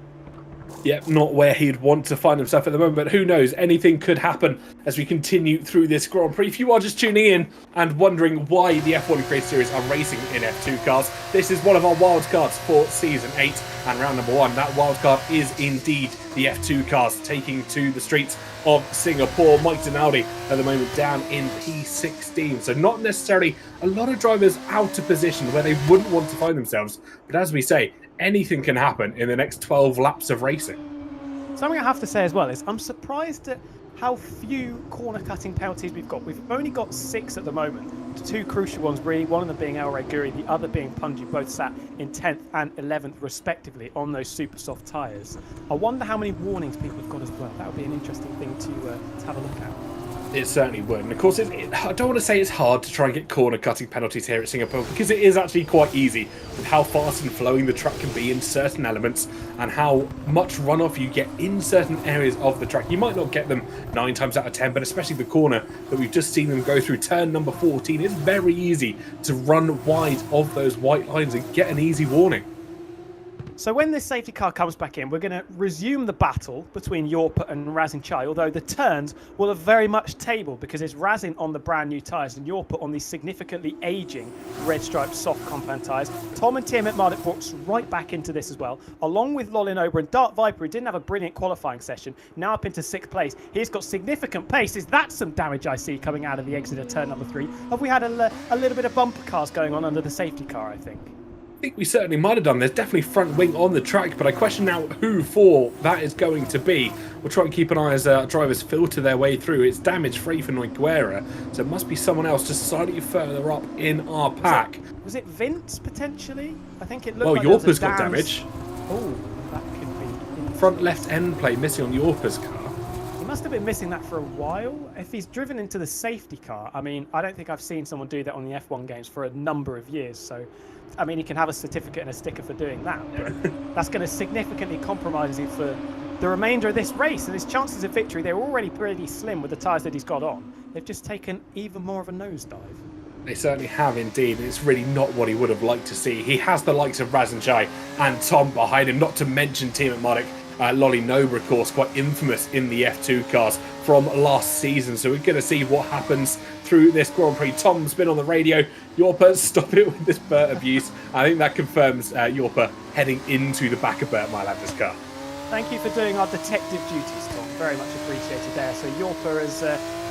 Yep, not where he'd want to find himself at the moment, but who knows, anything could happen as we continue through this Grand Prix. If you are just tuning in and wondering why the F1 Creator Series are racing in F2 cars, this is one of our wildcards for Season 8 and round number 1. That wildcard is indeed the F2 cars taking to the streets of Singapore. Mike Denaldi at the moment down in P16, so not necessarily a lot of drivers out of position where they wouldn't want to find themselves, but as we say, anything can happen in the next 12 laps of racing. Something I have to say as well is I'm surprised at how few corner cutting penalties we've got. We've only got 6 at the moment. 2 crucial ones really, one of them being El Rey Guri, the other being Punju, both sat in 10th and 11th respectively on those super soft tyres. I wonder how many warnings people have got as well. That would be an interesting thing to have a look at. It certainly would. And of course, I don't want to say it's hard to try and get corner cutting penalties here at Singapore, because it is actually quite easy with how fast and flowing the track can be in certain elements and how much runoff you get in certain areas of the track. You might not get them 9 times out of 10, but especially the corner that we've just seen them go through, turn number 14, it's very easy to run wide of those white lines and get an easy warning. So when this safety car comes back in, we're going to resume the battle between Yorpa and Razin Chai, although the turns will have very much tabled because it's Razin on the brand new tyres and Yorpa on the significantly aging red striped soft compound tyres. Tom and Tim at Marduk walks right back into this as well, along with Lolin Ober and Dart Viper, who didn't have a brilliant qualifying session, now up into 6th place. He's got significant pace. Is that some damage I see coming out of the exit of turn number 3? Have we had a little bit of bumper cars going on under the safety car, I think? I think we certainly might have done. There's definitely front wing on the track, but I question now who for that is going to be. We'll try and keep an eye as drivers filter their way through. It's damage free for Noguera, so it must be someone else just slightly further up in our pack. Was it Vince potentially? I think it looked well, like Yorpa's got damage. Oh, that could be. Front left end plate missing on Yorpa's car. He must have been missing that for a while. If he's driven into the safety car, I mean, I don't think I've seen someone do that on the F1 games for a number of years, so I mean, he can have a certificate and a sticker for doing that, but that's going to significantly compromise him for the remainder of this race. And his chances of victory, they're already pretty slim with the tyres that he's got on. They've just taken even more of a nosedive. They certainly have indeed, and it's really not what he would have liked to see. He has the likes of Razin Chai and Tom behind him, not to mention Team at Marduk Lolly Nova, of course, quite infamous in the F2 cars from last season. So we're going to see what happens through this Grand Prix. Tom's been on the radio. Yorpa, stop it with this Bert abuse. I think that confirms Yorpa heading into the back of Bert Mylander's car. Thank you for doing our detective duties, Tom. Very much appreciated there. So Yorpa has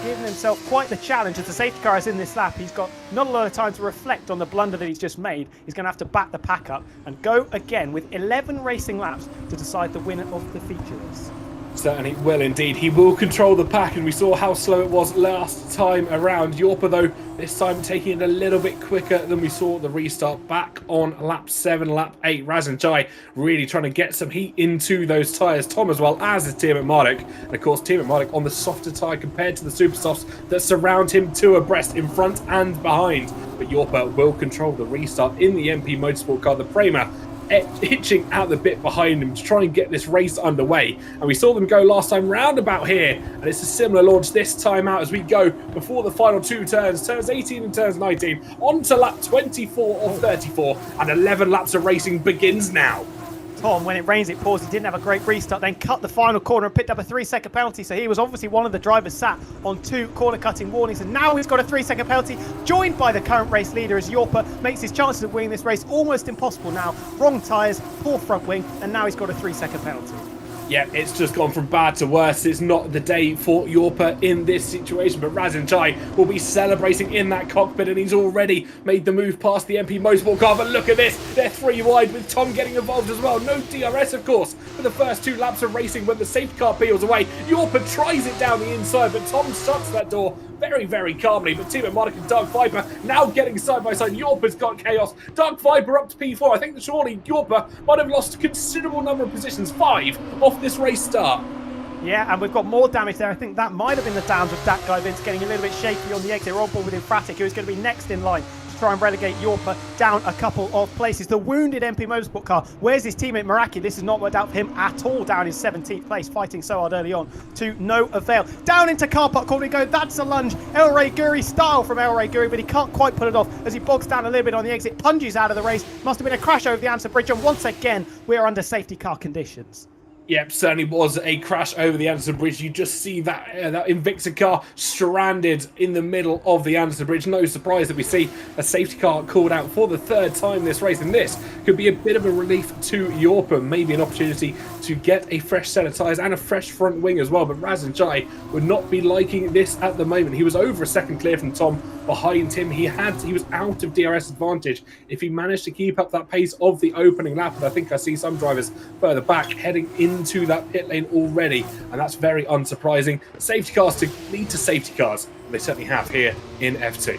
given himself quite the challenge. As the safety car is in this lap, he's got not a lot of time to reflect on the blunder that he's just made. He's going to have to back the pack up and go again with 11 racing laps to decide the winner of the feature race. Certainly will indeed. He will control the pack, and we saw how slow it was last time around. Yorpa, though, this time taking it a little bit quicker than we saw the restart back on lap 7, lap 8. Razanjai really trying to get some heat into those tyres. Tom as well as his team at Marduk. And of course, team at Marduk on the softer tyre compared to the super softs that surround him two abreast in front and behind. But Yorpa will control the restart in the MP Motorsport car, the Prema, hitching out the bit behind him to try and get this race underway. And we saw them go last time round about here, and it's a similar launch this time out as we go before the final two turns 18 and turns 19, on to lap 24 of 34, and 11 laps of racing begins now. Tom, when it rains, it pours. He didn't have a great restart, then cut the final corner and picked up a 3-second penalty. So he was obviously one of the drivers sat on 2 corner-cutting warnings, and now he's got a 3-second penalty, joined by the current race leader as Yorpa makes his chances of winning this race almost impossible now. Wrong tyres, poor front wing, and now he's got a 3-second penalty. Yeah, it's just gone from bad to worse. It's not the day for Yorpa in this situation, but Razanjai will be celebrating in that cockpit, and he's already made the move past the MP Motorsport car. But look at this, they're 3 wide with Tom getting involved as well. No DRS, of course, for the first 2 laps of racing when the safety car peels away. Yorpa tries it down the inside, but Tom shuts that door very, very calmly. But Team Monica and Dark Viper now getting side by side. Yorpa's got chaos. Dark Viper up to P4. I think that surely Yorpa might have lost a considerable number of positions, 5 off this race start. Yeah, and we've got more damage there. I think that might have been the downs with that guy Vince getting a little bit shaky on the exit. We're on board with Infratic, who is going to be next in line to try and relegate Yorpa down a couple of places. The wounded MP Motorsport car, where's his teammate Meraki? This has not worked out for him at all, down in 17th place, fighting so hard early on to no avail. Down into car park corner we go. That's a lunge, El Rey Guri style from El Rey Guri, but he can't quite pull it off as he bogs down a little bit on the exit, plunges out of the race. Must have been a crash over the Anson Bridge, and once again we are under safety car conditions. Yep, certainly was a crash over the Anderson Bridge. You just see that that Invicta car stranded in the middle of the Anderson Bridge. No surprise that we see a safety car called out for the 3rd time this race, and this could be a bit of a relief to Yorpa, maybe an opportunity to get a fresh set of tyres and a fresh front wing as well. But Razanjai would not be liking this at the moment. He was over a second clear from Tom behind him. He was out of DRS advantage if he managed to keep up that pace of the opening lap. And I think I see some drivers further back heading into that pit lane already, and that's very unsurprising. Safety cars to lead to safety cars, they certainly have here in F2.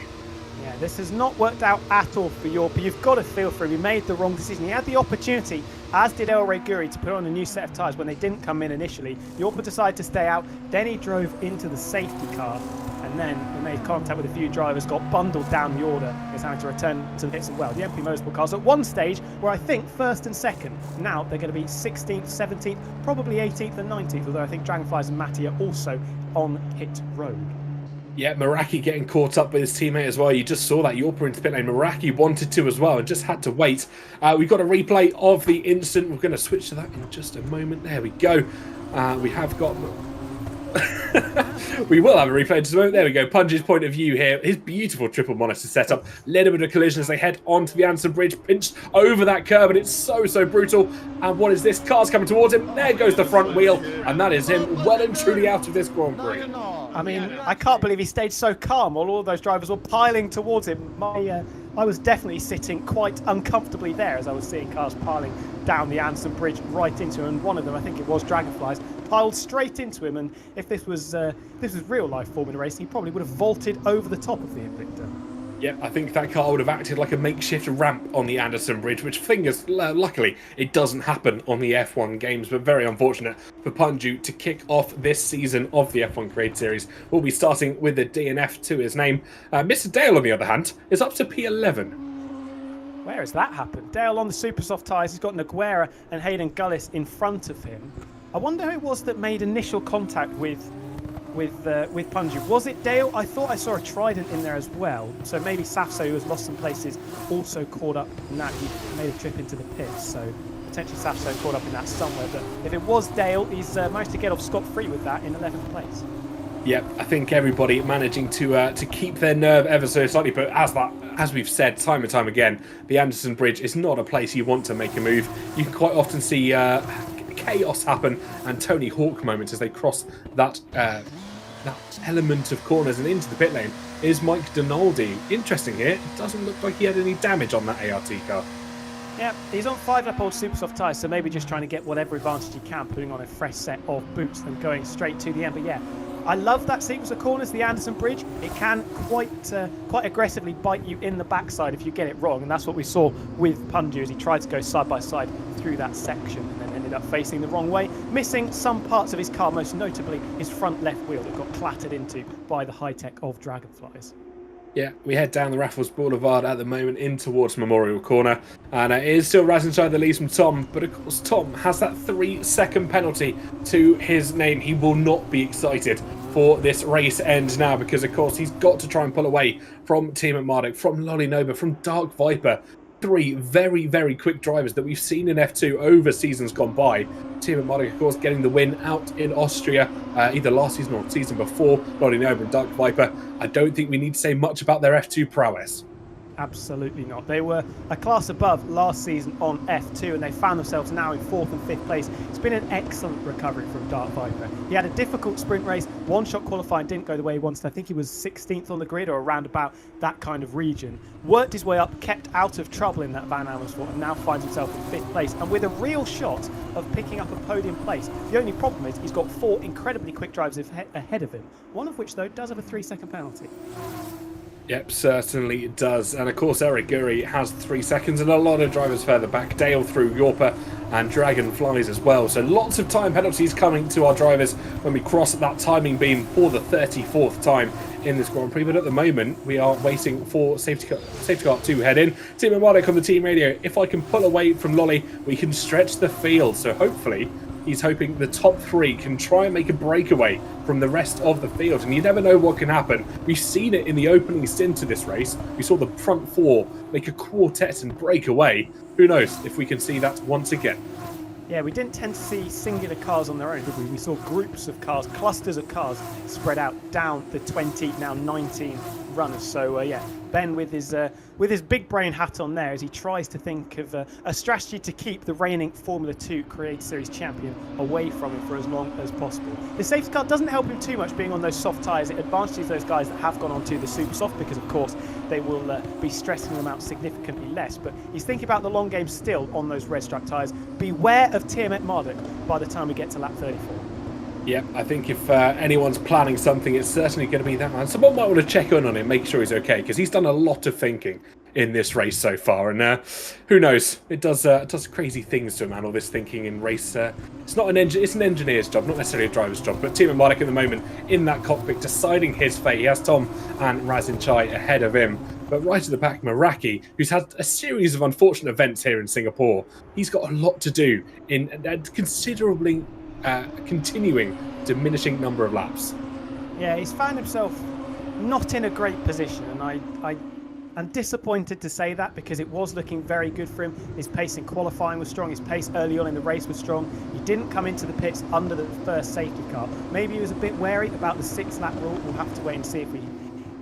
Yeah, this has not worked out at all for Yorpa. You've got to feel for him. He made the wrong decision. He had the opportunity, as did El Rey Guri, to put on a new set of tyres when they didn't come in initially. Yorpa decided to stay out, then he drove into the safety car, and then he made contact with a few drivers, got bundled down the order. He's having to return to the pits as well. The MP Motorsport cars at one stage were, I think, 1st and 2nd. Now they're going to be 16th, 17th, probably 18th and 19th, although I think Dragonflies and Matty are also on pit road. Yeah, Meraki getting caught up with his teammate as well. You just saw that Yorpa into pit lane. Meraki wanted to as well and just had to wait. We've got a replay of the incident. We're going to switch to that in just a moment. There we go. We have got... we will have a replay in just a moment. There we go. Punj's point of view here. His beautiful triple monitor setup. Little bit of collision as they head onto the Anderson Bridge, pinched over that curb, and it's so brutal. And what is this? Car's coming towards him. There goes the front wheel, and that is him well and truly out of this Grand Prix. I mean, I can't believe he stayed so calm while all those drivers were piling towards him. I was definitely sitting quite uncomfortably there as I was seeing cars piling down the Anderson Bridge right into him, and one of them, I think it was Dragonflies, piled straight into him. And if this was real life Formula racing, he probably would have vaulted over the top of the Invicta. Yep, I think that car would have acted like a makeshift ramp on the Anderson Bridge, which, luckily, it doesn't happen on the F1 games, but very unfortunate for Punju to kick off this season of the F1 Create Series. We'll be starting with a DNF to his name. Mr. Dale, on the other hand, is up to P11. Where has that happened? Dale on the super soft tyres. He's got Naguera and Hayden Gullis in front of him. I wonder who it was that made initial contact with Punju. Was it Dale? I thought I saw a Trident in there as well. So maybe Safso, who has lost some places, also caught up in that. He made a trip into the pits. So potentially Safso caught up in that somewhere. But if it was Dale, he's managed to get off scot-free with that in 11th place. Yep, I think everybody managing to keep their nerve ever so slightly, but as we've said time and time again, the Anderson Bridge is not a place you want to make a move. You can quite often see chaos happen and Tony Hawk moments as they cross that element of corners and into the pit lane. Is Mike Donaldi. Interesting here, it doesn't look like he had any damage on that ART car. Yeah, he's on 5-lap-old super soft tyres, so maybe just trying to get whatever advantage he can, putting on a fresh set of boots and going straight to the end. But yeah, I love that sequence of corners, the Anderson Bridge. It can quite aggressively bite you in the backside if you get it wrong, and that's what we saw with Punju as he tried to go side by side through that section and then ended up facing the wrong way, missing some parts of his car, most notably his front left wheel that got clattered into by the high-tech of Dragonflies. Yeah, we head down the Raffles Boulevard at the moment in towards Memorial Corner, and it is still Raz inside the lead from Tom, but of course Tom has that 3-second penalty to his name. He will not be excited for this race end now because of course he's got to try and pull away from Team at Marduk, from Lolly Nova, from Dark Viper. 3 very, very quick drivers that we've seen in F2 over seasons gone by. Team at Marduk, of course, getting the win out in Austria, either last season or season before. Lolly Nova and Dark Viper. I don't think we need to say much about their F2 prowess. Absolutely not. They were a class above last season on F2 and they found themselves now in 4th and 5th place. It's been an excellent recovery from Dark Viper. He had a difficult sprint race, one-shot qualifying didn't go the way he wanted. I think he was 16th on the grid or around about that kind of region. Worked his way up, kept out of trouble in that Van Amersfoort and now finds himself in 5th place and with a real shot of picking up a podium place. The only problem is he's got 4 incredibly quick drivers ahead of him, one of which though does have a 3-second penalty. Yep, certainly it does. And of course, Eric Gurry has 3 seconds and a lot of drivers further back. Dale through Yorpa and Dragonflies as well. So lots of time penalties coming to our drivers when we cross that timing beam for the 34th time in this Grand Prix. But at the moment, we are waiting for safety car to head in. Team at Marduk on the team radio. If I can pull away from Lolly, we can stretch the field. So hopefully, he's hoping the top 3 can try and make a breakaway from the rest of the field. And you never know what can happen. We've seen it in the opening stint of this race. We saw the front 4 make a quartet and break away. Who knows if we can see that once again. Yeah, we didn't tend to see singular cars on their own, did we? We saw groups of cars, clusters of cars spread out down the 20, now 19 runners. So yeah, Ben with his big brain hat on there as he tries to think of a strategy to keep the reigning Formula 2 Creator Series champion away from him for as long as possible. The safety car doesn't help him too much being on those soft tyres. It advantages those guys that have gone onto the super soft because of course they will be stressing them out significantly less. But he's thinking about the long game still on those red struck tyres. Beware of Tiamat Marduk by the time we get to lap 34. Yeah, I think if anyone's planning something, it's certainly going to be that man. Someone might want to check in on him, make sure he's okay, because he's done a lot of thinking in this race so far. And who knows? It does crazy things to a man, all this thinking in race. It's not it's an engineer's job, not necessarily a driver's job. But Team Marduk at the moment in that cockpit, deciding his fate. He has Tom and Razin Chai ahead of him. But right at the back, Meraki, who's had a series of unfortunate events here in Singapore, he's got a lot to do in considerably continuing diminishing number of laps. Yeah, he's found himself not in a great position, and I'm disappointed to say that because it was looking very good for him. His pace in qualifying was strong, his pace early on in the race was strong. He didn't come into the pits under the first safety car. Maybe he was a bit wary about the 6-lap rule. We'll have to wait and see if we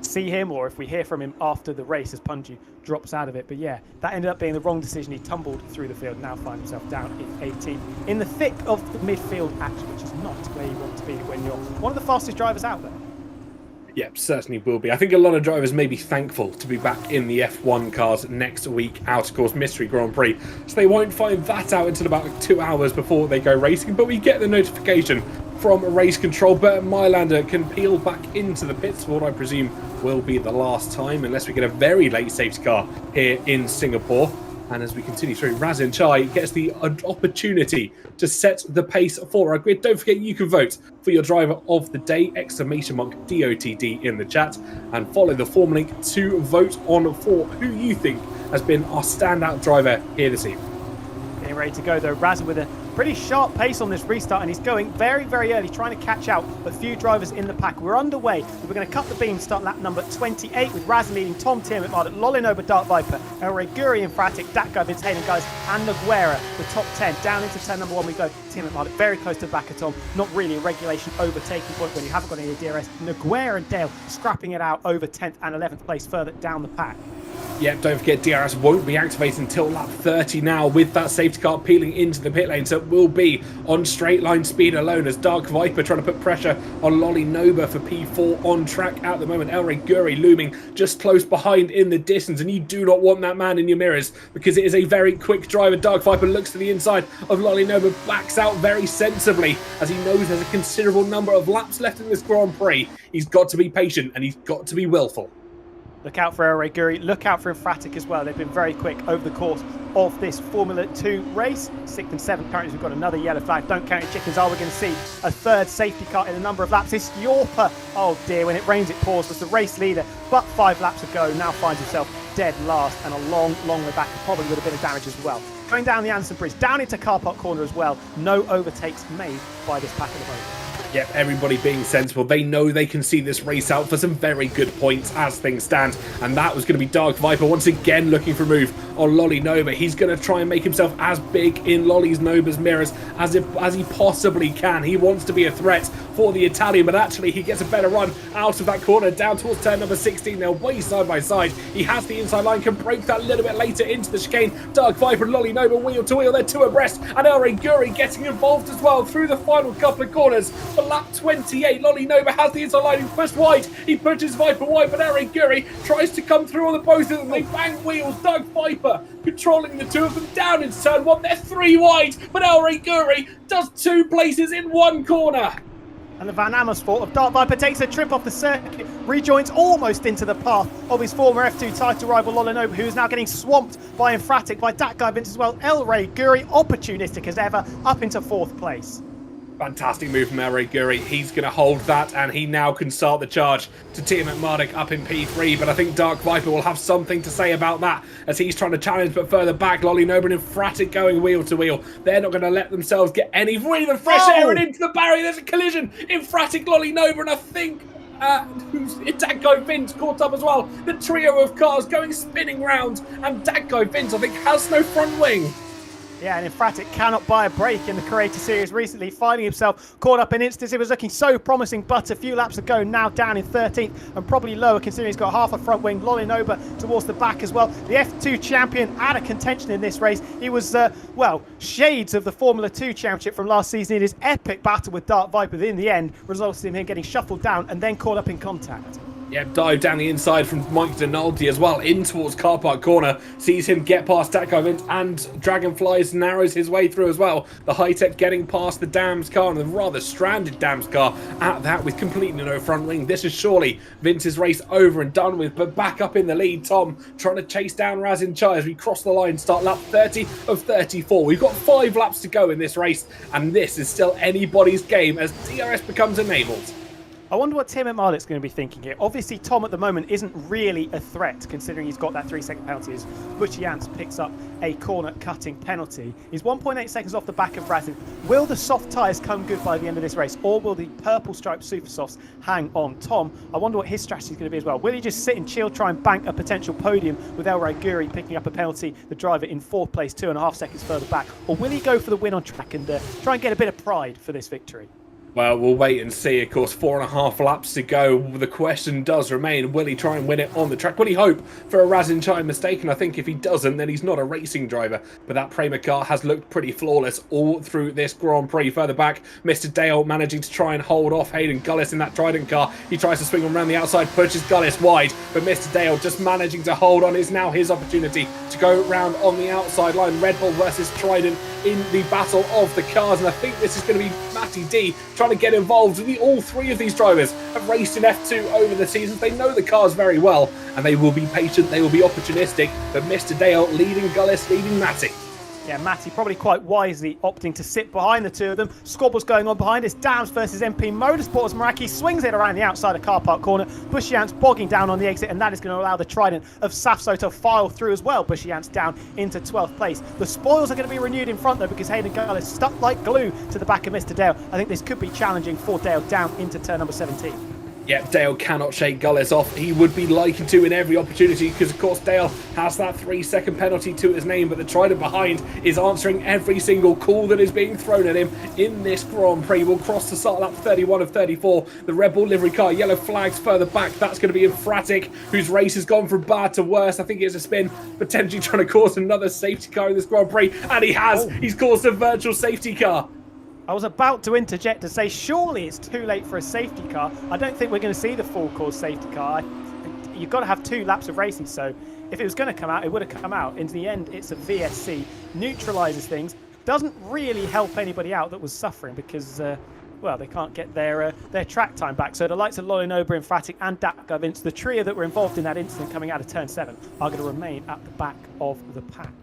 see him or if we hear from him after the race as Punju drops out of it. But yeah, that ended up being the wrong decision. He tumbled through the field, now finds himself down in 18th in the thick of the midfield action, which is not where you want to be when you're one of the fastest drivers out there. Yep, certainly will be. I think a lot of drivers may be thankful to be back in the F1 cars next week out, of course, Mystery Grand Prix. So they won't find that out until about 2 hours before they go racing, but we get the notification from race control. But Mylander can peel back into the pits for what I presume will be the last time, unless we get a very late safety car here in Singapore. And as we continue through, Razin Chai gets the opportunity to set the pace for our grid. Don't forget you can vote for your driver of the day, !DOTD in the chat, and follow the form link to vote on for who you think has been our standout driver here this evening. getting ready to go though. Razin with a pretty sharp pace on this restart, and he's going very, very early, trying to catch out a few drivers in the pack. We're underway. We're going to cut the beam, start lap number 28 with Razin leading, Tom, Tim, Marduk, Lolinoba, Dark Viper, El Rey, Guri, Infratic, Datgo, Vince Hayden, guys, and Naguera, the top 10. Down into turn number 1 we go. Tim Marduk very close to the back of Tom. Not really a regulation overtaking point when you haven't got any DRS. Naguera and Dale scrapping it out over 10th and 11th place further down the pack. Yeah, don't forget DRS won't be activated until lap 30 now, with that safety car peeling into the pit lane, so it will be on straight line speed alone as Dark Viper trying to put pressure on Lolinoba for P4 on track at the moment. El Rey Guri looming just close behind in the distance, and you do not want that man in your mirrors because it is a very quick driver. Dark Viper looks to the inside of Lolinoba, backs out very sensibly as he knows there's a considerable number of laps left in this Grand Prix. He's got to be patient and he's got to be willful. Look out for El Rey Guri, look out for Infratic as well. They've been very quick over the course of this Formula 2 race. 6th and 7th currently, we've got another yellow flag. Don't count your chickens. Are we going to see a third safety car in a number of laps? It's Yorpa. Oh dear, when it rains it pours. Was the race leader, but 5 laps ago, now finds himself dead last and a long, long way back, probably with a bit of damage as well. Going down the Anderson Bridge, down into car park corner as well. No overtakes made by this pack at the moment. Yep, everybody being sensible. They know they can see this race out for some very good points as things stand. And that was going to be Dark Viper once again looking for a move on Lolinoba. He's going to try and make himself as big in Noba's mirrors as he possibly can. He wants to be a threat for the Italian, but actually he gets a better run out of that corner down towards turn number 16. They're way side by side. He has the inside line, can break that a little bit later into the chicane. Dark Viper and Lolinoba wheel to wheel. They're 2 abreast, and El Rey Guri getting involved as well through the final couple of corners. For lap 28, Lolinoba has the inside line, he pushed wide. He pushes Viper wide, but El Rey Guri tries to come through on the both of them. They bang wheels. Dark Viper controlling the 2 of them down into turn 1. They're 3 wide, but El Rey Guri does 2 places in 1 corner. And the Van Amersfoort of Dark Viper takes a trip off the circuit, rejoins almost into the path of his former F2 title rival Lolinoba, who is now getting swamped by Infratic, by Datgo Vince as well. El Rey Guri, opportunistic as ever, up into 4th place. Fantastic move from El Rey Guri. He's going to hold that, and he now can start the charge to Tim Marduk up in P3. But I think Dark Viper will have something to say about that as he's trying to challenge, but further back, Lolinoba and Infratic going wheel to wheel. They're not going to let themselves get any breath of fresh air and into the barrier. There's a collision. Infratic, Lolinoba, and I think Datgo Vince caught up as well. The trio of cars going spinning round, and Datgo Vince, I think, has no front wing. Yeah, and Infratic cannot buy a break in the Creator Series recently, finding himself caught up in instances. It was looking so promising, but a few laps ago, now down in 13th and probably lower considering he's got half a front wing. Lolinoba towards the back as well. The F2 champion out of contention in this race. He was, well, shades of the Formula 2 championship from last season in his epic battle with Dark Viper that in the end resulted in him getting shuffled down and then caught up in contact. Yeah, dive down the inside from Mike Donaldi as well, in towards car park corner. Sees him get past Datgo Vince, and Dragonflies narrows his way through as well. The high-tech getting past the Dams car, and the rather stranded Dams car at that with completely no front wing. This is surely Vince's race over and done with, but back up in the lead, Tom trying to chase down Razin Chai as we cross the line, start lap 30 of 34. We've got 5 laps to go in this race, and this is still anybody's game as DRS becomes enabled. I wonder what Tim Marduk's going to be thinking here. Obviously, Tom at the moment isn't really a threat, considering he's got that 3-second penalty as Butch Jans picks up a corner-cutting penalty. He's 1.8 seconds off the back of Razin. Will the soft tyres come good by the end of this race, or will the purple-striped super softs hang on? Tom, I wonder what his strategy is going to be as well. Will he just sit and chill, try and bank a potential podium with El Rey Guri picking up a penalty, the driver in 4th place, 2.5 seconds further back, or will he go for the win on track and try and get a bit of pride for this victory? Well, we'll wait and see. Of course, 4.5 laps to go. The question does remain, will he try and win it on the track? Will he hope for a Razin Chai mistake? And I think if he doesn't, then he's not a racing driver. But that Prema car has looked pretty flawless all through this Grand Prix. Further back, Mr. Dale managing to try and hold off Hayden Gullis in that Trident car. He tries to swing him around the outside, pushes Gullis wide. But Mr. Dale just managing to hold on. Is now his opportunity to go round on the outside line. Red Bull versus Trident in the battle of the cars. And I think this is going to be Matty D trying to get involved. All 3 of these drivers have raced in F2 over the seasons. They know the cars very well, and they will be patient, they will be opportunistic. But Mr. Dale leading Gullis, leading Matty. Yeah, Matty probably quite wisely opting to sit behind the two of them. Squabbles going on behind. It's Dams versus MP Motorsport as Meraki swings it around the outside of car park corner. Bushiant's bogging down on the exit, and that is going to allow the Trident of Safso to file through as well. Bushiant's down into 12th place. The spoils are going to be renewed in front though, because Hayden Gale is stuck like glue to the back of Mr. Dale. I think this could be challenging for Dale down into turn number 17. Yep, Dale cannot shake Gullis off. He would be liking to in every opportunity because, of course, Dale has that 3-second penalty to his name, but the Trident behind is answering every single call that is being thrown at him in this Grand Prix. We'll cross the start lap 31 of 34. The Red Bull livery car, yellow flags further back. That's going to be Infratic, whose race has gone from bad to worse. I think it's a spin, potentially trying to cause another safety car in this Grand Prix, and he has. He's caused a virtual safety car. I was about to interject to say, surely it's too late for a safety car. I don't think we're going to see the full cause safety car. You've got to have 2 laps of racing, so if it was going to come out, it would have come out. In the end, it's a VSC, neutralises things, doesn't really help anybody out that was suffering because, well, they can't get their track time back. So the likes of Lolinoba, Infratic and Dakar Vince, the trio that were involved in that incident coming out of turn 7, are going to remain at the back of the pack.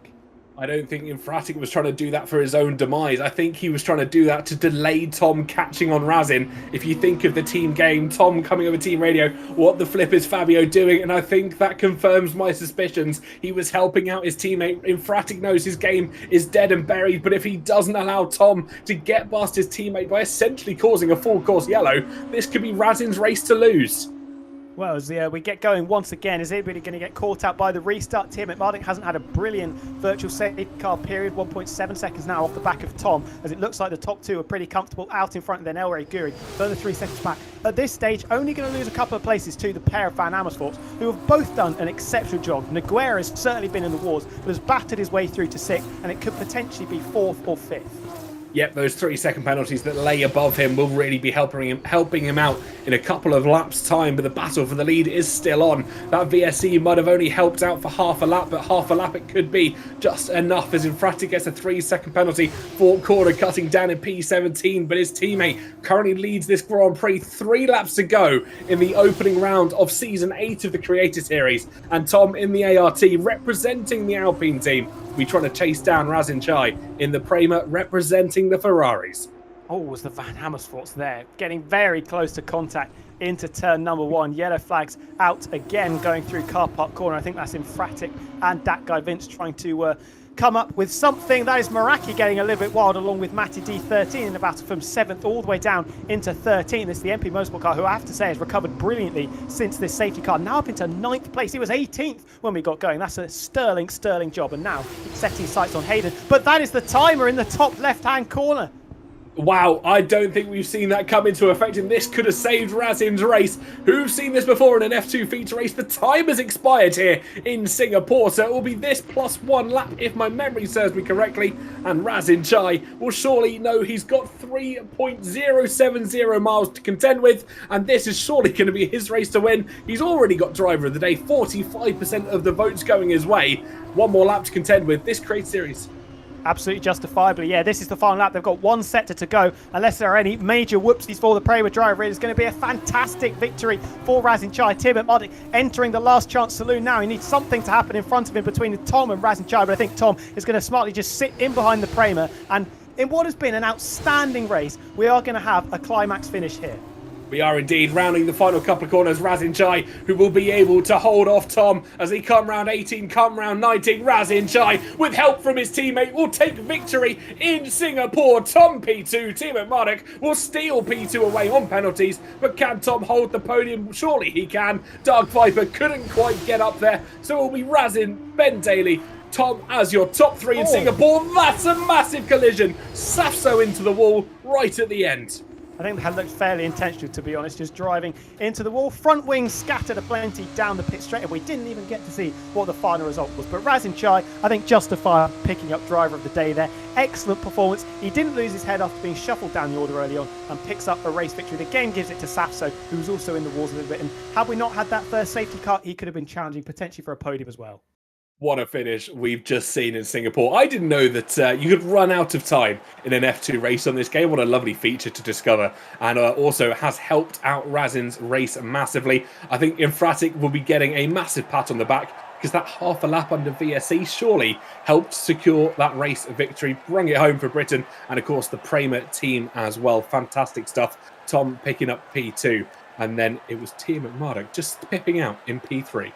I don't think Infratic was trying to do that for his own demise. I think he was trying to do that to delay Tom catching on Razin. If you think of the team game, Tom coming over team radio, what the flip is Fabio doing? And I think that confirms my suspicions. He was helping out his teammate. Infratic knows his game is dead and buried, but if he doesn't allow Tom to get past his teammate by essentially causing a full course yellow, this could be Razin's race to lose. Well, as we get going once again, is anybody going to get caught out by the restart? Tim McMartin hasn't had a brilliant virtual safety car period. 1.7 seconds now off the back of Tom, as it looks like the top 2 are pretty comfortable out in front of then El Rey Guri, further 3 seconds back. At this stage, only going to lose a couple of places to the pair of Van Amersfoort, who have both done an exceptional job. Noguera has certainly been in the wars, but has battered his way through to 6th, and it could potentially be 4th or 5th. Yep, those 3-second penalties that lay above him will really be helping him out in a couple of laps' time, but the battle for the lead is still on. That VSC might have only helped out for half a lap, but half a lap it could be just enough as Infratic gets a 3-second penalty for corner cutting down in P17, but his teammate currently leads this Grand Prix. 3 laps to go in the opening round of Season 8 of the Creator Series, and Tom in the ART representing the Alpine team. We trying to chase down Razin Chai in the Prema representing the Ferraris. Oh, was the Van Amersfoorts there, getting very close to contact into turn number 1. Yellow flags out again, going through car park corner. I think that's Infratic and that guy Vince trying to come up with something. That is Meraki getting a little bit wild along with Matty D13 in the battle from 7th all the way down into 13th. It's the MP Motorsport car, who I have to say has recovered brilliantly since this safety car, now up into 9th place. He was 18th when we got going. That's a sterling job, and now setting sights on Hayden. But that is the timer in the top left-hand corner. Wow, I don't think we've seen that come into effect, and this could have saved Razin's race. Who've seen this before in an F2 feature race? The time has expired here in Singapore, so it will be this plus 1 lap if my memory serves me correctly, and Razin Chai will surely know he's got 3.070 miles to contend with, and this is surely going to be his race to win. He's already got driver of the day, 45% of the votes going his way. 1 more lap to contend with. This creates series. Absolutely justifiably. Yeah, this is the final lap. They've got 1 sector to go. Unless there are any major whoopsies for the Prema driver, it is going to be a fantastic victory for Razin Chai. Tim McMartin entering the last chance saloon now. He needs something to happen in front of him between Tom and Razin Chai, but I think Tom is going to smartly just sit in behind the Prema. And in what has been an outstanding race, we are going to have a climax finish here. We are indeed rounding the final couple of corners. Razin Chai, who will be able to hold off Tom as he come round 18, come round 19. Razin Chai, with help from his teammate, will take victory in Singapore. Tom P2, Team McMartin will steal P2 away on penalties, but can Tom hold the podium? Surely he can. Dark Viper couldn't quite get up there, so it will be Razin, Ben Daly, Tom as your top 3 in Singapore. That's a massive collision. Safso into the wall right at the end. I think that looked fairly intentional, to be honest, just driving into the wall. Front wing scattered aplenty down the pit straight, and we didn't even get to see what the final result was. But Razin Chai, I think, justified picking up driver of the day there. Excellent performance. He didn't lose his head after being shuffled down the order early on and picks up a race victory. The game gives it to Safso, who's also in the wars a little bit. And had we not had that first safety car, he could have been challenging potentially for a podium as well. What a finish we've just seen in Singapore. I didn't know that you could run out of time in an F2 race on this game. What a lovely feature to discover. And also has helped out Razin's race massively. I think Infratic will be getting a massive pat on the back because that half a lap under VSC surely helped secure that race victory, bring it home for Britain, and of course the Prema team as well. Fantastic stuff. Tom picking up P2, and then it was Tia McMurdoch just pipping out in P3.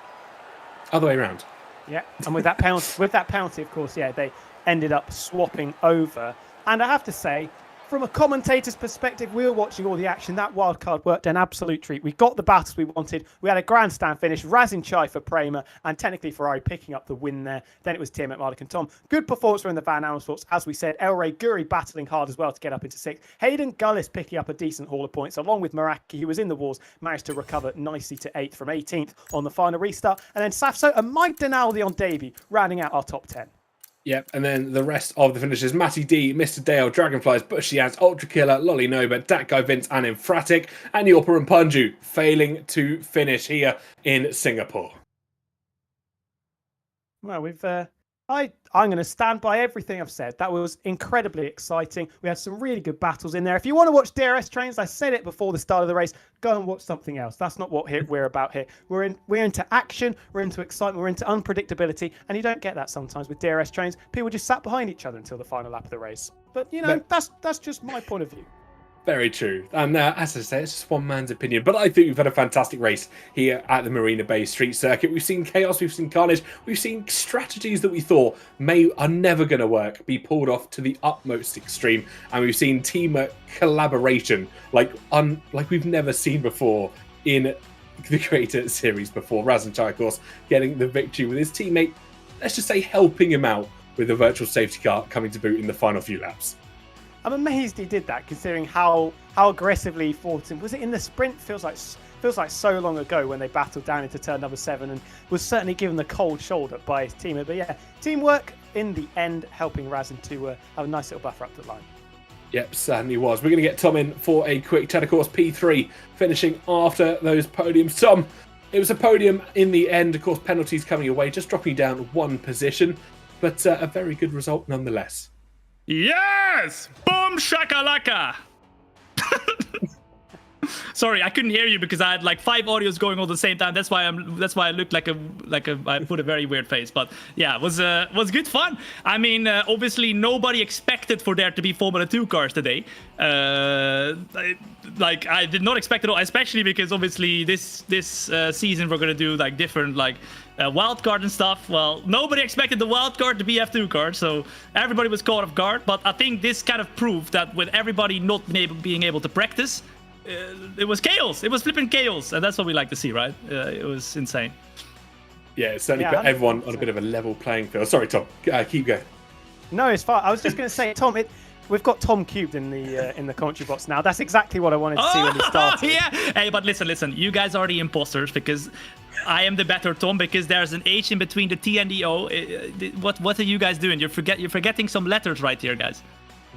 Other way around. Yeah, and with that penalty, of course, yeah, they ended up swapping over. And I have to say, from a commentator's perspective, we were watching all the action. That wildcard worked an absolute treat. We got the battles we wanted. We had a grandstand finish. Razin Chai for Prema, and technically Ferrari picking up the win there. Then it was Tim McMurdoch and Tom. Good performance from the Van Amersfoorts, as we said. El Rey Guri battling hard as well to get up into 6th. Hayden Gullis picking up a decent haul of points, along with Meraki, who was in the wars, managed to recover nicely to 8th from 18th on the final restart. And then Safso and Mike Denaldi on debut, rounding out our top 10. Yep, and then the rest of the finishers, Matty D, Mr. Dale, Dragonflies, Bushy Ants, Ultra Killer, Lolly Nova, Dat Guy Vince, and Infratic, and Yorpa and Punju failing to finish here in Singapore. Well, I'm going to stand by everything I've said. That was incredibly exciting. We had some really good battles in there. If you want to watch DRS trains, I said it before the start of the race, go and watch something else. That's not what we're about here. We're into action, we're into excitement, we're into unpredictability, and you don't get that sometimes with DRS trains. People just sat behind each other until the final lap of the race. But, that's just my point of view. Very true. And as I say, it's just one man's opinion. But I think we've had a fantastic race here at the Marina Bay Street Circuit. We've seen chaos, we've seen carnage, we've seen strategies that we thought are never going to work be pulled off to the utmost extreme. And we've seen team collaboration like we've never seen before in the Creator Series before. Razin Chai, of course, getting the victory with his teammate, let's just say helping him out with the virtual safety car coming to boot in the final few laps. I'm amazed he did that, considering how aggressively he fought him. Was it in the sprint? Feels like so long ago when they battled down into turn number 7 and was certainly given the cold shoulder by his teammate. But yeah, teamwork in the end, helping Razin to have a nice little buffer up the line. Yep, certainly was. We're going to get Tom in for a quick chat. Of course, P3 finishing after those podiums. Tom, it was a podium in the end. Of course, penalties coming away, just dropping down one position, but a very good result nonetheless. Yes! Boom shakalaka! Sorry, I couldn't hear you because I had like 5 audios going on at the same time. That's why I looked like I put a very weird face. But yeah, it was good fun. I mean, obviously nobody expected for there to be Formula 2 cars today. I did not expect it all, especially because obviously this season we're gonna do like different wild card and stuff. Well, nobody expected the wild card to be F2 card, so everybody was caught off guard. But I think this kind of proved that with everybody not being able to practice, it was chaos. It was flipping chaos, and that's what we like to see, right? It was insane. Yeah, it certainly put everyone on a bit of a level playing field. Sorry, Tom. Keep going. No, it's fine. I was just going to say, Tom, we've got Tom cubed in the commentary box now. That's exactly what I wanted to see when he started. Yeah. Hey, but listen. You guys are the imposters because I am the better Tom, because there's an H in between the T and the O. What are you guys doing? You're forgetting some letters right here, guys.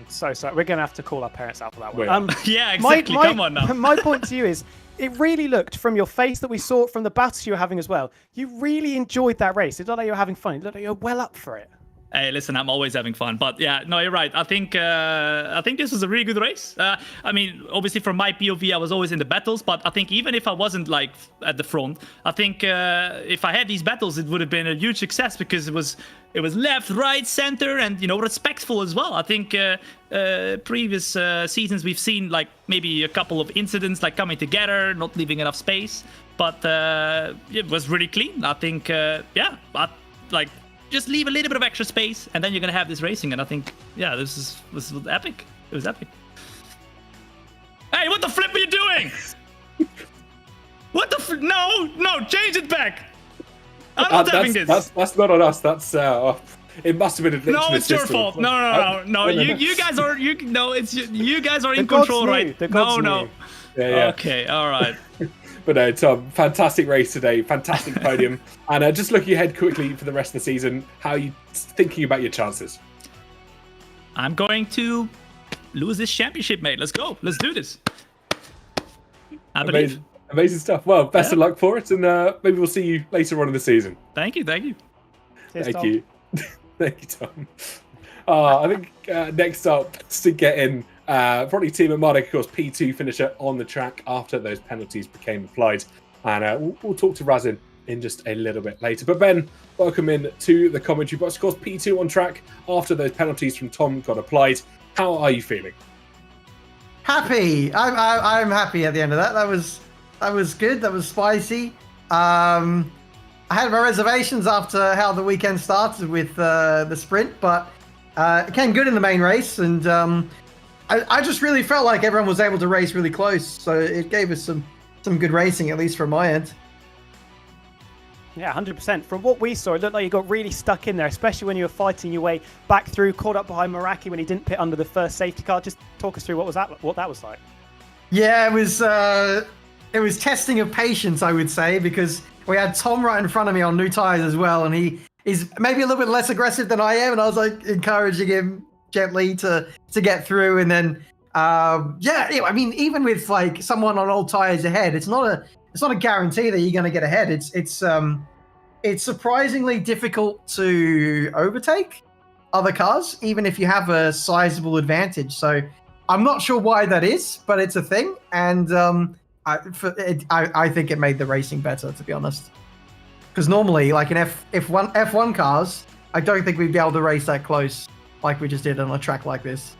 So sorry. We're going to have to call our parents out for that one. Yeah, exactly. Come on now. My point to you is, it really looked, from your face that we saw, from the battles you were having as well, you really enjoyed that race. It looked like you were having fun. It looked like you were well up for it. Hey, listen, I'm always having fun, but yeah, no, you're right. I think this was a really good race. I mean, obviously from my POV, I was always in the battles, but I think even if I wasn't like at the front, I think if I had these battles, it would have been a huge success because it was left, right, center, and respectful as well. I think previous seasons we've seen like maybe a couple of incidents like coming together, not leaving enough space, but it was really clean. I think just leave a little bit of extra space, and then you're gonna have this racing. And I think, yeah, this was epic. It was epic. Hey, what the flip are you doing? What the no, change it back. I'm not having this. That's not on us. That's it must have been a glitch. No, it's your fault. No. You guys are it's you guys are in control, right? No. Yeah. Okay, all right. But no, Tom, fantastic race today, fantastic podium. And just looking ahead quickly for the rest of the season, how are you thinking about your chances? I'm going to lose this championship, mate. Let's go. Let's do this. I believe. Amazing stuff. Well, best of luck for it, and maybe we'll see you later on in the season. Thank you. Cheers, Thank you. Thank you, Tom. I think next up, to get in, probably Tia McMurdoch, of course, P2 finisher on the track after those penalties became applied. And we'll talk to Razin in just a little bit later. But Ben, welcome in to the commentary box. Of course, P2 on track after those penalties from Tom got applied. How are you feeling? Happy. I'm happy at the end of that. That was good. That was spicy. I had my reservations after how the weekend started with the sprint, but it came good in the main race, and I just really felt like everyone was able to race really close, so it gave us some good racing, at least from my end. Yeah, 100%. From what we saw, it looked like you got really stuck in there, especially when you were fighting your way back through, caught up behind Meraki when he didn't pit under the first safety car. Just talk us through what that was like. Yeah, it was testing of patience, I would say, because we had Tom right in front of me on new tires as well, and he's maybe a little bit less aggressive than I am, and I was like encouraging him gently to get through, and then I mean, even with like someone on old tires ahead, it's not a guarantee that you're going to get ahead. It's surprisingly difficult to overtake other cars, even if you have a sizable advantage. So I'm not sure why that is, but it's a thing, and I think it made the racing better, to be honest. Because normally, like in F1 cars, I don't think we'd be able to race that close like we just did on a track like this.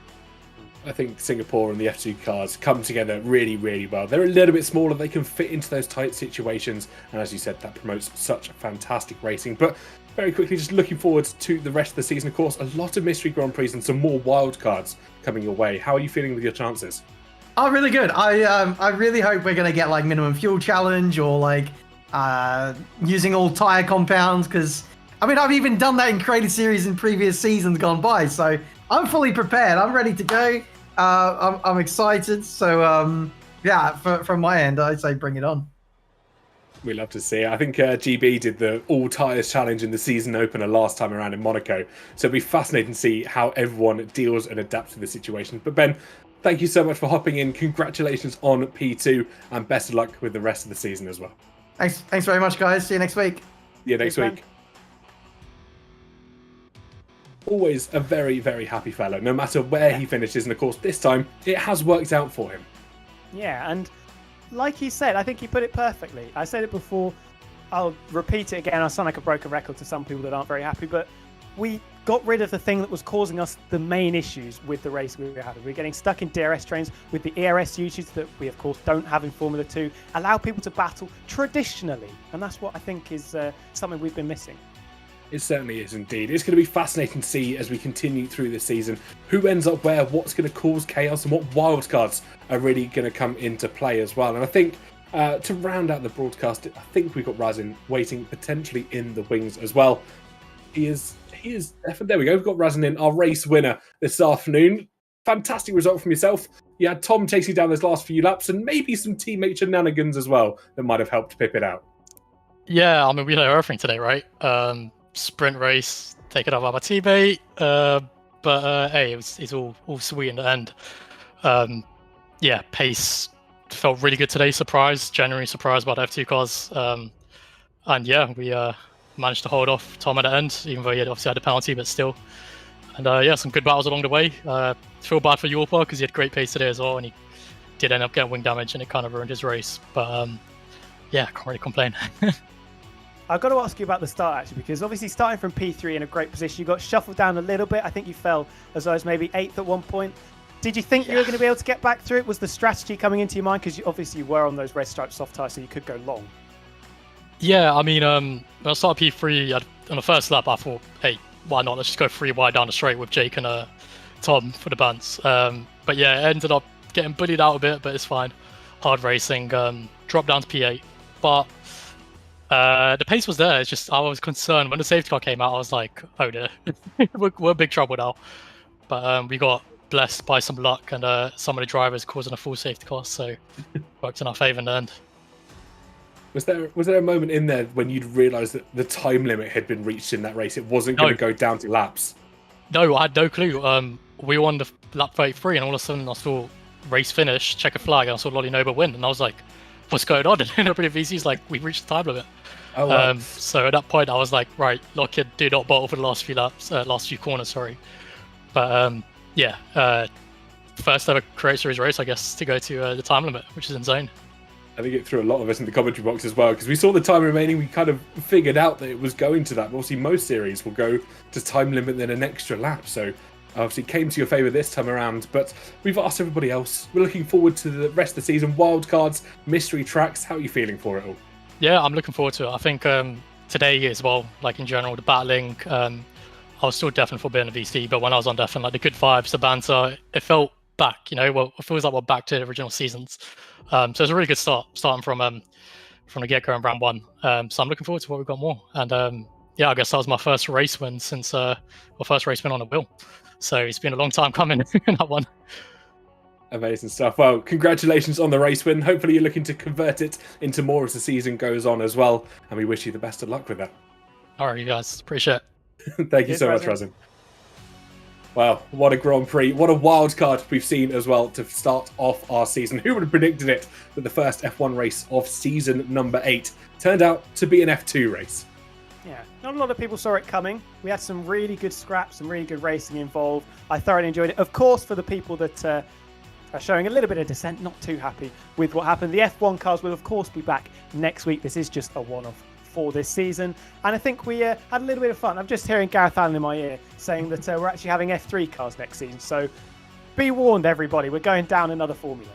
I think Singapore and the F2 cars come together really, really well. They're a little bit smaller. They can fit into those tight situations. And as you said, that promotes such fantastic racing. But very quickly, just looking forward to the rest of the season. Of course, a lot of mystery Grand Prix and some more wild cards coming your way. How are you feeling with your chances? Oh, really good. I really hope we're going to get like minimum fuel challenge or like using all tire compounds. Because, I mean, I've even done that in Creator Series in previous seasons gone by. So I'm fully prepared. I'm ready to go. I'm excited. So, from my end, I'd say bring it on. We love to see it. I think GB did the all tyres challenge in the season opener last time around in Monaco. So it'll be fascinating to see how everyone deals and adapts to the situation. But Ben, thank you so much for hopping in. Congratulations on P2 and best of luck with the rest of the season as well. Thanks very much, guys. See you next week. See you next week. Always a very, very happy fellow, no matter where he finishes. And of course, this time, it has worked out for him. Yeah, and like he said, I think he put it perfectly. I said it before, I'll repeat it again. I sound like a broken record to some people that aren't very happy, but we got rid of the thing that was causing us the main issues with the race we were having. We're getting stuck in DRS trains with the ERS usage that we, of course, don't have in Formula 2. Allow people to battle traditionally, and that's what I think is something we've been missing. It certainly is indeed. It's going to be fascinating to see as we continue through this season who ends up where, what's going to cause chaos, and what wildcards are really going to come into play as well. And I think to round out the broadcast, I think we've got Razin waiting potentially in the wings as well. He is definitely, there we go. We've got Razin in, our race winner this afternoon. Fantastic result from yourself. You had Tom chasing down those last few laps and maybe some teammate shenanigans as well that might have helped pip it out. Yeah, I mean, we had everything today, right? Sprint race, taken off by my teammate, but hey, it's all sweet in the end. Yeah, pace felt really good today. Genuinely surprised by the F2 cars, and yeah, we managed to hold off Tom at the end, even though he obviously had a penalty, but still. And yeah, some good battles along the way. Feel bad for Yorpa because he had great pace today as well, and he did end up getting wing damage, and it kind of ruined his race. But yeah, can't really complain. I've got to ask you about the start, actually, because obviously starting from P3 in a great position, you got shuffled down a little bit. I think you fell as low as maybe 8th at one point. Did you think you were going to be able to get back through it? Was the strategy coming into your mind? Because obviously you were on those red stripe soft tires, so you could go long. Yeah, I mean, when I started P3, on the first lap, I thought, hey, why not? Let's just go 3 wide down the straight with Jake and Tom for the bunts. But yeah, it ended up getting bullied out a bit, but it's fine. Hard racing, dropped down to P8. But the pace was there. It's just I was concerned when the safety car came out. I was like, "Oh dear, we're in big trouble now." But we got blessed by some luck and some of the drivers causing a full safety car, so worked in our favour in the end. Was there a moment in there when you'd realised that the time limit had been reached in that race? It wasn't going to go down to laps. No, I had no clue. We won the lap 33, and all of a sudden I saw race finish, check a flag, and I saw Lolly Noba win, and I was like, what's going on? And everybody VC's like, we've reached the time limit. Oh, wow. So at that point, I was like, right, lock it, do not bottle for the last few laps, last few corners, sorry. But yeah, first ever Creator Series race, I guess, to go to the time limit, which is insane. I think it threw a lot of us in the commentary box as well, because we saw the time remaining. We kind of figured out that it was going to that. But obviously, most series will go to time limit then an extra lap. So obviously came to your favour this time around. But we've asked everybody else. We're looking forward to the rest of the season. Wildcards, mystery tracks. How are you feeling for it all? Yeah, I'm looking forward to it. I think today as well, like in general, the battling, I was still definitely for being a VC, but when I was on definitely like the good vibes, the banter, it felt back, well, it feels like we're back to the original seasons. So it's a really good start, starting from the get-go in round one. So I'm looking forward to what we've got more. And yeah, I guess that was my first race win since my first race win on a wheel. So it's been a long time coming in that one. Amazing stuff. Well, congratulations on the race win. Hopefully you're looking to convert it into more as the season goes on as well. And we wish you the best of luck with that. All right, you guys. Appreciate it. Thank you so much, Razin. Wow, what a Grand Prix. What a wild card we've seen as well to start off our season. Who would have predicted it that the first F1 race of season number 8 turned out to be an F2 race? Yeah, not a lot of people saw it coming. We had some really good scraps, some really good racing involved. I thoroughly enjoyed it. Of course, for the people that are showing a little bit of dissent, not too happy with what happened. The F1 cars will, of course, be back next week. This is just a one-off for this season. And I think we had a little bit of fun. I'm just hearing Gareth Allen in my ear saying that we're actually having F3 cars next season. So be warned, everybody. We're going down another formula.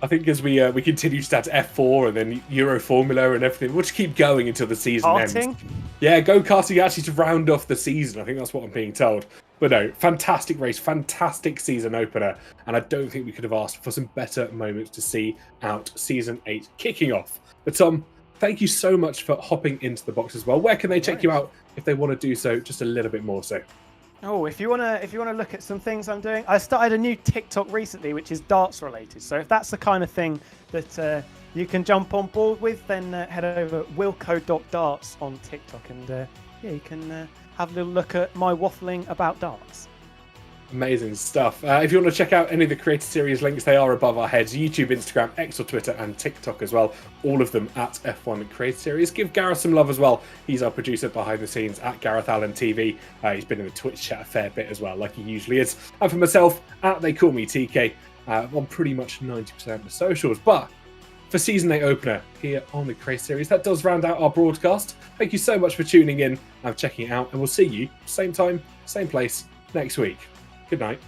I think as we continue to start F4 and then Euro Formula and everything, we'll just keep going until the season ends. Yeah, go-karting actually to round off the season. I think that's what I'm being told. But no, fantastic race, fantastic season opener. And I don't think we could have asked for some better moments to see out Season 8 kicking off. But Tom, thank you so much for hopping into the box as well. Where can they check you out if they want to do so just a little bit more so? Oh, if you wanna look at some things I'm doing, I started a new TikTok recently, which is darts related. So if that's the kind of thing that you can jump on board with, then head over wilco.darts on TikTok, and yeah, you can have a little look at my waffling about darts. Amazing stuff. If you want to check out any of the Creator Series links, they are above our heads. YouTube, Instagram, X or Twitter, and TikTok as well. All of them at F1 Creator Series. Give Gareth some love as well. He's our producer behind the scenes at Gareth Allen TV. He's been in the Twitch chat a fair bit as well, like he usually is. And for myself, They Call Me TK, on pretty much 90% of the socials. But for Season 8 opener here on the Creator Series, that does round out our broadcast. Thank you so much for tuning in and checking it out. And we'll see you, same time, same place, next week. Good night.